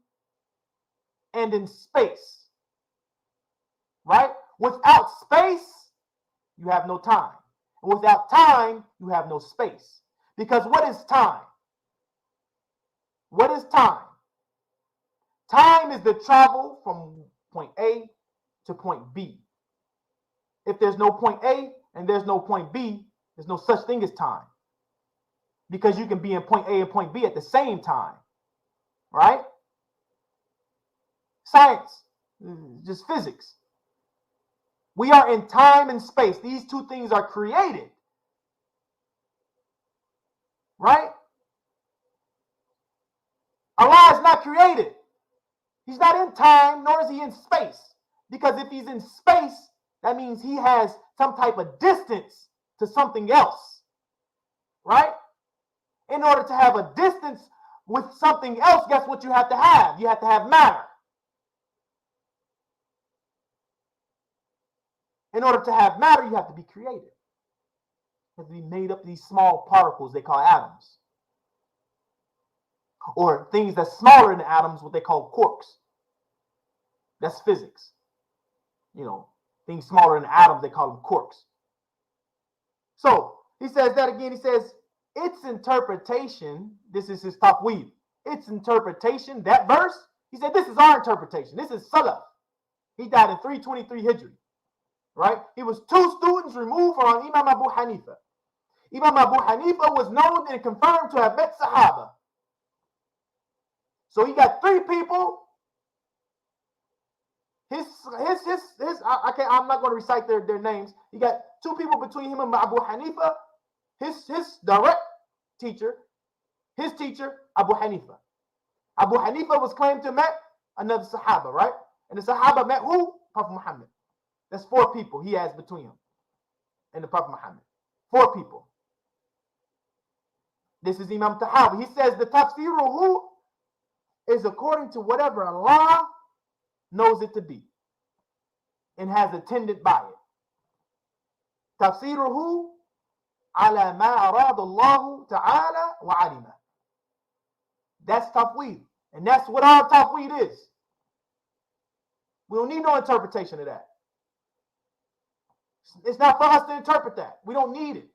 and in space. Right? Without space, you have no time. Without time, you have no space. Because what is time? What is time? Time is the travel from point A to point B. If there's no point A and there's no point B, there's no such thing as time. Because you can be in point A and point B at the same time. Right? Science, just physics. We are in time and space. These two things are created. Right? Allah is not created. He's not in time, nor is he in space. Because if he's in space, that means he has some type of distance to something else. Right? In order to have a distance with something else, guess what you have to have? You have to have matter. In order to have matter, you have to be created. You have to be made up of these small particles they call atoms. Or things that's smaller than atoms, what they call quarks. That's physics. You know, things smaller than atoms, they call them quarks. So, he says that again. He says, its interpretation, this is his tafweed. Its interpretation, that verse, he said, this is our interpretation. This is Salaf. He died in 323 Hijri. Right? He was 2 students removed from Imam Abu Hanifa. Imam Abu Hanifa was known and confirmed to have met Sahaba. So he got 3 people, I'm not going to recite their names. He got two people between him and Abu Hanifa. His direct teacher, his teacher, Abu Hanifa. Abu Hanifa was claimed to have met another Sahaba, right? And the Sahaba met who? Prophet Muhammad. That's 4 people he has between him and the Prophet Muhammad. 4 people. This is Imam Tahawi. He says the tafsiruhu is according to whatever Allah knows it to be and has attended by it. Tafsiruhu ala ma arada Allah ta'ala wa alima. That's tafweed. And that's what our tafweed is. We don't need no interpretation of that. It's not for us to interpret that. We don't need it.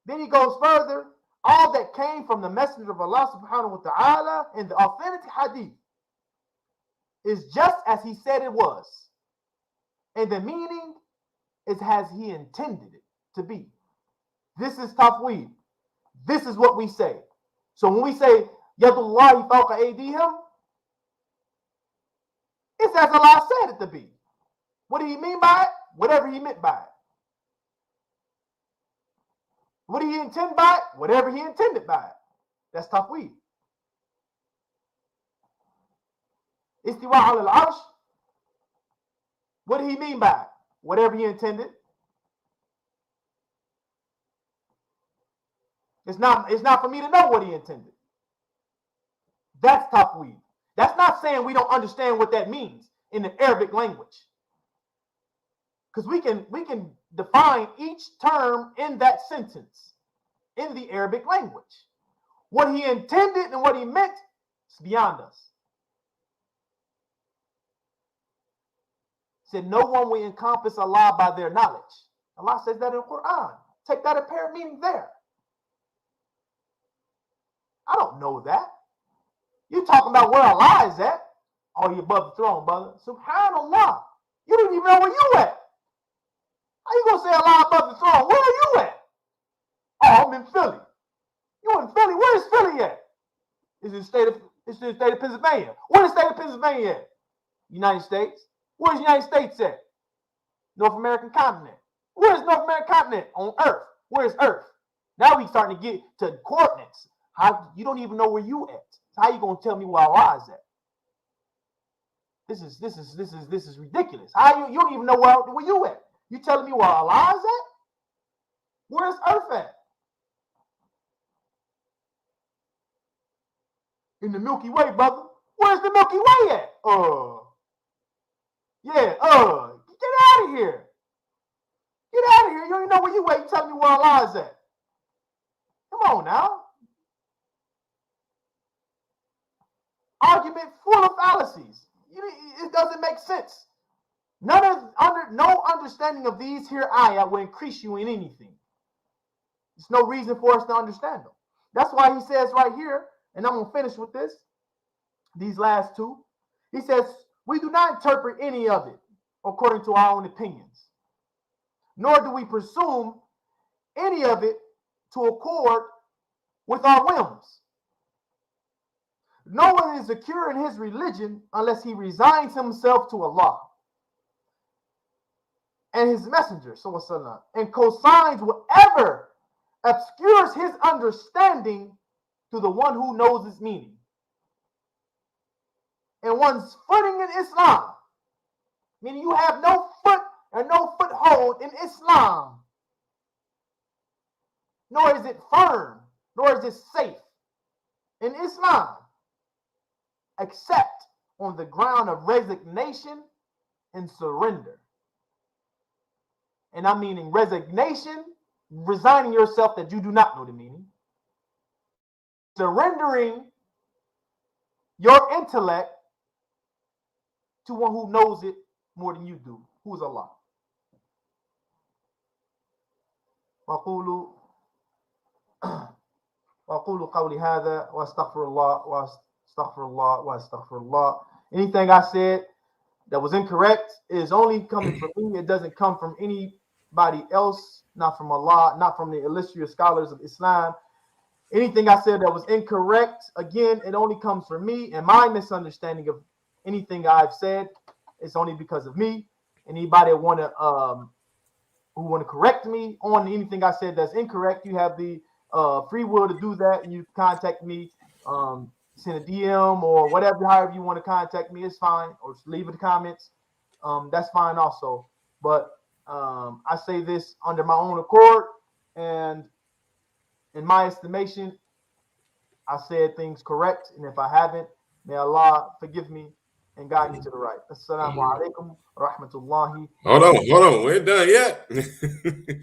Then he goes further. All that came from the Messenger of Allah subhanahu wa ta'ala in the authentic hadith is just as he said it was. And the meaning is as he intended it to be. This is tafweed. This is what we say. So when we say, Yadullahi fawqa aydihim, it's as Allah said it to be. What did he mean by it? Whatever he meant by it. What did he intend by it? Whatever he intended by it. That's tafweed. Istiwa ala al-arsh. What did he mean by it? Whatever he intended. It's not for me to know what he intended. That's tafweed. That's not saying we don't understand what that means in the Arabic language. Because we can define each term in that sentence in the Arabic language. What he intended and what he meant is beyond us. He said no one will encompass Allah by their knowledge. Allah says that in the Quran. Take that apparent meaning there. I don't know that. You talking about where Allah is at? Oh, you above the throne, brother. Subhanallah. You don't even know where you at. How you gonna say Allah above the throne? Where are you at? Oh, I'm in Philly. You in Philly? Where is Philly at? It's in the state of Pennsylvania. Where is the state of Pennsylvania at? United States. Where's the United States at? North American continent. Where's North American continent on Earth? Where's Earth? Now we starting to get to coordinates. How you don't even know where you at? So how you gonna tell me where Allah is at? This is ridiculous. How you don't even know where you at? You telling me where Allah is at? Where's Earth at? In the Milky Way, brother. Where's the Milky Way at? Get out of here. Get out of here. You don't even know where you at. You telling me where Allah is at? Come on now. Argument full of fallacies. It doesn't make sense. No understanding of these here ayah will increase you in anything. There's no reason for us to understand them. That's why he says right here, and I'm going to finish with this, these last two. He says, we do not interpret any of it according to our own opinions, nor do we presume any of it to accord with our whims. No one is secure in his religion unless he resigns himself to Allah and his messenger, and consigns whatever obscures his understanding to the one who knows its meaning. And one's footing in Islam, meaning you have no foot and no foothold in Islam, nor is it firm, nor is it safe in Islam, except on the ground of resignation and surrender. And I'm meaning resignation, resigning yourself that you do not know the meaning, surrendering your intellect to one who knows it more than you do, who is Allah. وأقول قولي هذا وأستغفر الله. Anything I said that was incorrect is only coming from me. It doesn't come from anybody else, not from Allah, not from the illustrious scholars of Islam. Anything I said that was incorrect, again, it only comes from me and my misunderstanding of anything I've said. it's only because of me. Anybody want to who want to correct me on anything I said that's incorrect, you have the free will to do that, and you contact me, send a DM or whatever, however you want to contact me, it's fine, or leave in the comments. That's fine also. But I say this under my own accord, and in my estimation, I said things correct, and if I haven't, may Allah forgive me and guide me to the right. Assalamu alaikum wa rahmatullahi. Hold on. We ain't done yet.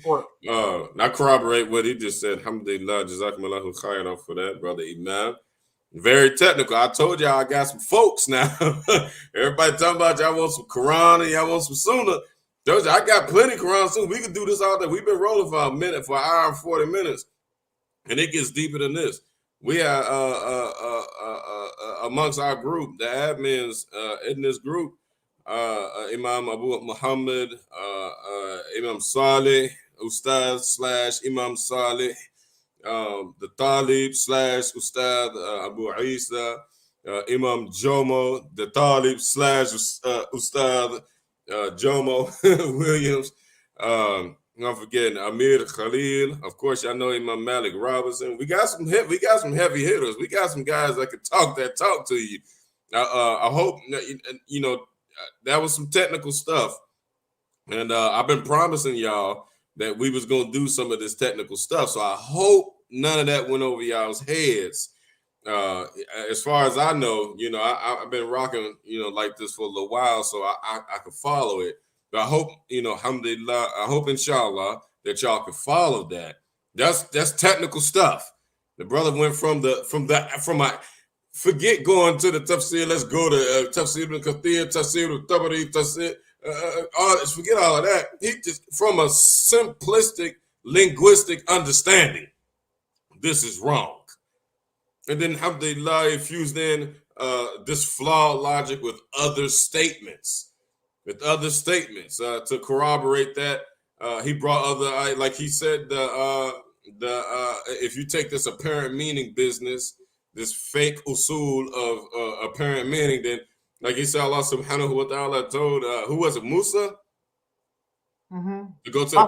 Or I corroborate what he just said. Alhamdulillah, jazakumullahu khairan for that, brother Imam. Very technical. I told y'all I got some folks now. Everybody talking about y'all want some Quran and y'all want some Sunnah. Told you I got plenty of Quran Sunnah. We can do this all day. We've been rolling for an hour and 40 minutes. And it gets deeper than this. We are amongst our group, the admins in this group, Imam Abu Muhammad, Imam Saleh, Ustad / Imam Saleh, the Talib / Ustad Abu Isa, Imam Jomo, the Talib / Ustad Jomo Williams. I'm forgetting Amir Khalil. Of course, y'all know Imam Malik Robinson. We got some heavy hitters. We got some guys that can talk to you. I hope that was some technical stuff, and I've been promising y'all that we was gonna do some of this technical stuff. So I hope none of that went over y'all's heads. As far as I know, I've been rocking, like this for a little while, so I could follow it. But I hope, alhamdulillah, I hope inshallah that y'all can follow that. That's technical stuff. The brother went from my forget going to the tafsir. Let's go to tafsir ibn Kathir, tafsir al-Tabari, tafsir. Forget all of that. He just from a simplistic linguistic understanding. This is wrong. And then alhamdulillah, he fused in this flawed logic with other statements. To corroborate that. He brought other, like he said, if you take this apparent meaning business, this fake usul of apparent meaning, then like he said, Allah subhanahu wa ta'ala told, who was it, Musa? To go to the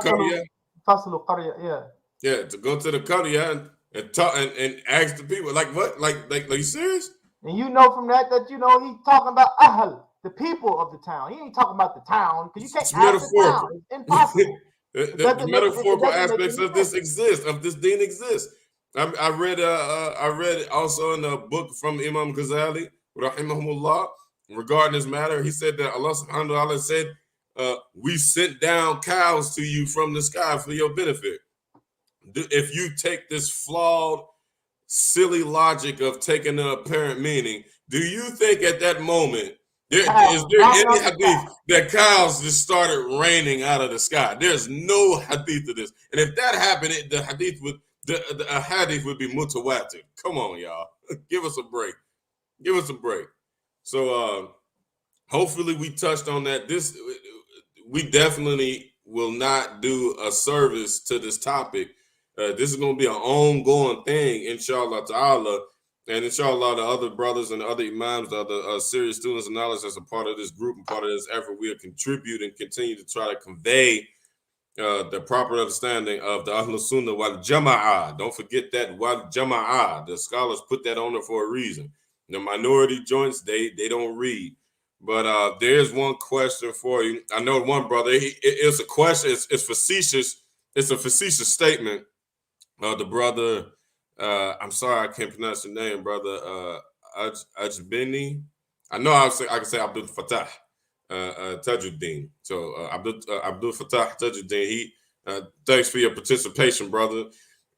Qarya? Yeah, to go to the Qarya and talk and ask the people, like what? Like you serious? And from that he's talking about Ahl, the people of the town. He ain't talking about the town, because you can't ask the town. It's impossible. the metaphorical aspects of this exist, of this deen exists. I read also in a book from Imam Ghazali, rahimahullah, regarding this matter. He said that Allah subhanahu wa ta'ala said, we sent down cows to you from the sky for your benefit. If you take this flawed, silly logic of taking an apparent meaning, do you think at that moment is there any hadith that cows just started raining out of the sky? There's no hadith of this. And if that happened, the hadith would be mutawatir. Come on, y'all. Give us a break. So hopefully we touched on that. We definitely will not do a service to this topic. This is going to be an ongoing thing, inshallah ta'ala. And inshallah, the other brothers and the other imams, the other serious students of knowledge that's a part of this group and part of this effort, we'll contribute and continue to try to convey the proper understanding of the Ahlul Sunnah wal Jama'ah. Don't forget that wal Jama'ah. The scholars put that on there for a reason. The minority joints, they don't read. But there's one question for you. I know one brother, it's a question, it's facetious. It's a facetious statement. The brother, I'm sorry, I can't pronounce your name, brother. Ajbini. I know I can say Abdul Fattah Tajuddin. So Abdul Fattah Tajuddin. He thanks for your participation, brother.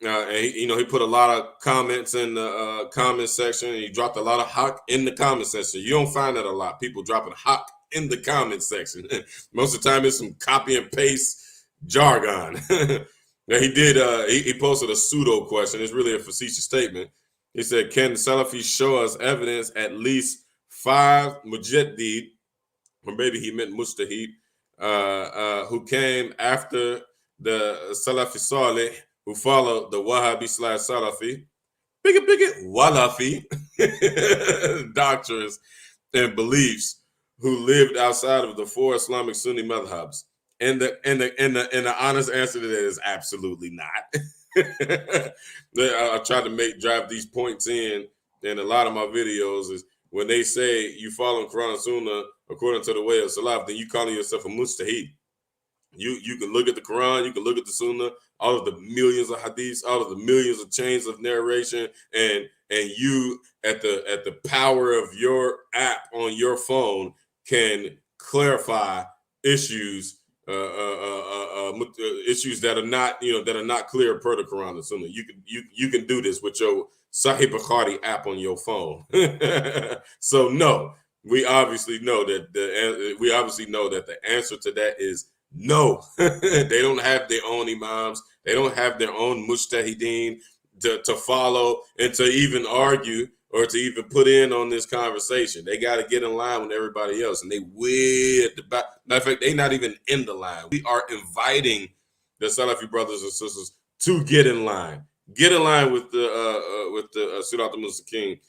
And he put a lot of comments in the comment section. And he dropped a lot of haq in the comment section. You don't find that a lot. People dropping haq in the comment section. Most of the time, it's some copy and paste jargon. Now he did. He posted a pseudo question. It's really a facetious statement. He said, "Can Salafis show us evidence at least 5 mujaddid, or maybe he meant mujtahid, who came after the Salafi Saleh, who followed the Wahhabi / Salafi, bigot, Walafi doctrines and beliefs, who lived outside of the four Islamic Sunni madhabs? And the honest answer to that is absolutely not. I try to drive these points in a lot of my videos is when they say you follow Quran and Sunnah according to the way of Salaf, then you calling yourself a mujtahid. You can look at the Quran, you can look at the Sunnah, all of the millions of hadiths, all of the millions of chains of narration, and you at the power of your app on your phone can clarify issues issues that are not that are not clear per the Quran and Sunnah. You can do this with your Sahih Bukhari app on your phone. So no, we obviously know that the answer to that is no. They don't have their own imams. They don't have their own mujtahideen to follow and to even argue or to even put in on this conversation. They got to get in line with everybody else, and they way at the back. Matter of fact, they not even in the line. We are inviting the Salafi brothers and sisters to get in line. Get in line with the Sirat al-Mustaqim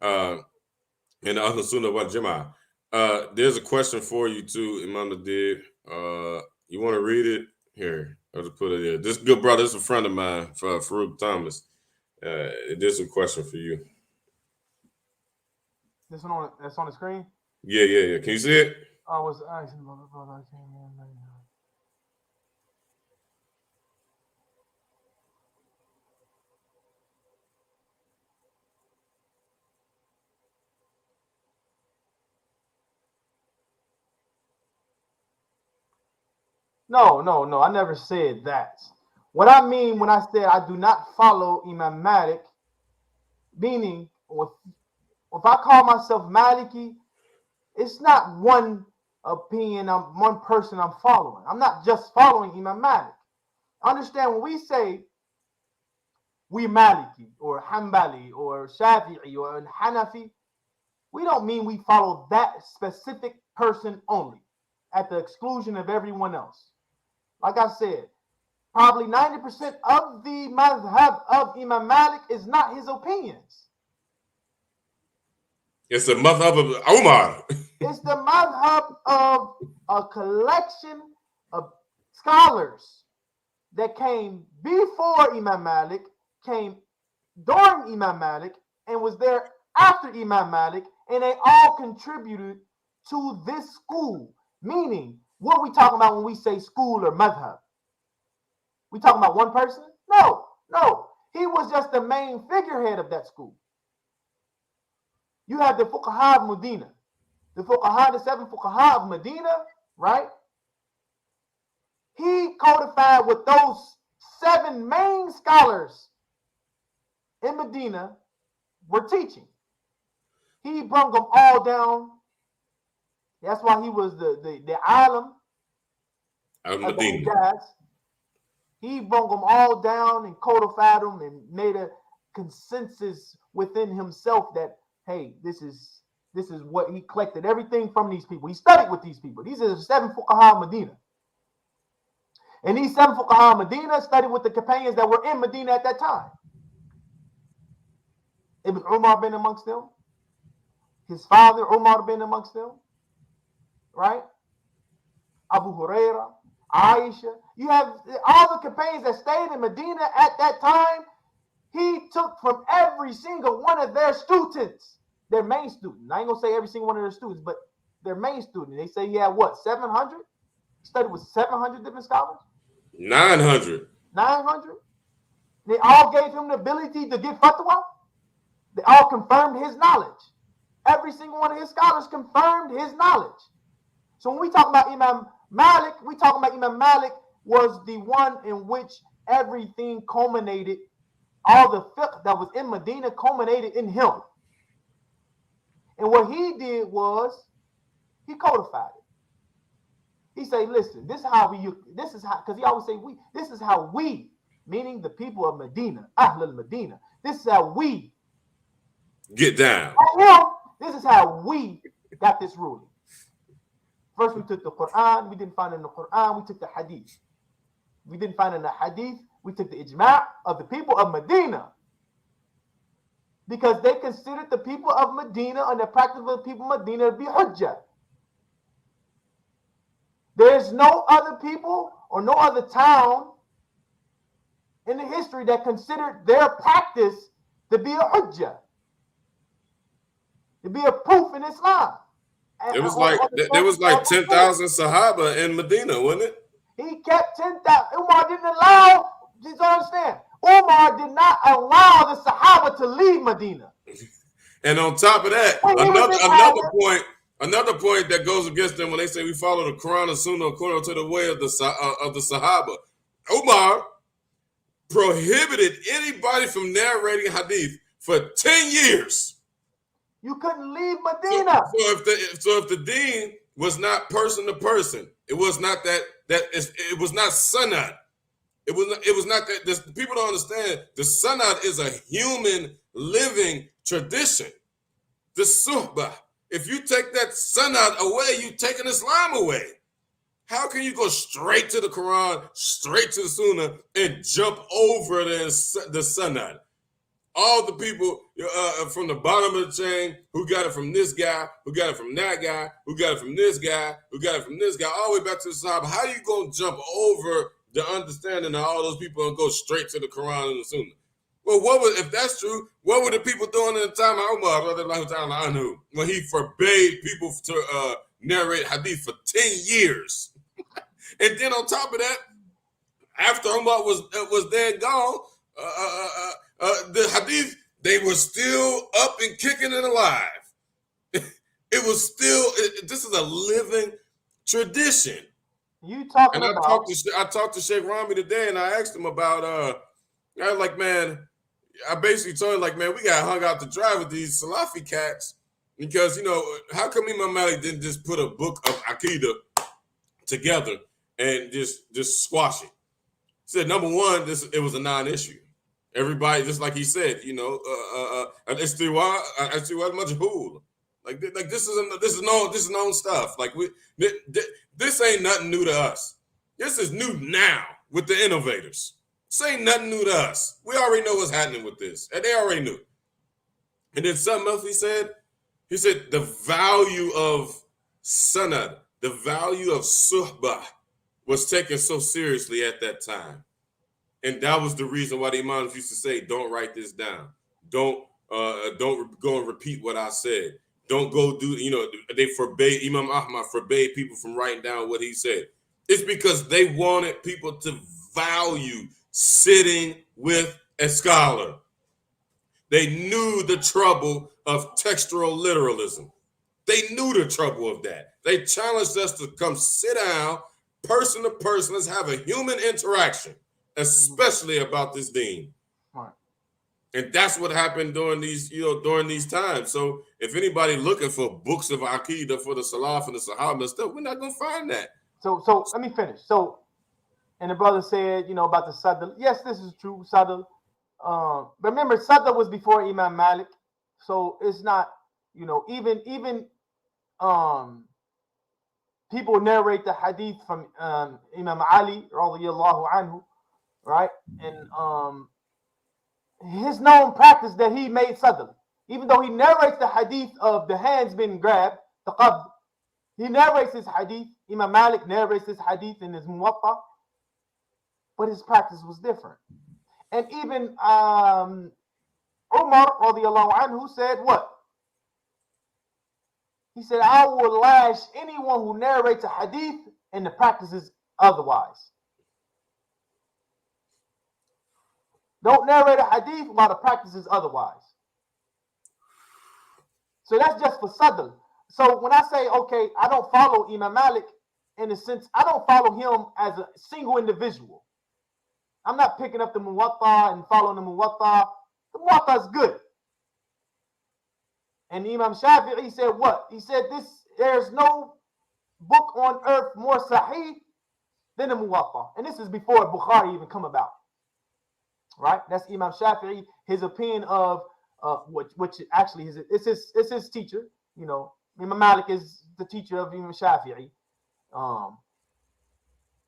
and the Ahl Sunnah wal Jama'ah. There's a question for you too, Imam Nadir. You want to read it? Here, I'll just put it there. This good brother, this is a friend of mine, Farouk Thomas. There's a question for you. This one that's on the screen? Yeah. Can you see it? I was asking about the brother. I came in. No. I never said that. What I mean when I said I do not follow Imam Malik, meaning if I call myself Maliki, it's not one opinion, one person I'm following. I'm not just following Imam Malik. Understand when we say we Maliki or Hanbali or Shafi'i or Hanafi, we don't mean we follow that specific person only at the exclusion of everyone else. Like I said, probably 90% of the madhab of Imam Malik is not his opinions. It's the madhab of Umar. It's the madhab of a collection of scholars that came before Imam Malik, came during Imam Malik, and was there after Imam Malik, and they all contributed to this school. Meaning, what are we talking about when we say school or madhab? We talking about one person? No. He was just the main figurehead of that school. You have the fuqaha of Medina. The 7 fuqaha of Medina, right? He codified what those 7 main scholars in Medina were teaching. He brought them all down. That's why he was the alim of Medina. He brought them all down and codified them and made a consensus within himself that, hey, this is what he collected, everything from these people. He studied with these people. These are the 7 fuqaha of Medina. And these 7 fuqaha of Medina studied with the companions that were in Medina at that time. Ibn Umar been amongst them. His father, Umar, been amongst them. Right? Abu Huraira, Aisha. You have all the companions that stayed in Medina at that time. He took from every single one of their students, their main student. I ain't going to say every single one of their students, but their main student. They say he had what, 700? Studied with 700 different scholars? 900. 900? They all gave him the ability to give fatwa. They all confirmed his knowledge. Every single one of his scholars confirmed his knowledge. So when we talk about Imam Malik, we talking about Imam Malik was the one in which everything culminated, all the fiqh that was in Medina culminated in him. And what he did was he codified it. He said, listen, because he always say this is how we, meaning the people of Medina, Ahl al-Medina, this is how we get down. This is how we got this ruling. First, we took the Quran. We didn't find it in the Quran. We took the Hadith. We didn't find it in the Hadith. We took the ijma' of the people of Medina. Because they considered the people of Medina and the practice of the people of Medina to be hujjah. There's no other people or no other town in the history that considered their practice to be a hujjah, to be a proof in Islam. It was like there was like 10,000 Sahaba in Medina, wasn't it? He kept 10,000. Umar didn't allow, you don't understand, Umar did not allow the Sahaba to leave Medina. And on top of that, another point that goes against them when they say we follow the Quran and Sunnah according to the way of the Sahaba. Umar prohibited anybody from narrating hadith for 10 years. You couldn't leave Medina. So if the deen was not person to person, it was not it was not sanad. It was not that. People don't understand. The sanad is a human living tradition. The suhbah. If you take that sanad away, you taking Islam away. How can you go straight to the Quran, straight to the Sunnah, and jump over the sanad? All the people from the bottom of the chain who got it from this guy, who got it from that guy, who got it from this guy, who got it from this guy, all the way back to the Sahaba. How are you going to jump over the understanding of all those people and go straight to the Quran and the Sunnah? Well, if that's true, what were the people doing in the time of Umar when he forbade people to narrate hadith for 10 years? And then on top of that, after Umar was dead gone, the hadith, they were still up and kicking and alive. It was still, this is a living tradition. I talked to Sheikh Rami today, and I asked him about, I was like, man, I basically told him, like, man, we got hung out to dry with these Salafi cats because, how come Imam Malik didn't just put a book of Aqidah together and just squash it? He said, number one, it was a non-issue. Everybody, just like he said, majhul. Like this is known stuff. Like this ain't nothing new to us. This is new now with the innovators. This ain't nothing new to us. We already know what's happening with this, and they already knew. And then something else he said the value of sanad, the value of suhbah was taken so seriously at that time. And that was the reason why the imams used to say, don't write this down. Don't go and repeat what I said. Don't go do, Imam Ahmad forbade people from writing down what he said. It's because they wanted people to value sitting with a scholar. They knew the trouble of textual literalism. They knew the trouble of that. They challenged us to come sit down, person to person. Let's have a human interaction, especially about this deen. Right. And that's what happened during these times. So if anybody looking for books of Aqidah for the Salaf and the Sahaba and stuff, we're not going to find that. So let me finish. So, and the brother said, about the Sadr. Yes, this is true, Sadr. But remember, Sadr was before Imam Malik. So it's not, even people narrate the hadith from Imam Ali, radiyallahu anhu, right? And his known practice that he made Sadr. Even though he narrates the hadith of the hands being grabbed, the qabd, he narrates his hadith. Imam Malik narrates his hadith in his Muwatta, but his practice was different. And even Umar radiyallahu anhu said what? He said, I will lash anyone who narrates a hadith and the practice is otherwise. Don't narrate a hadith while the practice is otherwise. So that's just for Sadr. So when I say, okay, I don't follow Imam Malik, in a sense, I don't follow him as a single individual. I'm not picking up the Muwatta and following the Muwatta. The Muwatta is good. And Imam Shafi'i said what? He said there's no book on earth more sahih than the Muwatta. And this is before Bukhari even come about. Right? That's Imam Shafi'i, his opinion of which actually is his teacher. Imam Malik is the teacher of Imam Shafi'i.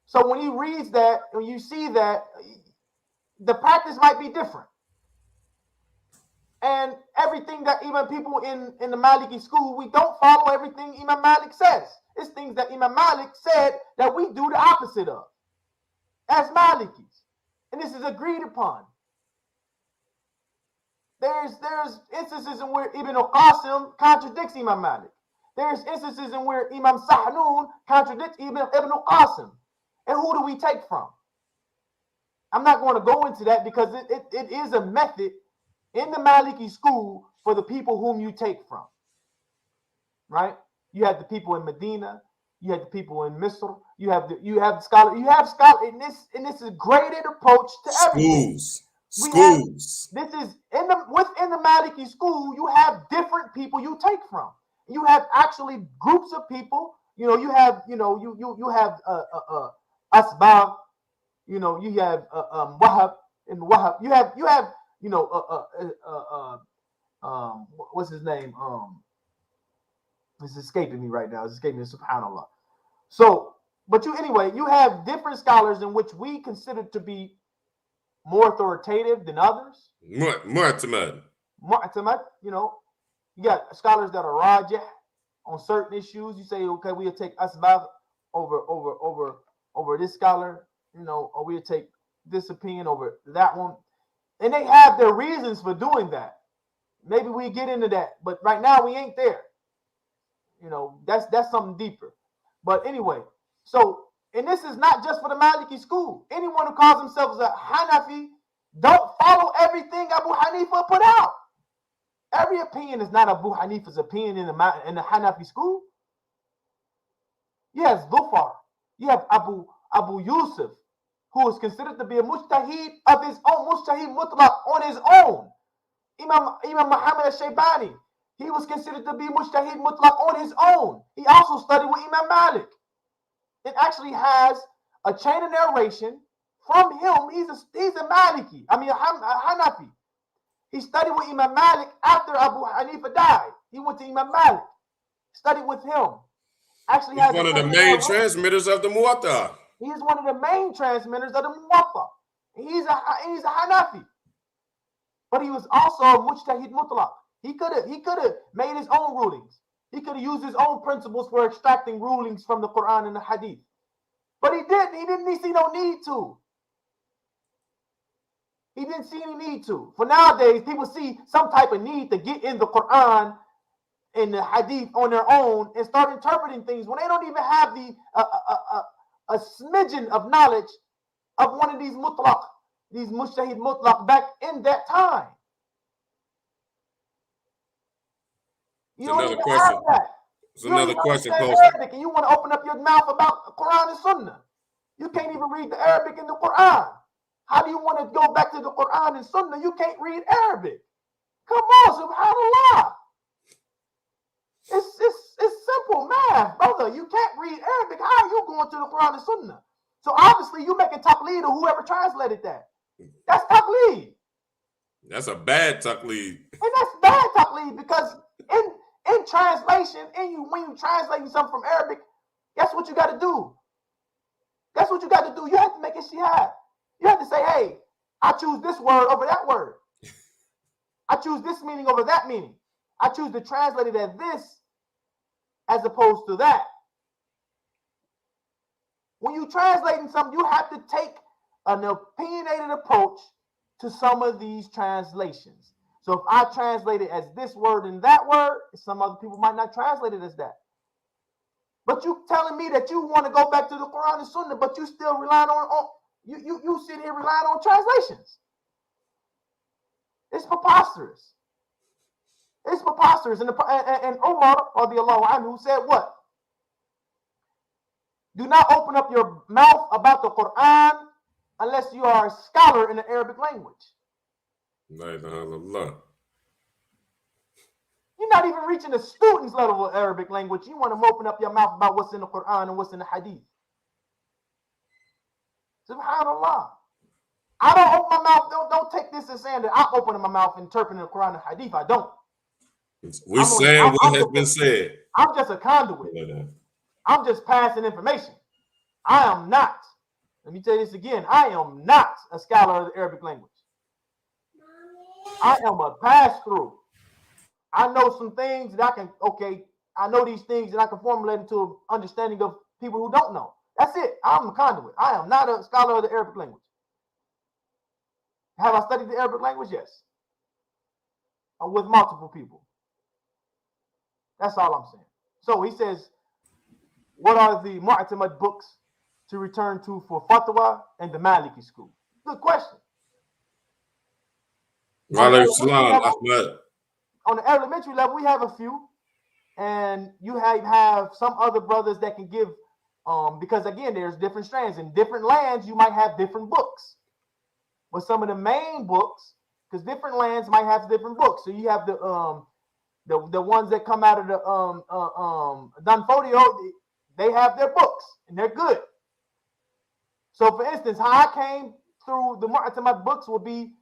So when he reads that, when you see that, the practice might be different. And everything that even people in the Maliki school, we don't follow everything Imam Malik says. It's things that Imam Malik said that we do the opposite of as Malikis. And this is agreed upon. There's instances in where Ibn al-Qasim contradicts Imam Malik. There's instances in where Imam Sahnun contradicts Ibn al-Qasim. And who do we take from? I'm not going to go into that because it is a method in the Maliki school for the people whom you take from. Right? You have the people in Medina, you have the people in Misr, you have scholar, and this is graded approach to everything. Schools. This is within the Maliki school, you have different people you take from. You have actually groups of people. You have Asbab. You have Wahab and Wahab. You have what's his name? It's escaping me right now. It's escaping me. Subhanallah. So, but you have different scholars in which we consider to be more authoritative than others. Mu'tamad. You got scholars that are rajih on certain issues. You say, okay, we'll take Asbab over this scholar, or we'll take this opinion over that one. And they have their reasons for doing that. Maybe we get into that, but right now we ain't there. That's something deeper. But anyway, and this is not just for the Maliki school. Anyone who calls themselves a Hanafi don't follow everything Abu Hanifa put out. Every opinion is not Abu Hanifa's opinion in the Hanafi school. You have Zufar. You have Abu Yusuf, who is considered to be a mujtahid of his own, mujtahid mutlaq on his own. Imam Muhammad al-Shaybani, he was considered to be mujtahid mutlaq on his own. He also studied with Imam Malik. It actually has a chain of narration from him. He's a Maliki. A Hanafi. He studied with Imam Malik after Abu Hanifa died. He went to Imam Malik, studied with him. Actually, he's one of the main transmitters of the Muwatta. He is one of the main transmitters of the Muwatta. He's a Hanafi, but he was also a mujtahid mutlaq. He could have made his own rulings. He could have used his own principles for extracting rulings from the Quran and the Hadith, but he didn't. He didn't see no need to. He didn't see any need to. For nowadays, people see some type of need to get in the Quran and the Hadith on their own and start interpreting things when they don't even have a smidgen of knowledge of one of these mutlaq, these mujtahid mutlaq back in that time. You don't even have that. It's another question. Arabic and you want to open up your mouth about Quran and Sunnah. You can't even read the Arabic in the Quran. How do you want to go back to the Quran and Sunnah? You can't read Arabic. Come on, subhanallah. It's simple math, brother. You can't read Arabic. How are you going to the Quran and Sunnah? So obviously you making taqleed of whoever translated that. That's taqleed. That's a bad taqleed. And that's bad taqleed because in translation, when you translating something from Arabic, that's what you got to do. That's what you got to do. You have to make it shihad. You have to say, hey, I choose this word over that word. I choose this meaning over that meaning. I choose to translate it as this as opposed to that. When you're translating something, you have to take an opinionated approach to some of these translations. So if I translate it as this word and that word, some other people might not translate it as that. But you telling me that you want to go back to the Quran and Sunnah, but you still relying on you sit here relying on translations. It's preposterous. It's preposterous. And Umar radiallahu anhu said what? Do not open up your mouth about the Quran unless you are a scholar in the Arabic language. La ilaha illallah. You're not even reaching the student's level of Arabic language. You want to open up your mouth about what's in the Quran and what's in the Hadith. Subhanallah. I don't open my mouth. Don't take this as saying that I open my mouth interpreting the Quran and Hadith. I don't. We're saying what has been said. I'm just a conduit. I'm just passing information. I am not. Let me tell you this again. I am not a scholar of the Arabic language. I am a pass-through. I know some things that I can, okay, I know these things and I can formulate into an understanding of people who don't know. That's it. I'm a conduit. I am not a scholar of the Arabic language. Have I studied the Arabic language? Yes. With multiple people. That's all I'm saying. So he says, what are the Mu'tamad books to return to for fatwa and the Maliki school? Good question. On the elementary level, we have a few, and you have some other brothers that can give, because again, there's different strands. In different lands, you might have different books. But some of the main books, because different lands might have different books. So you have the ones that come out of the Danfodio, they have their books and they're good. So for instance, how I came through the Mu'tamad books will be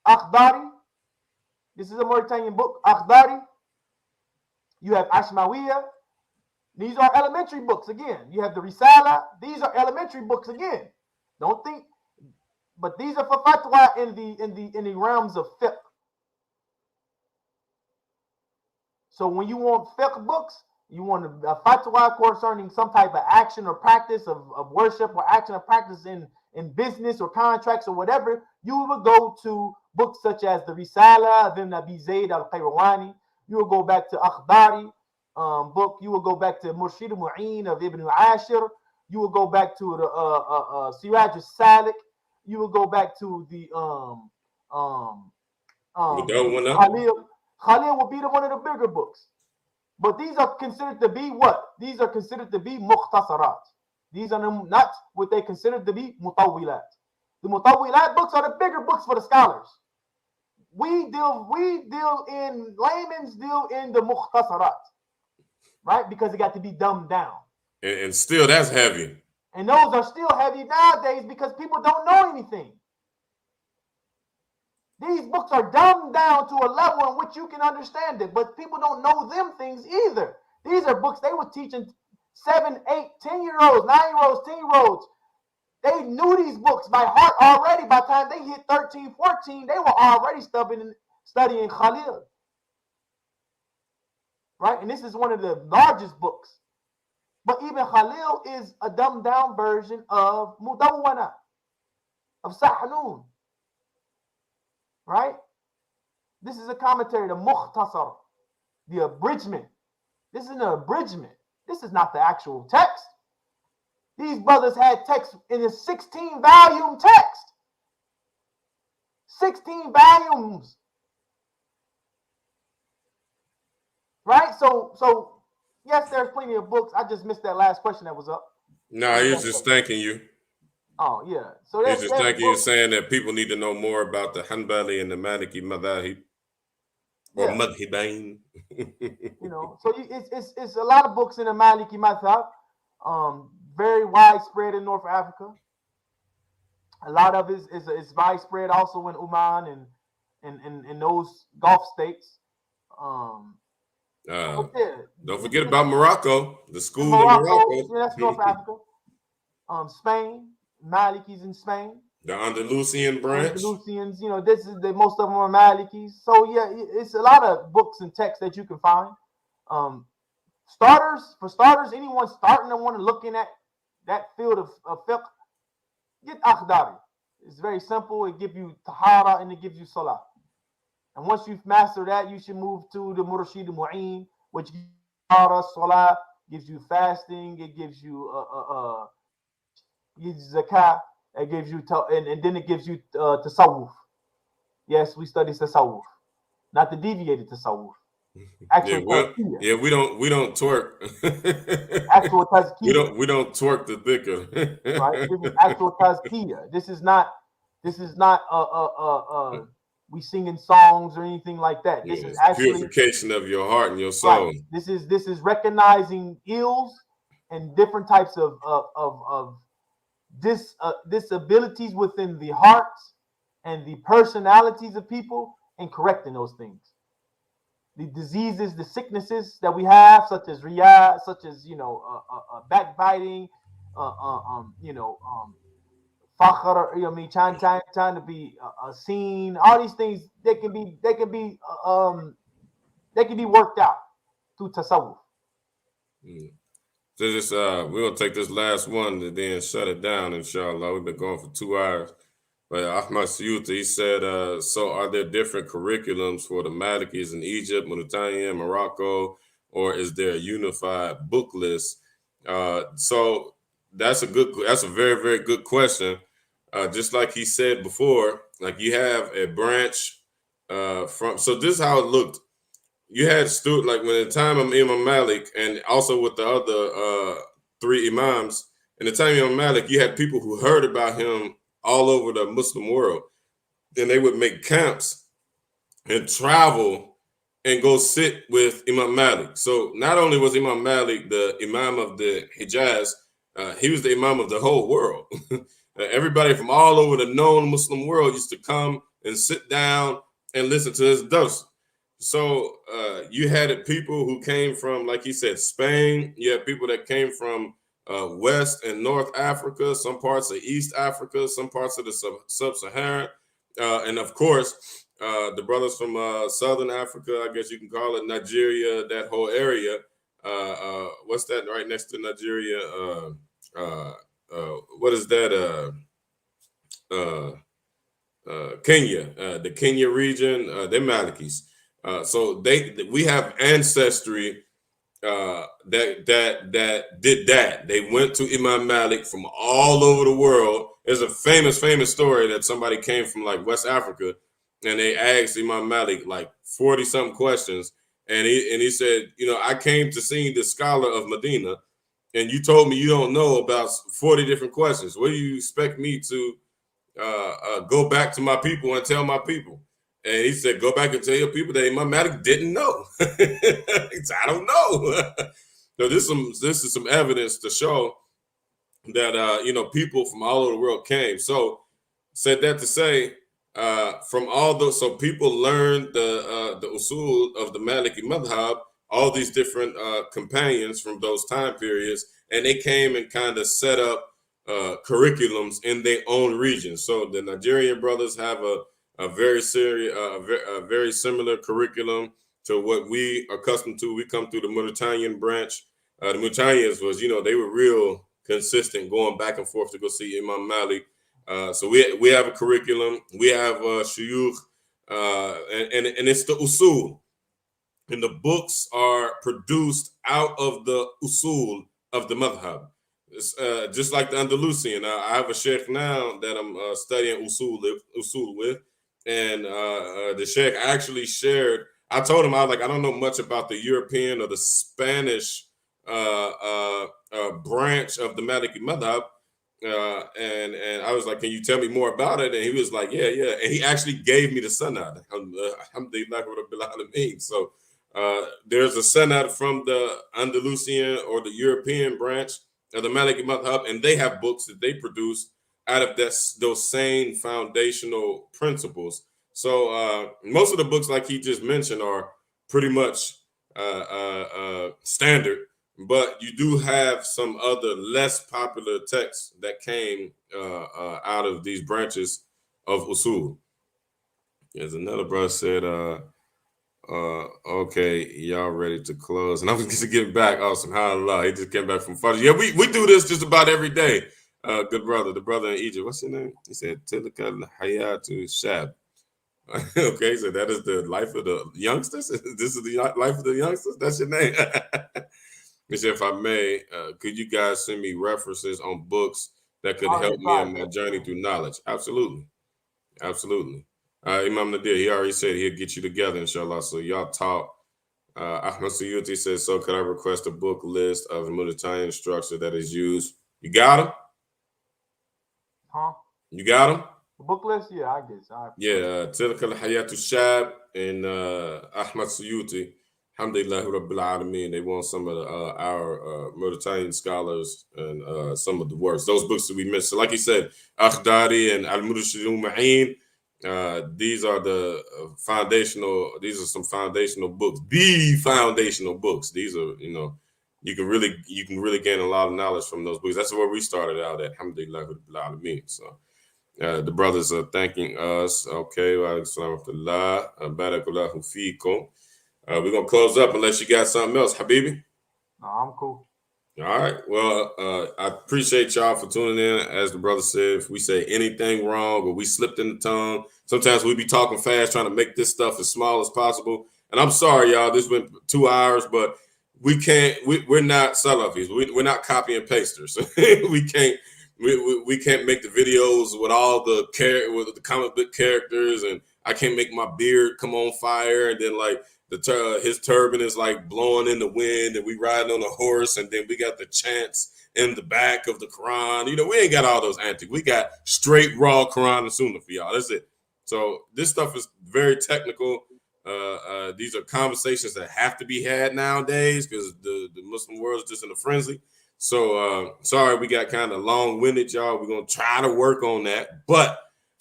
Akhdari. This is a Mauritanian book, Akhdari. You have Ashmawiya. These are elementary books again. You have the Risala. These are elementary books again. Don't think, but these are for fatwa in the realms of fiqh. So when you want fiqh books, you want a fatwa concerning some type of action or practice of worship or action or practice in business or contracts or whatever, you will go to books such as the Risala of Ibn Abi Zayd al-Qayrawani. You will go back to Akhdari book. You will go back to Murshid al-Mu'in of Ibn Ashir. You will go back to the Siraj al-Salik. You will go back to the Khalil. Khalil will be one of the bigger books. But these are considered to be what? These are considered to be mukhtasarat. These are not what they consider to be mutawwilat. The mutawwilat books are the bigger books for the scholars. We deal in, layman's deal in the mukhtasarat, right? Because it got to be dumbed down. And still that's heavy. And those are still heavy nowadays because people don't know anything. These books are dumbed down to a level in which you can understand it, but people don't know them things either. These are books they were teaching 7, 8, 10-year-olds, 9-year-olds, 10-year-olds. They knew these books by heart already. By the time they hit 13, 14, they were already studying Khalil. Right? And this is one of the largest books. But even Khalil is a dumbed down version of Mudawwana, of Sahnun. Right? This is a commentary, the Mukhtasar, the abridgment. This is an abridgment. This is not the actual text. These brothers had text in a 16-volume text. 16 volumes. Right? So yes, there's plenty of books. I just missed that last question that was up. No, he's just thanking you. Oh, yeah. So he's just thanking you, saying that people need to know more about the Hanbali and the Maliki madhahib. Or madhibain. You know, so it's a lot of books in the Maliki madhab. Very widespread in North Africa. A lot of it is widespread also in Oman and in those Gulf states. Don't forget about Morocco, the school in Morocco. Yeah, that's North Africa. Spain, Malikis in Spain. The Andalusian branch. Andalusians, you know, this is most of them are Malikis. So yeah, it's a lot of books and texts that you can find. For starters, anyone starting to want to look in at that field of fiqh, get Akhdari. It's very simple. It gives you tahara and it gives you salah. And once you've mastered that, you should move to the Murshid al-Mu'in, which gives you tahara, salah, gives you fasting, it gives you zakah, it gives you and then it gives you tasawwuf. Yes, we study tasawwuf, not the deviated tasawwuf. Actual we don't twerk. Actual tazkiyah. We don't twerk the dhikr. Right? This is actual tazkiyah. This is not we singing songs or anything like that. This is actually purification of your heart and your soul. Right. This is recognizing ills and different types of disabilities within the hearts and the personalities of people and correcting those things. The diseases, the sicknesses that we have, such as riyah, such as backbiting, fakhr, trying to be seen. All these things they can be They can be worked out through tasawwuf. So this, we're gonna take this last one and then shut it down, inshallah. We've been going for 2 hours. But Ahmad Suyuti, he said, so are there different curriculums for the Malikis in Egypt, Mauritania, Morocco, or is there a unified book list? So that's a very, very good question. Just like he said before, like you have a branch so this is how it looked. You had like when the time of Imam Malik and also with the other 3 imams, in the time of Imam Malik, you had people who heard about him all over the Muslim world. Then they would make camps and travel and go sit with Imam Malik. So not only was Imam Malik the Imam of the Hijaz, he was the Imam of the whole world. Everybody from all over the known Muslim world used to come and sit down and listen to his dars. So you had people who came from, like he said, Spain. You had people that came from West and North Africa, some parts of East Africa, some parts of the sub-Saharan, and of course, the brothers from Southern Africa, I guess you can call it Nigeria, that whole area. What's that right next to Nigeria? What is that? Kenya, the Kenya region, they're Malikis. So we have ancestry that did that. They went to Imam Malik from all over the world. There's a famous story that somebody came from like West Africa, and they asked Imam Malik like 40 something questions, and he said, I came to see the scholar of Medina, and you told me you don't know about 40 different questions. What do you expect me to go back to my people and tell my people? And he said, go back and tell your people that Imam Malik didn't know. He said, I don't know. So this is some evidence to show that people from all over the world came. So said that to say, from all those, so people learned the usul of the Maliki madhab, all these different companions from those time periods, and they came and kind of set up curriculums in their own region. So the Nigerian brothers have a very similar curriculum to what we are accustomed to. We come through the Mauritanian branch. The Mauritanians was, they were real consistent going back and forth to go see Imam Malik. So we have a curriculum. We have shuyukh, and it's the usul. And the books are produced out of the usul of the madhab. Just like the Andalusian. I have a sheikh now that I'm studying usul with. And the sheikh actually shared, I told him, I don't know much about the European or the Spanish branch of the Maliki madhab. And I was like, can you tell me more about it? And he was like, yeah. And he actually gave me the sanad. So there's a sanad from the Andalusian or the European branch of the Maliki madhab, and they have books that they produce out of those same foundational principles. So most of the books, like he just mentioned, are pretty much standard, but you do have some other less popular texts that came out of these branches of usul. There's another brother said, okay, y'all ready to close? And I was just getting back. Oh, subhanAllah, he just came back from Fajr. Yeah, we do this just about every day. Good brother, the brother in Egypt. What's your name? He said, Tilka Hayatu Shab. Okay, so that is the life of the youngsters. This is the life of the youngsters. That's your name. He said, if I may, could you guys send me references on books that could help me in my journey through knowledge? Absolutely. Imam Nadir, he already said he'll get you together, inshallah. So y'all talk. Ahmad Suyuti says, so could I request a book list of the Mauritanian structure that is used? You got them? Huh? You got them? The book list? Yeah, I guess. Yeah, Tilka Hayatu Shab and Ahmad Suyuti. Alhamdulillah Rabbil Alameen. They want some of our Mauritanian scholars and some of the works. Those books that we missed. So like he said, Akhdari and Al-Murshidul Ma'in. These are the these are some foundational books. The foundational books. These are, you can really gain a lot of knowledge from those books. That's where we started out at. Alhamdulillah Rabbil Alameen. So the brothers are thanking us. Okay, wa alaikum salam wa rahmatullah. Barakallahu feekum. We're going to close up unless you got something else, Habibi. No, I'm cool. All right. Well, I appreciate y'all for tuning in. As the brother said, if we say anything wrong or we slipped in the tongue, sometimes we be talking fast trying to make this stuff as small as possible. And I'm sorry, y'all. This went 2 hours, but we can't. We're not Salafis. We're not copy and pasters. we can't. We can't make the videos with all the with the comic book characters, and I can't make my beard come on fire, and then like his turban is like blowing in the wind, and we riding on a horse, and then we got the chants in the back of the Quran. You know, we ain't got all those antics. We got straight raw Quran and Sunnah for y'all. That's it. So this stuff is very technical. These are conversations that have to be had nowadays because the Muslim world is just in a frenzy. So sorry we got kind of long-winded, y'all. We're gonna try to work on that. But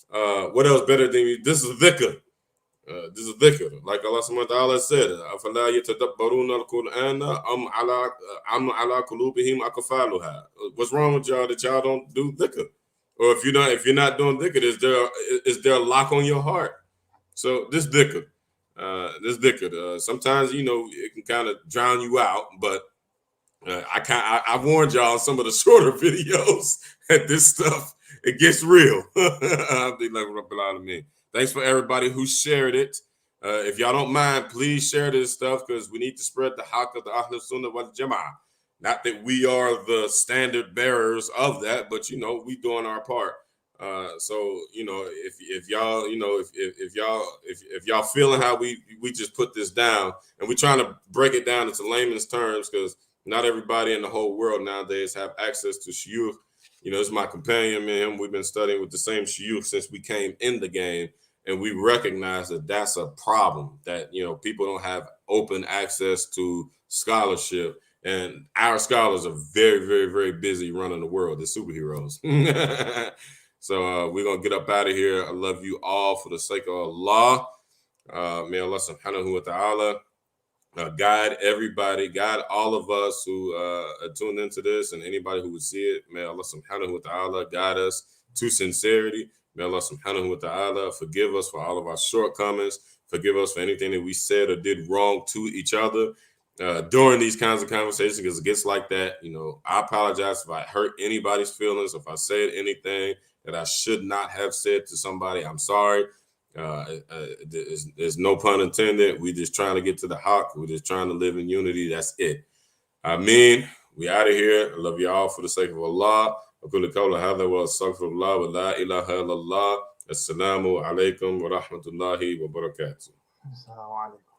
what else better than this is dhikr. This is dhikr. Like Allah subhanahu wa ta'ala said, أَفَلَا يَتَدَبَّرُونَ الْقُرْآنَ أَمْ عَلَىٰ قُلُوبِهِمْ أَقْفَالُهَا. What's wrong with y'all that y'all don't do dhikr? Or if you're not doing dhikr, is there a lock on your heart? So this dhikr. Sometimes it can kind of drown you out, but I warned y'all in some of the shorter videos that this stuff it gets real. Thanks for everybody who shared it. If y'all don't mind, please share this stuff because we need to spread the haqq of the Ahl Sunnah wal Jama'ah. Not that we are the standard bearers of that, but we doing our part. So if y'all if y'all feeling how we just put this down, and we're trying to break it down into layman's terms because not everybody in the whole world nowadays have access to shuyukh. It's my companion, man. We've been studying with the same shuyukh since we came in the game, and we recognize that that's a problem. That people don't have open access to scholarship, and our scholars are very, very, very busy running the world. They're superheroes. So we're gonna get up out of here. I love you all for the sake of Allah. May Allah subhanahu wa ta'ala guide everybody, guide all of us who are tuned into this, and anybody who would see it. May Allah subhanahu wa ta'ala guide us to sincerity. May Allah subhanahu wa ta'ala forgive us for all of our shortcomings. Forgive us for anything that we said or did wrong to each other during these kinds of conversations, because it gets like that. I apologize if I hurt anybody's feelings, if I said anything that I should not have said to somebody. I'm sorry. There's no pun intended. We're just trying to get to the haqq. We're just trying to live in unity. That's it. Ameen. We out of here. I love you all for the sake of Allah. أقول قولي هذا وأستغفر الله ولا إله إلا الله. السلام عليكم ورحمة الله وبركاته. السلام عليكم.